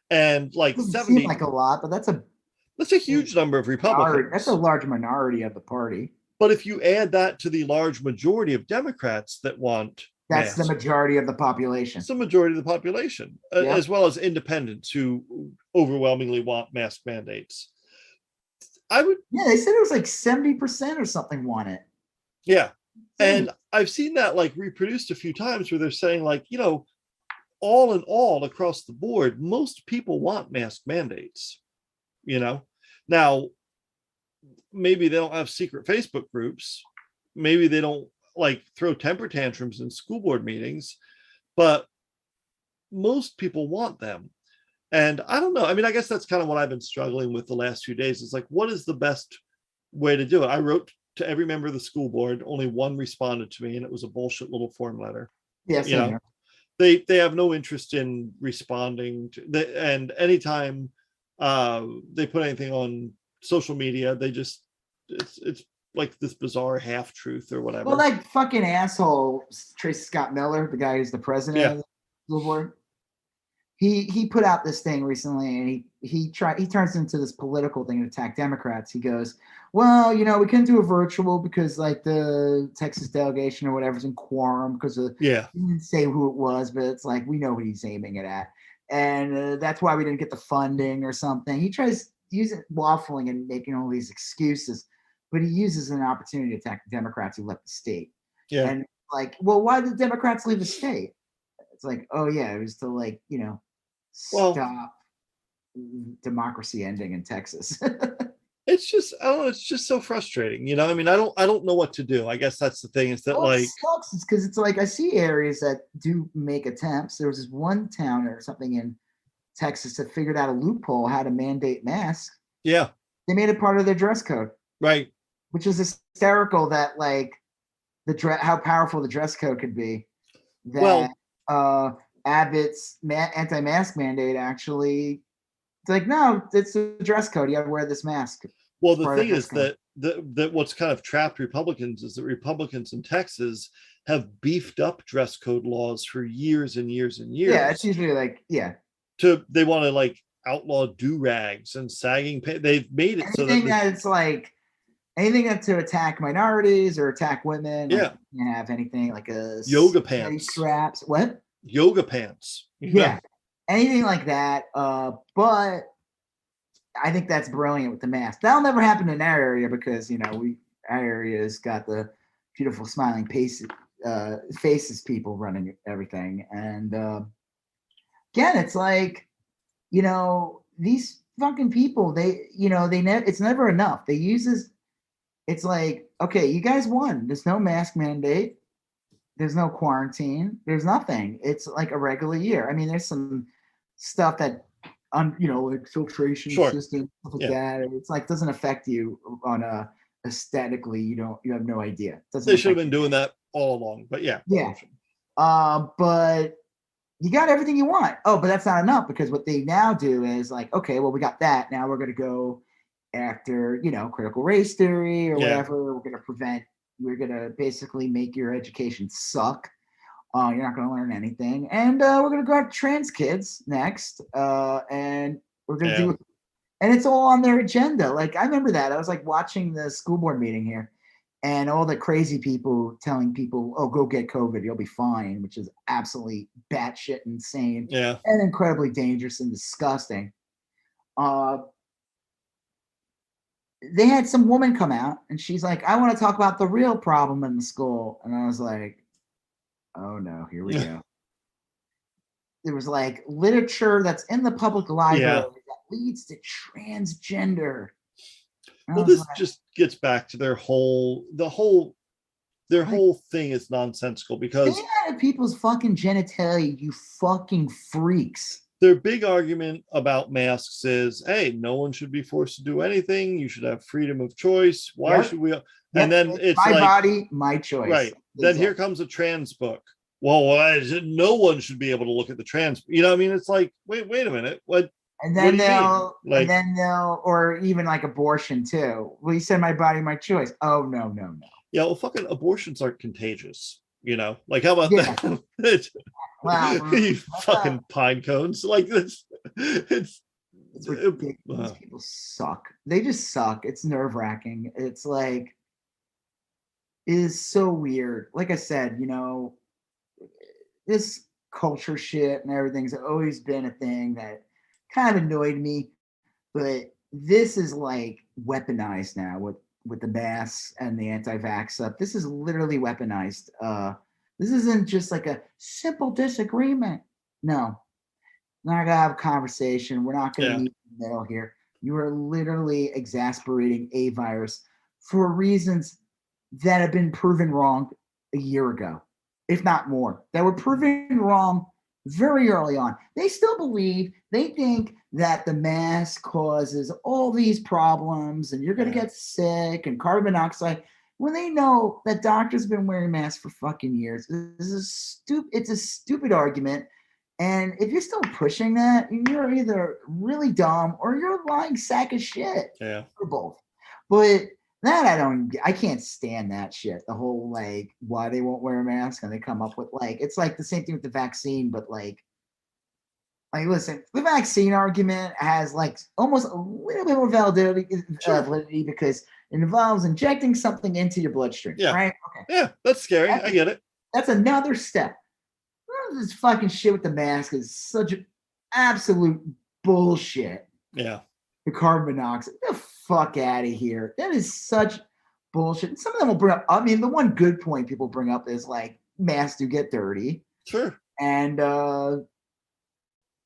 and like 70. Seem like a lot, but that's a huge number of Republicans. That's a large minority of the party. But if you add that to the large majority of Democrats that want That's the mask. majority of the population. It's the majority of the population, Yeah. as well as independents who overwhelmingly want mask mandates. I would, Yeah, they said it was like 70% or something want it. yeah. Insane. And I've seen that like reproduced a few times where they're saying, like, you know, all in all, across the board, most people want mask mandates, you know. Now, maybe they don't have secret Facebook groups. Maybe they don't like throw temper tantrums in school board meetings, but most people want them. And I don't know. I mean, I guess that's kind of what I've been struggling with the last few days. It's like, what is the best way to do it? I wrote to every member of the school board. Only one responded to me, and it was a bullshit little form letter. Yeah, You know, they have no interest in responding to and anytime they put anything on social media, they just it's like this bizarre half truth or whatever. Well, that fucking asshole Tracy Scott Miller, the guy who's the president of the school board, he put out this thing recently, and he turns into this political thing to attack Democrats. He goes, well, you know, we couldn't do a virtual because like the Texas delegation or whatever's in quorum because of, he didn't say who it was, but it's like we know what he's aiming it at, and that's why we didn't get the funding or something. He tries using waffling and making all these excuses, but he uses an opportunity to attack the Democrats who left the state. Yeah. And like, well, why did the Democrats leave the state? It's like, oh yeah, it was to like, you know, stop democracy ending in Texas. It's just, I don't know, it's just so frustrating, you know. I mean, I don't know what to do. I guess that's the thing, is that like it sucks. It's because it's like I see areas that do make attempts. There was this one town or something in Texas that figured out a loophole how to mandate masks. Yeah. They made it part of their dress code. Right. Which is hysterical that like how powerful the dress code could be. That Abbott's anti-mask mandate actually, it's like, no, it's a dress code. You have to wear this mask. Well, the thing is that what's kind of trapped Republicans is that Republicans in Texas have beefed up dress code laws for years and years and years. Yeah, it's usually like, they want to like outlaw do-rags and sagging pants. They've made it anything so that it's like anything that to attack minorities or attack women. Yeah. Like, you have anything like a yoga pants, straps. What? Yoga pants. Yeah. Anything like that. But I think that's brilliant with the mask. That'll never happen in our area because, you know, our area's got the beautiful smiling faces people running everything. And again, it's like, you know, these fucking people, it's never enough. They use this. It's like, okay, you guys won. There's no mask mandate. There's no quarantine. There's nothing. It's like a regular year. I mean, there's some stuff that, like filtration system, stuff like that. It's like doesn't affect you on a aesthetically. You have no idea. They should have been doing that all along. But yeah. Yeah. But you got everything you want. Oh, but that's not enough because what they now do is like, okay, well, we got that. Now we're going to go after, critical race theory or whatever. We're going to basically make your education suck. You're not going to learn anything. And we're going to go after trans kids next. And we're going to do, and it's all on their agenda. Like, I remember that. I was like watching the school board meeting here and all the crazy people telling people, oh, go get COVID, you'll be fine, which is absolutely batshit insane and incredibly dangerous and disgusting. They had some woman come out and she's like, I want to talk about the real problem in the school. And I was like, oh no, here we go. There was like literature that's in the public library that leads to transgender. Well, this just gets back to their whole thing is nonsensical because stay out of people's fucking genitalia, you fucking freaks. Their big argument about masks is, hey, no one should be forced to do anything. You should have freedom of choice. Why should we? And then it's my like, body, my choice. Right. Then here comes a trans book. Well, why is it no one should be able to look at the trans? I mean, it's like, wait a minute. What? And then they'll, or even like abortion too. Well, you said my body, my choice. Oh, no. Yeah, well, fucking abortions aren't contagious. Like, how about that? Wow, you fucking pine cones. Like, it's ridiculous. People suck. They just suck. It's nerve-wracking. It's like, it is so weird. Like I said, this culture shit and everything's always been a thing that kind of annoyed me, but this is like weaponized now with the masks and the anti-vax stuff. This is literally weaponized. This isn't just like a simple disagreement. No, not gonna have a conversation. We're not gonna meet in the middle here. You are literally exasperating a virus for reasons that have been proven wrong a year ago, if not more, that were proven wrong very early on. They still believe, they think that the mask causes all these problems and you're going to get sick and carbon monoxide when they know that doctors have been wearing masks for fucking years. It's a stupid argument. And if you're still pushing that, you're either really dumb or you're a lying sack of shit. Yeah. Or both. But that I can't stand that shit. The whole like why they won't wear a mask and they come up with like it's like the same thing with the vaccine, but like listen, the vaccine argument has like almost a little bit more validity because it involves injecting something into your bloodstream. Yeah. Right? Okay. Yeah, that's scary. I get it. That's another step. This fucking shit with the mask is such absolute bullshit. Yeah. The carbon monoxide. Get the fuck out of here. That is such bullshit. And some of them will bring up, I mean, the one good point people bring up is like masks do get dirty. Sure. And,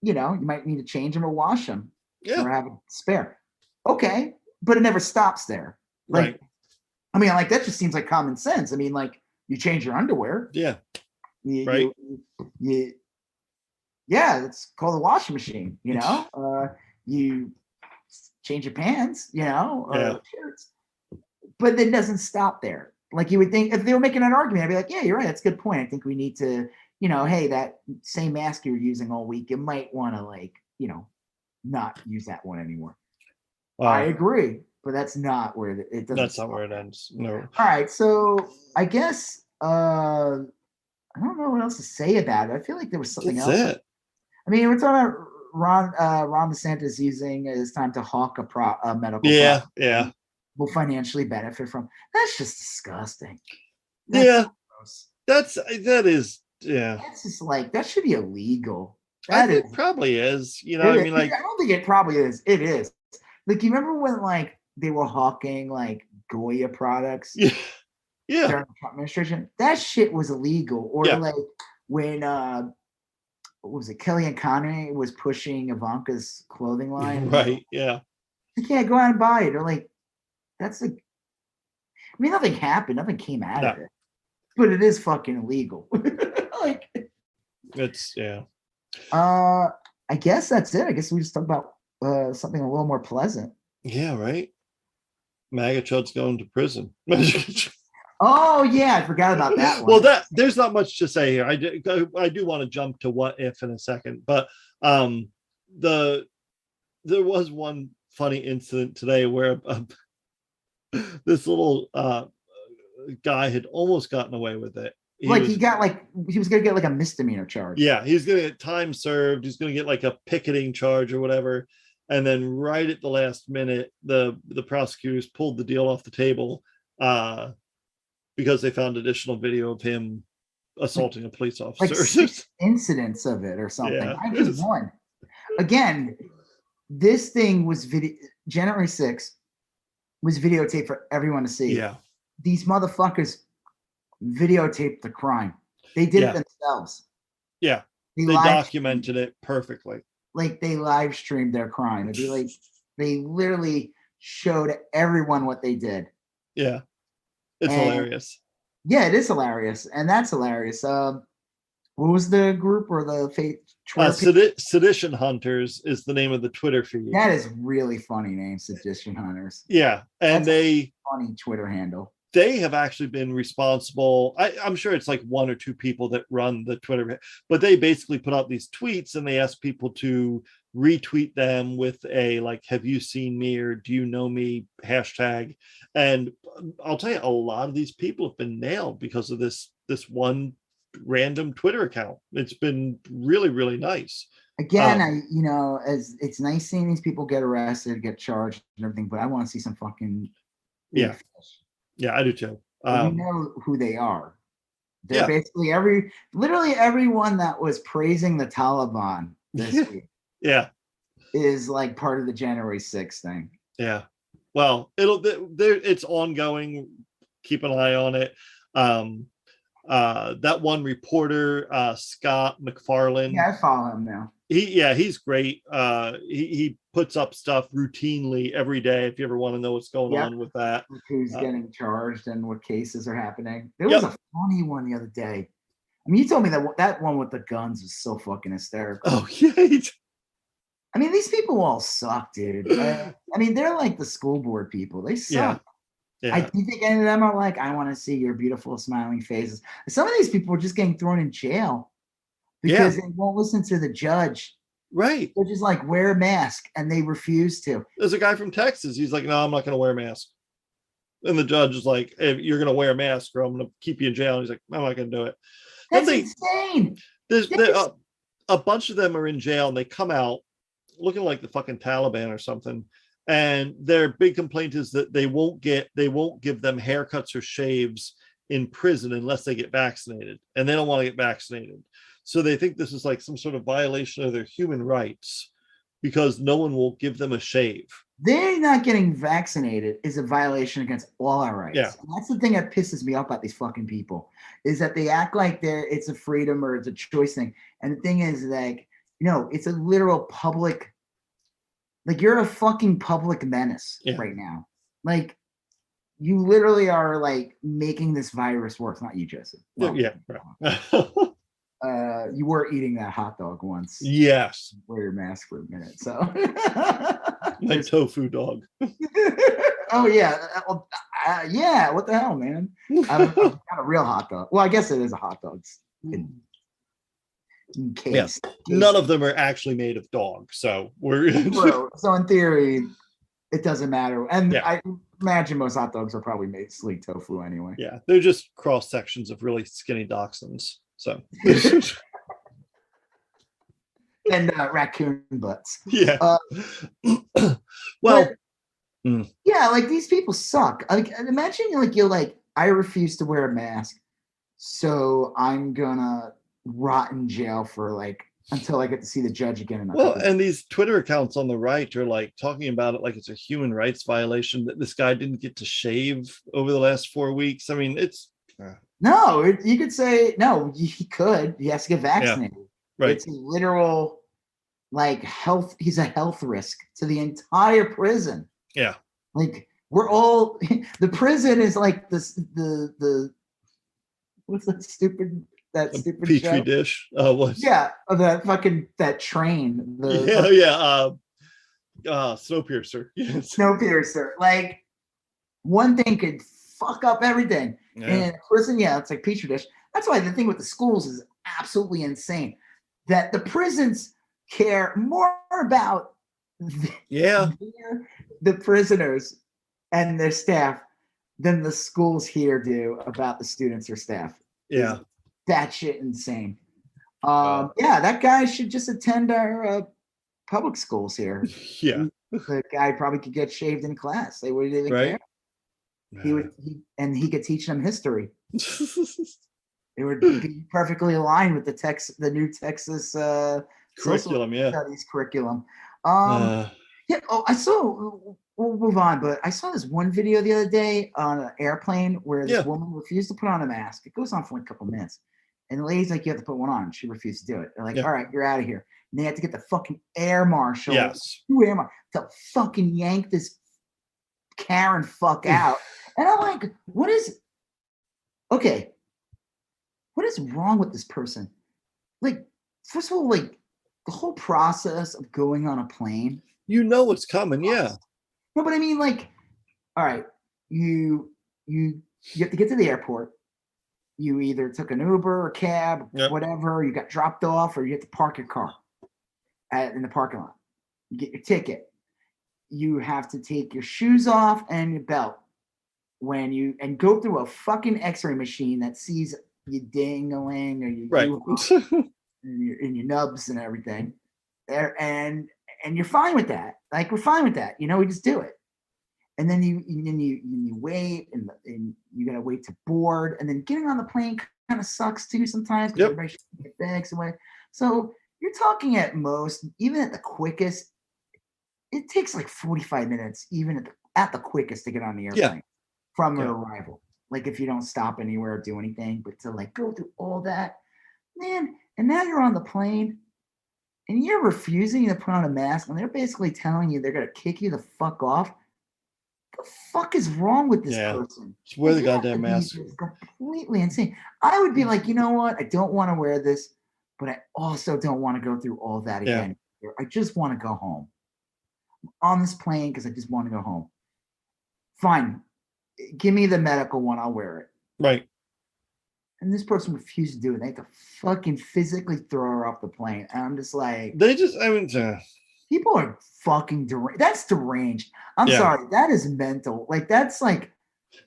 you know, you might need to change them or wash them. Yeah. Or have a spare. Okay. But it never stops there. Like, right. I mean, like, that just seems like common sense. I mean, like, you change your underwear. Yeah. Right. Yeah, it's called a washing machine, you know? You change your pants, you know, or shirts. But it doesn't stop there. Like you would think if they were making an argument, I'd be like, yeah, you're right. That's a good point. I think we need to, you know, hey, that same mask you're using all week, you might want to like, you know, not use that one anymore. I agree, but that's not where it doesn't. That's not where it ends. No. All right. So I guess I don't know what else to say about it. I feel like there was something else. It. I mean, we're talking about Ron DeSantis using his time to hawk a medical product. Yeah. Will financially benefit from. That's just disgusting. That's just like that should be illegal. It probably is. You know, I mean, like I don't think it probably is. It is. Like you remember when like they were hawking like Goya products? Yeah. During the Trump administration, that shit was illegal. Or like when what was it? Kellyanne Conway was pushing Ivanka's clothing line. Right. Yeah. You can't go out and buy it. Or like, that's like, I mean, nothing happened. Nothing came out of it. But it is fucking illegal. Like, it's I guess that's it. I guess we just talk about something a little more pleasant. Yeah. Right. MAGA Chud's going to prison. Oh yeah, I forgot about that one. Well, there's not much to say here. I do want to jump to what if in a second, but there was one funny incident today where this little guy had almost gotten away with it. He was gonna get like a misdemeanor charge. Yeah, he's gonna get time served. He's gonna get like a picketing charge or whatever. And then right at the last minute, the prosecutors pulled the deal off the table. Because they found additional video of him assaulting a police officer. Like 6 incidents of it or something. Yeah, I just one. Again, this thing was January 6th was videotaped for everyone to see. Yeah. These motherfuckers videotaped the crime. They did it themselves. Yeah. They documented it perfectly. Like they live streamed their crime. It'd be like they literally showed everyone what they did. Yeah. It's hilarious. Yeah, it is hilarious. And that's hilarious. What was the group or the Twitter? Sedition Hunters is the name of the Twitter feed. That is really funny name, Sedition Hunters. Yeah. And funny Twitter handle. They have actually been responsible. I'm sure it's like 1 or 2 people that run the Twitter, but they basically put out these tweets and they ask people to retweet them with a like, have you seen me or do you know me hashtag. And I'll tell you, a lot of these people have been nailed because of this one random Twitter account. It's been really, really nice. Again, as it's nice seeing these people get arrested, get charged and everything, but I want to see some fucking fish. Yeah, I do too. We know who they are. They're basically literally everyone that was praising the Taliban this week is like part of the January 6th thing. Yeah. Well, it's ongoing. Keep an eye on it. That one reporter, Scott McFarlane. Yeah, I follow him now. He's great. He puts up stuff routinely every day. If you ever want to know what's going on with that, who's getting charged and what cases are happening. There was a funny one the other day. I mean, you told me that one with the guns was so fucking hysterical. Oh yeah. I mean, these people all suck, dude. I mean, they're like the school board people. They suck. Yeah. I think any of them are like, I want to see your beautiful smiling faces. Some of these people are just getting thrown in jail because they won't listen to the judge. Right. They're just like, wear a mask, and they refuse to. There's a guy from Texas. He's like, no, I'm not going to wear a mask. And the judge is like, if you're going to wear a mask or I'm going to keep you in jail. And he's like, I'm not going to do it. That's insane. There's a bunch of them are in jail and they come out looking like the fucking Taliban or something. And their big complaint is that they won't give them haircuts or shaves in prison unless they get vaccinated. And they don't want to get vaccinated. So they think this is like some sort of violation of their human rights because no one will give them a shave. They're not getting vaccinated is a violation against all our rights. Yeah. And that's the thing that pisses me off about these fucking people is that they act like it's a freedom or it's a choice thing. And the thing is, like, no, it's a literal public, like, you're a fucking public menace right now. Like, you literally are like making this virus worse. Not you, Joseph. Well, Right. You were eating that hot dog once. Yes. Wear your mask for a minute. So my tofu dog. Oh yeah. Yeah. What the hell, man? I'm not a real hot dog. Well, I guess it is a hot dog. In case. None of them are actually made of dog. So so in theory, it doesn't matter. And I imagine most hot dogs are probably made sleek tofu anyway. Yeah. They're just cross sections of really skinny dachshunds. So and raccoon butts. Yeah. Like these people suck. Like, imagine you're like, I refuse to wear a mask, so I'm gonna rot in jail for like until I get to see the judge again. And these Twitter accounts on the right are like talking about it like it's a human rights violation that this guy didn't get to shave over the last 4 weeks. I mean, it's no. You could say no. He could. He has to get vaccinated. Yeah, right. It's a literal like health. He's a health risk to the entire prison. Yeah. Like we're all. The prison is like this. The what's that stupid petri show? Dish. That train. Snowpiercer. Yes. Snowpiercer. Like one thing could fuck up everything. Yeah. In prison, it's like petri dish. That's why the thing with the schools is absolutely insane. That the prisons care more about the prisoners and their staff than the schools here do about the students or staff. Yeah. That shit insane. That guy should just attend our public schools here. Yeah. The guy probably could get shaved in class. They wouldn't even care. He could teach them history. It would be perfectly aligned with the new Texas curriculum, studies curriculum. I saw. We'll move on, but I saw this one video the other day on an airplane where this woman refused to put on a mask. It goes on for like a couple minutes, and the lady's like, "You have to put one on." She refused to do it. They're like, "All right, you're out of here." And they had to get the fucking air marshal, to fucking yank this Karen fuck out. And I'm like, what is wrong with this person? Like, first of all, like the whole process of going on a plane. You know what's coming, yeah. No, but I mean, like, all right, you have to get to the airport. You either took an Uber or cab, whatever. You got dropped off, or you have to park your car in the parking lot. You get your ticket. You have to take your shoes off and your belt and go through a fucking X-ray machine that sees your ding-a-ling or your and your nubs and everything. And you're fine with that. Like, we're fine with that. We just do it. And then you wait and you gotta wait to board, and then getting on the plane of sucks too sometimes because Yep. everybody should get bags away. So you're talking at most, even at the quickest, it takes like 45 minutes, even at the quickest, to get on the airplane from your arrival. Like if you don't stop anywhere or do anything, but to like go through all that, man. And now you're on the plane and you're refusing to put on a mask, and they're basically telling you they're gonna kick you the fuck off. The fuck is wrong with this person? Just wear the You have goddamn to be mask. just completely insane. I would be like, you know what? I don't want to wear this, but I also don't want to go through all that again. I just want to go home. I'm on this plane because I just want to go home. Fine. Give me the medical one. I'll wear it. Right. And this person refused to do it. They have to fucking physically throw her off the plane. And I'm just like, people are fucking deranged. That's deranged. I'm sorry. That is mental. Like that's like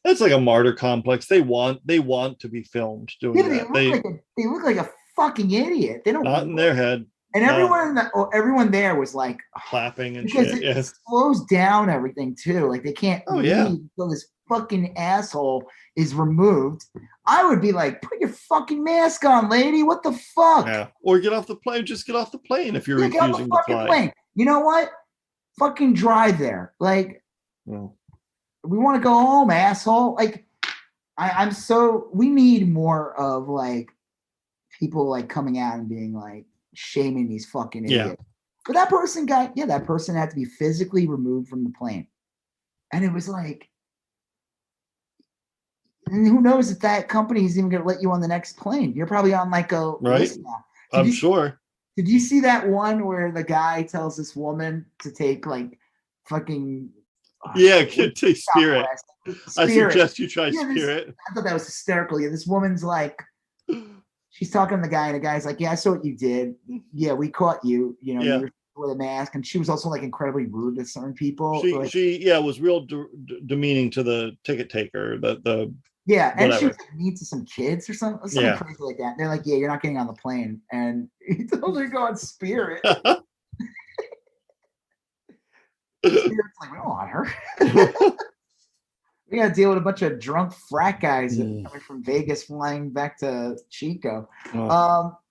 a martyr complex. They want to be filmed doing that. They look like a fucking idiot. They don't not in their head. And everyone there was like clapping and because shit. It slows down everything too. Like they can't leave until this fucking asshole is removed. I would be like, put your fucking mask on, lady. What the fuck? Yeah. Or get off the plane. Just get off the plane if you're refusing to fly. Plane. You know what? Fucking drive there. Like, we want to go home, asshole. Like, we need more of like people like coming out and being like shaming these fucking idiots. But that person had to be physically removed from the plane. And it was like, and who knows if that company is even going to let you on the next plane? You're probably on like a list now. I'm sure. Did you see that one where the guy tells this woman to take like fucking take Spirit. I suggest you try Spirit. I thought that was hysterical. Yeah, this woman's like, she's talking to the guy, and the guy's like, "Yeah, I saw what you did. Yeah, we caught you. You know, you were with a mask." And she was also like incredibly rude to certain people. She was real demeaning to the ticket taker. And she was like mean to some kids or something crazy like that. And they're like, "Yeah, you're not getting on the plane." And he told her to go on Spirit. Spirit's like, "We don't want her." We got to deal with a bunch of drunk frat guys coming from Vegas flying back to Chico.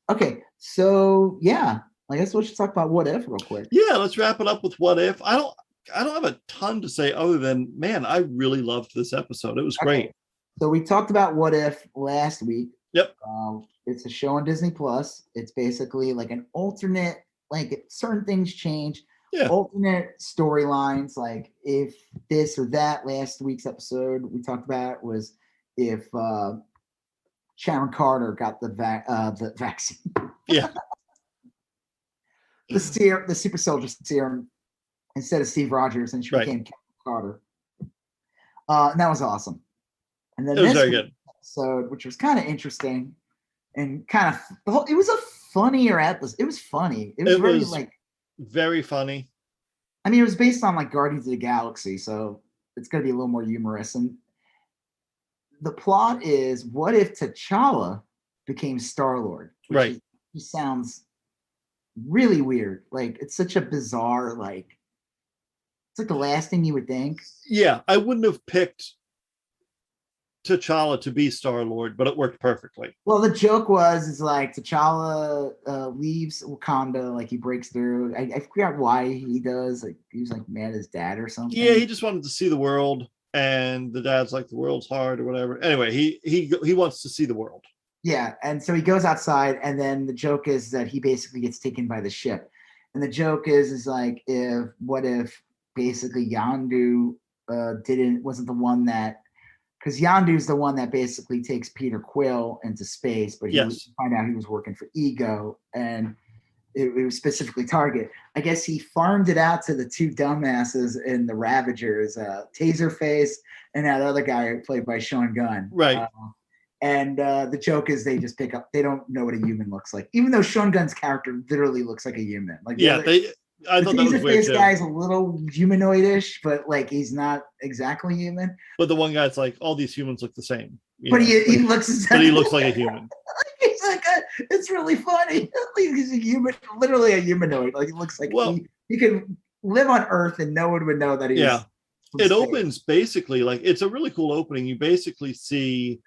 Okay, so I guess we should talk about What If real quick. Yeah, let's wrap it up with What If. I don't have a ton to say other than, man, I really loved this episode. It was great. So we talked about What If last week. Yep. It's a show on Disney Plus. It's basically like an alternate, like certain things change. Alternate storylines, like if this or that. Last week's episode we talked about was if Sharon Carter got the vaccine. The super soldier serum instead of Steve Rogers, and she became Captain Carter. And that was awesome. And then it was very good episode, which was kind of interesting and kind of it was a funnier episode. It was funny. It was very funny. I mean, it was based on like Guardians of the Galaxy, so it's going to be a little more humorous. And the plot is, what if T'Challa became Star-Lord? Which sounds really weird. Like, it's such a bizarre, like, it's like the last thing you would think. Yeah, I wouldn't have picked T'Challa to be Star-Lord, but it worked perfectly. Well, the joke is like T'Challa leaves Wakanda, like he breaks through. I forgot why he does. Like he was like mad at his dad or something. Yeah, he just wanted to see the world, and the dad's like, the world's hard or whatever. Anyway, he wants to see the world. Yeah, and so he goes outside, and then the joke is that he basically gets taken by the ship. And the joke is like, what if basically Yondu wasn't the one that. Because Yondu's the one that basically takes Peter Quill into space, but find out he was working for Ego, and it was specifically Target. I guess he farmed it out to the two dumbasses in the Ravagers, Taserface, and that other guy played by Sean Gunn. Right. And the joke is they just pick up. They don't know what a human looks like, even though Sean Gunn's character literally looks like a human. Like I thought that was weird too. This guy's a little humanoidish, but like he's not exactly human. But the one guy's like, all these humans look the same. But he looks exactly. But he looks like a human. He's like it's really funny. He's a human, literally a humanoid. Like he looks like he could live on Earth and no one would know that he's. Yeah. It opens basically like it's a really cool opening. You basically see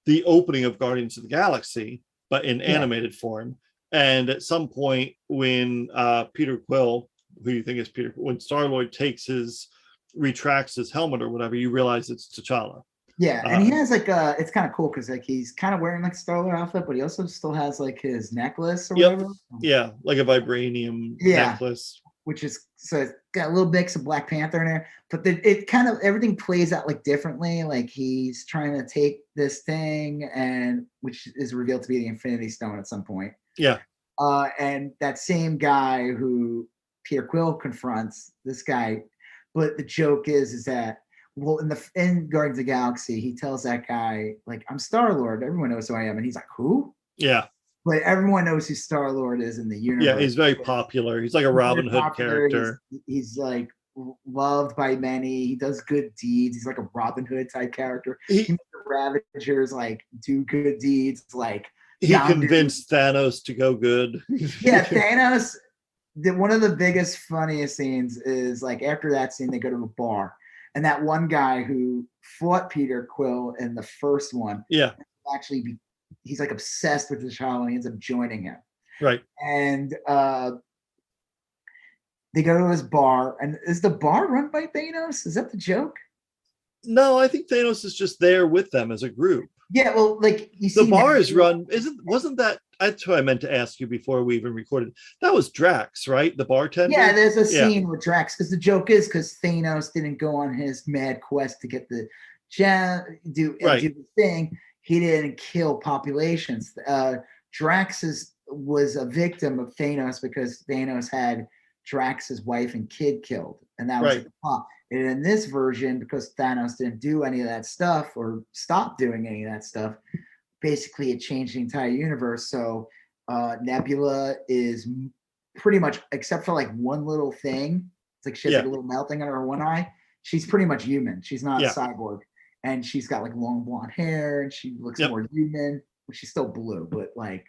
the opening of Guardians of the Galaxy, but in Yeah. animated form. And at some point, when Peter Quill, who you think is Peter, when Star-Lord retracts his helmet or whatever, you realize it's T'Challa. Yeah, and he has like it's kind of cool because like he's kind of wearing like a Star-Lord outfit, but he also still has like his necklace or whatever. Yeah, like a vibranium necklace. Which is, so it's got a little mix of Black Panther in there, but it kind of, everything plays out like differently. Like he's trying to take this thing, and which is revealed to be the Infinity Stone at some point. Yeah. And that same guy who Peter Quill confronts, this guy, but the joke is that, well, in Guardians of the Galaxy, he tells that guy, like, I'm Star-Lord. Everyone knows who I am. And he's like, who? Yeah. But everyone knows who Star-Lord is in the universe. Yeah, he's very popular. He's like a Robin Hood character. He's like loved by many. He does good deeds. He's like a Robin Hood type character. He makes the Ravagers like do good deeds. Like he convinced Thanos to go good. Yeah, Thanos. One of the biggest, funniest scenes is like after that scene, they go to a bar, and that one guy who fought Peter Quill in the first one, actually he's like obsessed with T'Challa, and he ends up joining him. Right. And they go to his bar, and is the bar run by Thanos? Is that the joke? No, I think Thanos is just there with them as a group. Yeah, well, like you see, the bar is run. Wasn't that? That's what I meant to ask you before we even recorded. That was Drax, right? The bartender. Yeah, there's a scene with Drax because the joke is because Thanos didn't go on his mad quest to get the gem, do the thing. He didn't kill populations. Drax was a victim of Thanos because Thanos had Drax's wife and kid killed, and that was the plot. And in this version, because Thanos didn't do any of that stuff or stopped doing any of that stuff, basically it changed the entire universe. So Nebula is pretty much, except for like one little thing, it's like she has like a little melting on her one eye. She's pretty much human. She's not a cyborg. And she's got like long blonde hair, and she looks more human. She's still blue, but like,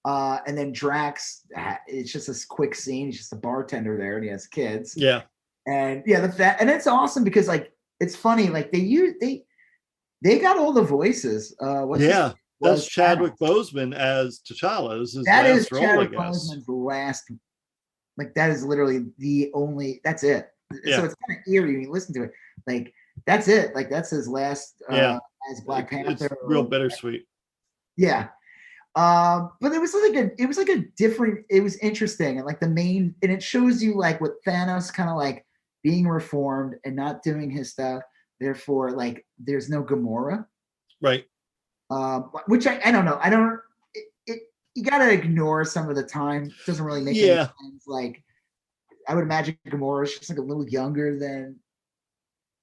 and then Drax, it's just this quick scene. He's just a bartender there, and he has kids. Yeah, and and it's awesome because like it's funny. Like they got all the voices. That's Chadwick Boseman as T'Challa. That is Chadwick Boseman's last. Like that is literally the only. That's it. So it's kind of eerie when you listen to it. Like. That's it. Like that's his last as Black Panther. It's real bittersweet. Yeah. But it was like a different, it was interesting. And like and it shows you like what Thanos kind of like being reformed and not doing his stuff. Therefore, like there's no Gamora. Right. Which I don't know. You gotta ignore some of the time. It doesn't really make any sense. Like I would imagine Gamora is just like a little younger than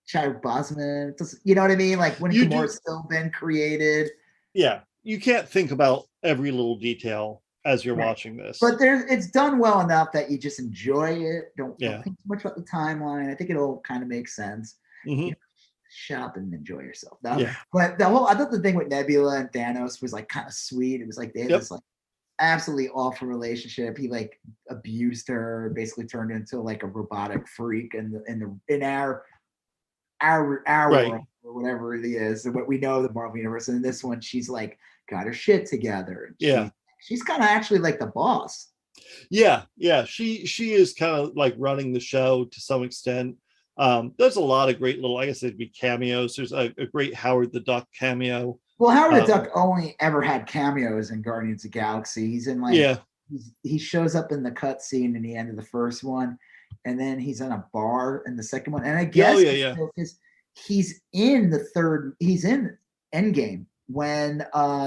Chadwick Boseman, you know what I mean? Like when Gamora's still been created. Yeah, you can't think about every little detail as you're watching this. But it's done well enough that you just enjoy it. Don't think too much about the timeline. I think it all kind of makes sense. Mm-hmm. Shut up and enjoy yourself. But I thought the thing with Nebula and Thanos was like kind of sweet. It was like they had this like absolutely awful relationship. He like abused her, basically turned into like a robotic freak in our world, or whatever it is, what we know the Marvel universe. And in this one, she's like got her shit together. She's kind of actually like the boss. Yeah, she is kind of like running the show to some extent. There's a lot of great little, I guess it'd be cameos. There's a great Howard the Duck cameo. Well, Howard the Duck only ever had cameos in Guardians of the Galaxy. He's in like he shows up in the cutscene in the end of the first one. And then he's in a bar in the second one. And I guess he's in he's in Endgame when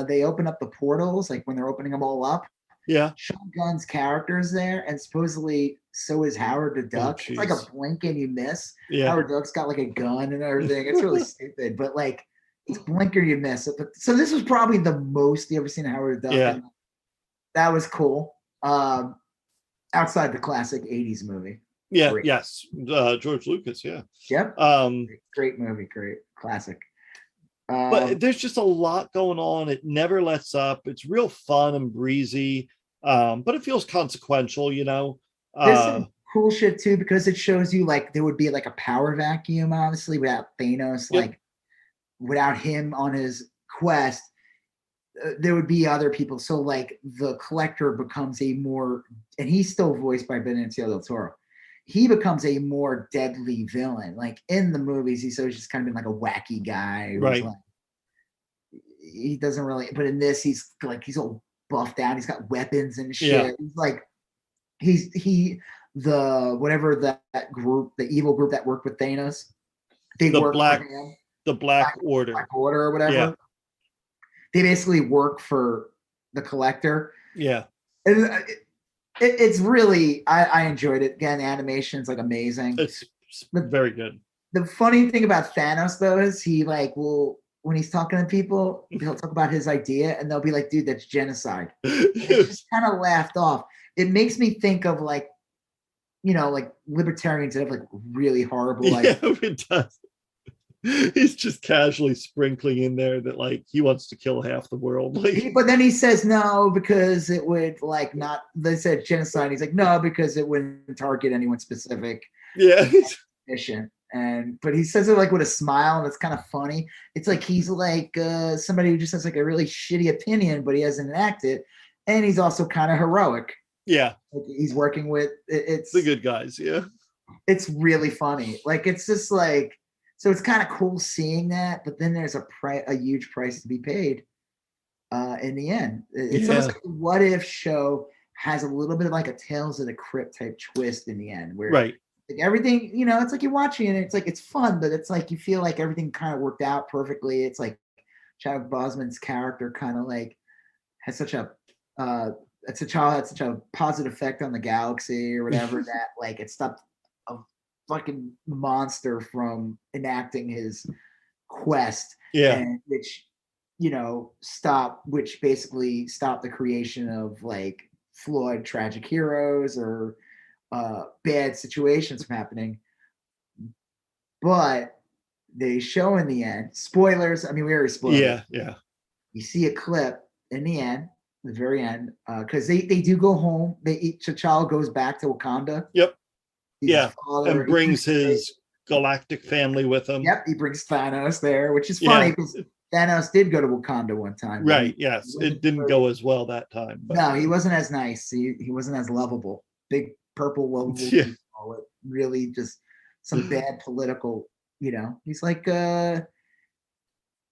they open up the portals, like when they're opening them all up. Yeah. Sean Gunn's character's there, and supposedly so is Howard the Duck. It's like a blink and you miss. Yeah. Howard Duck's got like a gun and everything. It's really stupid, but like it's blink or you miss it. But so this was probably the most you ever seen Howard the Duck. Yeah. That was cool. Outside the classic 80s movie. Yeah, great. Yes. George Lucas, yeah. Yep. Great movie, great classic. But there's just a lot going on. It never lets up. It's real fun and breezy, but it feels consequential, you know. There's some cool shit too, because it shows you like there would be like a power vacuum, obviously, without Thanos, like without him on his quest, there would be other people. So like the collector becomes a more, and he's still voiced by Benicio del Toro. He becomes a more deadly villain. Like in the movies, he's always just kind of been like a wacky guy. Who's like, he doesn't really, but in this, he's all buffed out. He's got weapons and shit. Yeah. He's like, whatever that group, the evil group that worked with Thanos, they work for him. The Black Order. Black Order or whatever. Yeah. They basically work for the collector. Yeah. And it's really, I enjoyed it. Again, animation's like amazing. It's very good. The funny thing about Thanos though is he like will, when he's talking to people, he'll talk about his idea and they'll be like, dude, that's genocide. It's just kind of laughed off. It makes me think of like, like libertarians that have like really horrible Yeah, it does. He's just casually sprinkling in there that like he wants to kill half the world. But then he says no because it would like not. They said genocide. He's like no because it wouldn't target anyone specific. Yeah. Mission. But he says it like with a smile and it's kind of funny. It's like he's like somebody who just has like a really shitty opinion, but he hasn't enacted, and he's also kind of heroic. Yeah, like he's working with it's the good guys. Yeah, it's really funny. Like it's just like. So it's kind of cool seeing that, but then there's a huge price to be paid in the end. It's almost like the What If show has a little bit of like a Tales of the Crypt type twist in the end, where like everything, it's like you're watching it, it's like it's fun, but it's like you feel like everything kind of worked out perfectly. It's like Chadwick Boseman's character kind of like has such a had such a positive effect on the galaxy or whatever that like it stopped a fucking monster from enacting his quest, and which basically stopped the creation of like flawed tragic heroes or bad situations from happening. But they show in the end, spoilers, I mean we already spoiled it. You see a clip in the end, the very end, because they do go home. T'Challa goes back to Wakanda. And brings his galactic family with him. He brings Thanos there, which is funny because Thanos did go to Wakanda one time. Yes. It didn't go as well that time. But. No, he wasn't as nice. He wasn't as lovable. Big purple lovable. Really just some bad political, he's like it's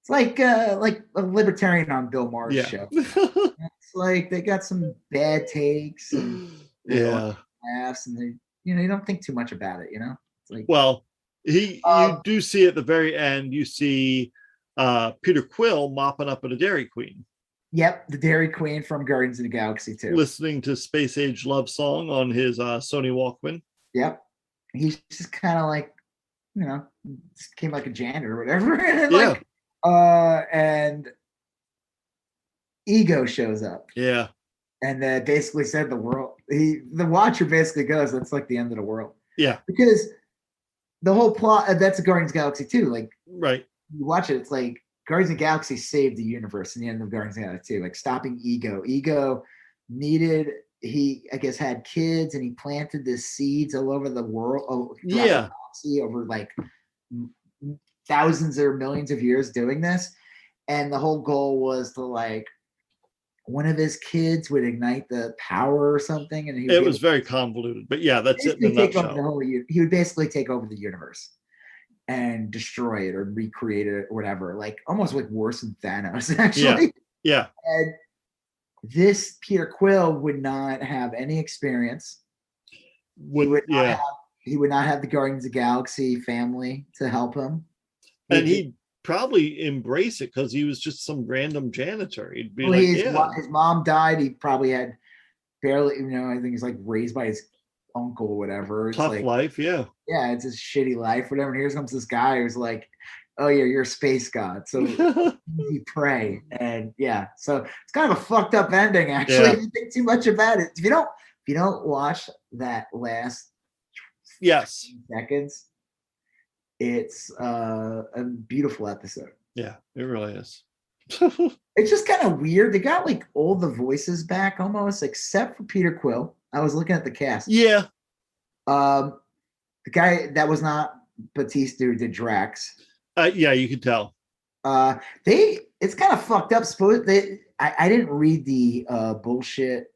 like a libertarian on Bill Maher's show. It's like they got some bad takes and laughs and they you don't think too much about it, It's like, well, you do see at the very end, you see Peter Quill mopping up at a Dairy Queen. Yep, the Dairy Queen from Guardians of the Galaxy too. Listening to Space Age Love Song on his Sony Walkman. Yep. He's just kind of like, became like a janitor or whatever. And and Ego shows up. Yeah. And basically said the world. The Watcher basically goes, that's like the end of the world. Yeah. Because the whole plot, that's a Guardians of the Galaxy too. Like, right. You watch it, it's like Guardians of the Galaxy saved the universe in the end of Guardians of the Galaxy 2. Like stopping Ego. Ego he I guess had kids and he planted the seeds all over the world. The galaxy over like thousands or millions of years doing this. And the whole goal was to like one of his kids would ignite the power or something, and it was very convoluted. But that's it in a nutshell. He would basically take over the universe and destroy it or recreate it or whatever. Like almost like worse than Thanos, actually. Yeah. And this Peter Quill would not have any experience. He would not have the Guardians of the Galaxy family to help him. And he'd probably embrace it because he was just some random janitor. He'd be his mom died. He probably had barely, I think he's like raised by his uncle or whatever. It's tough life, yeah, it's a shitty life, whatever. And here comes this guy who's like, oh yeah, you're a space god, so easy prey. And so it's kind of a fucked up ending, actually. If you think too much about it, if you don't watch that last seconds, it's a beautiful episode. Yeah, it really is. It's just kind of weird. They got like all the voices back almost, except for Peter Quill. I was looking at the cast. Yeah. The guy that was not Batista who did Drax. You could tell. It it's kind of fucked up. I didn't read the bullshit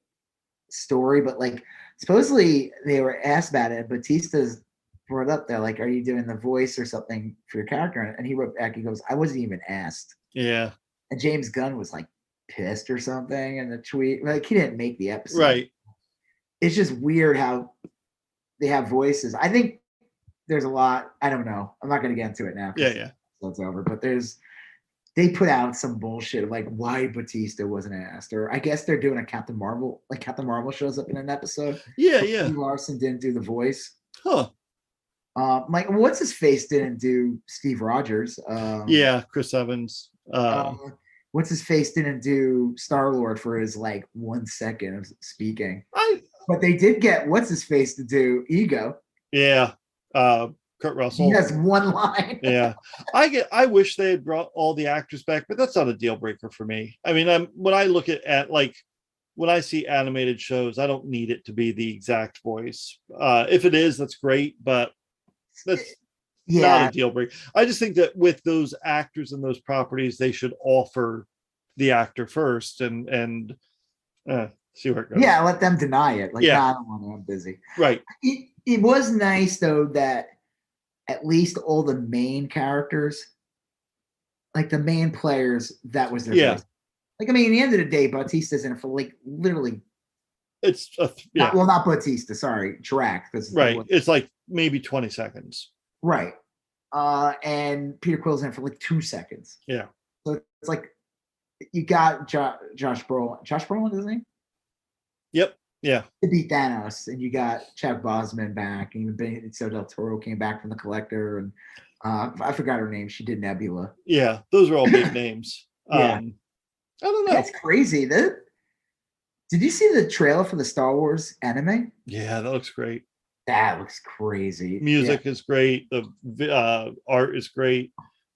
story, but like supposedly they were asked about it. Batista's brought up there, like, are you doing the voice or something for your character? And he wrote back, he goes, I wasn't even asked. Yeah. And James Gunn was like pissed or something in the tweet. Like he didn't make the episode. Right. It's just weird how they have voices. I think there's a lot. I don't know. I'm not going to get into it now. Yeah. That's over. But they put out some bullshit of like why Batista wasn't asked, or I guess they're doing a Captain Marvel. Like Captain Marvel shows up in an episode. Yeah. Brie Larson didn't do the voice. Huh. Like what's his face didn't do Steve Rogers. Chris Evans. What's his face didn't do Star-Lord for his like 1 second of speaking. But they did get what's his face to do Ego. Yeah. Kurt Russell. He has one line. Yeah. I wish they had brought all the actors back, but that's not a deal breaker for me. I mean, when I look at like when I see animated shows, I don't need it to be the exact voice. If it is, that's great, but that's not a deal breaker. I just think that with those actors and those properties, they should offer the actor first and see where it goes. Yeah, let them deny it. Like, I don't want to. I'm busy. Right. It was nice though that at least all the main characters, like the main players, that was their voice. Like, I mean, at the end of the day, Bautista's in it for like literally. It's not Bautista. Sorry, Drac. Right. It's like maybe 20 seconds. Right. And Peter Quill's in it for like 2 seconds. Yeah. So it's like you got Josh Brolin. Josh Brolin, isn't he? Yep. Yeah. To beat Thanos, and you got Chad Bosman back, and Benicio del Toro came back from The Collector, and I forgot her name. She did Nebula. Yeah, those are all big names. Yeah. I don't know. That's crazy. Did you see the trailer for the Star Wars anime? Yeah, that looks great. That looks crazy. Music is great. The art is great.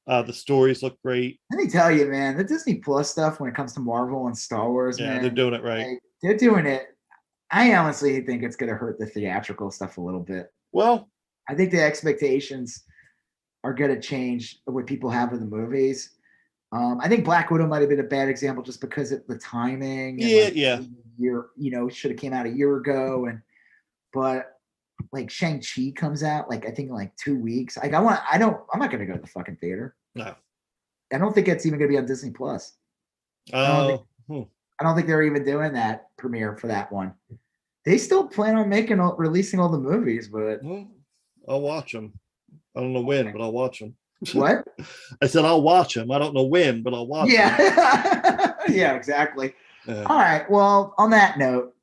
The stories look great. Let me tell you, man, the Disney Plus stuff when it comes to Marvel and Star Wars, they're doing it right. Like, they're doing it. I honestly think it's going to hurt the theatrical stuff a little bit. Well, I think the expectations are going to change what people have in the movies. I think Black Widow might have been a bad example just because of the timing. And should have came out a year ago, but like Shang-Chi comes out like I think in like 2 weeks. Like I'm not going to go to the fucking theater. No, I don't think it's even going to be on Disney Plus. I don't think they're even doing that premiere for that one. They still plan on releasing all the movies, but I'll watch them. I don't know when, but I'll watch them. What? I said I'll watch them. I don't know when, but I'll watch them. Yeah, exactly. All right. Well, on that note,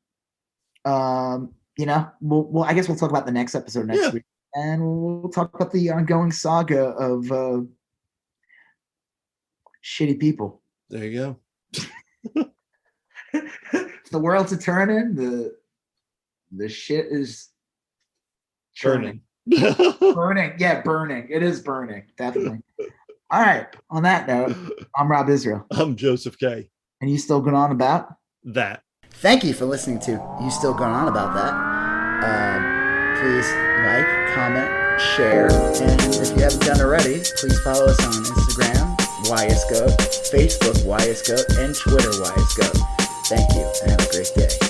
I guess we'll talk about the next episode next week, and we'll talk about the ongoing saga of shitty people. There you go. If the world's a turning, the shit is churning. Burning. Yeah, burning. It is burning. Definitely. All right. On that note, I'm Rob Israel. I'm Joseph K. And you still going on about that. Thank you for listening to You Still Going On About That. Please like, comment, share, and if you haven't done already, please follow us on Instagram, YSGOAT, Facebook, YSGOAT, and Twitter, YSGOAT. Thank you, and have a great day.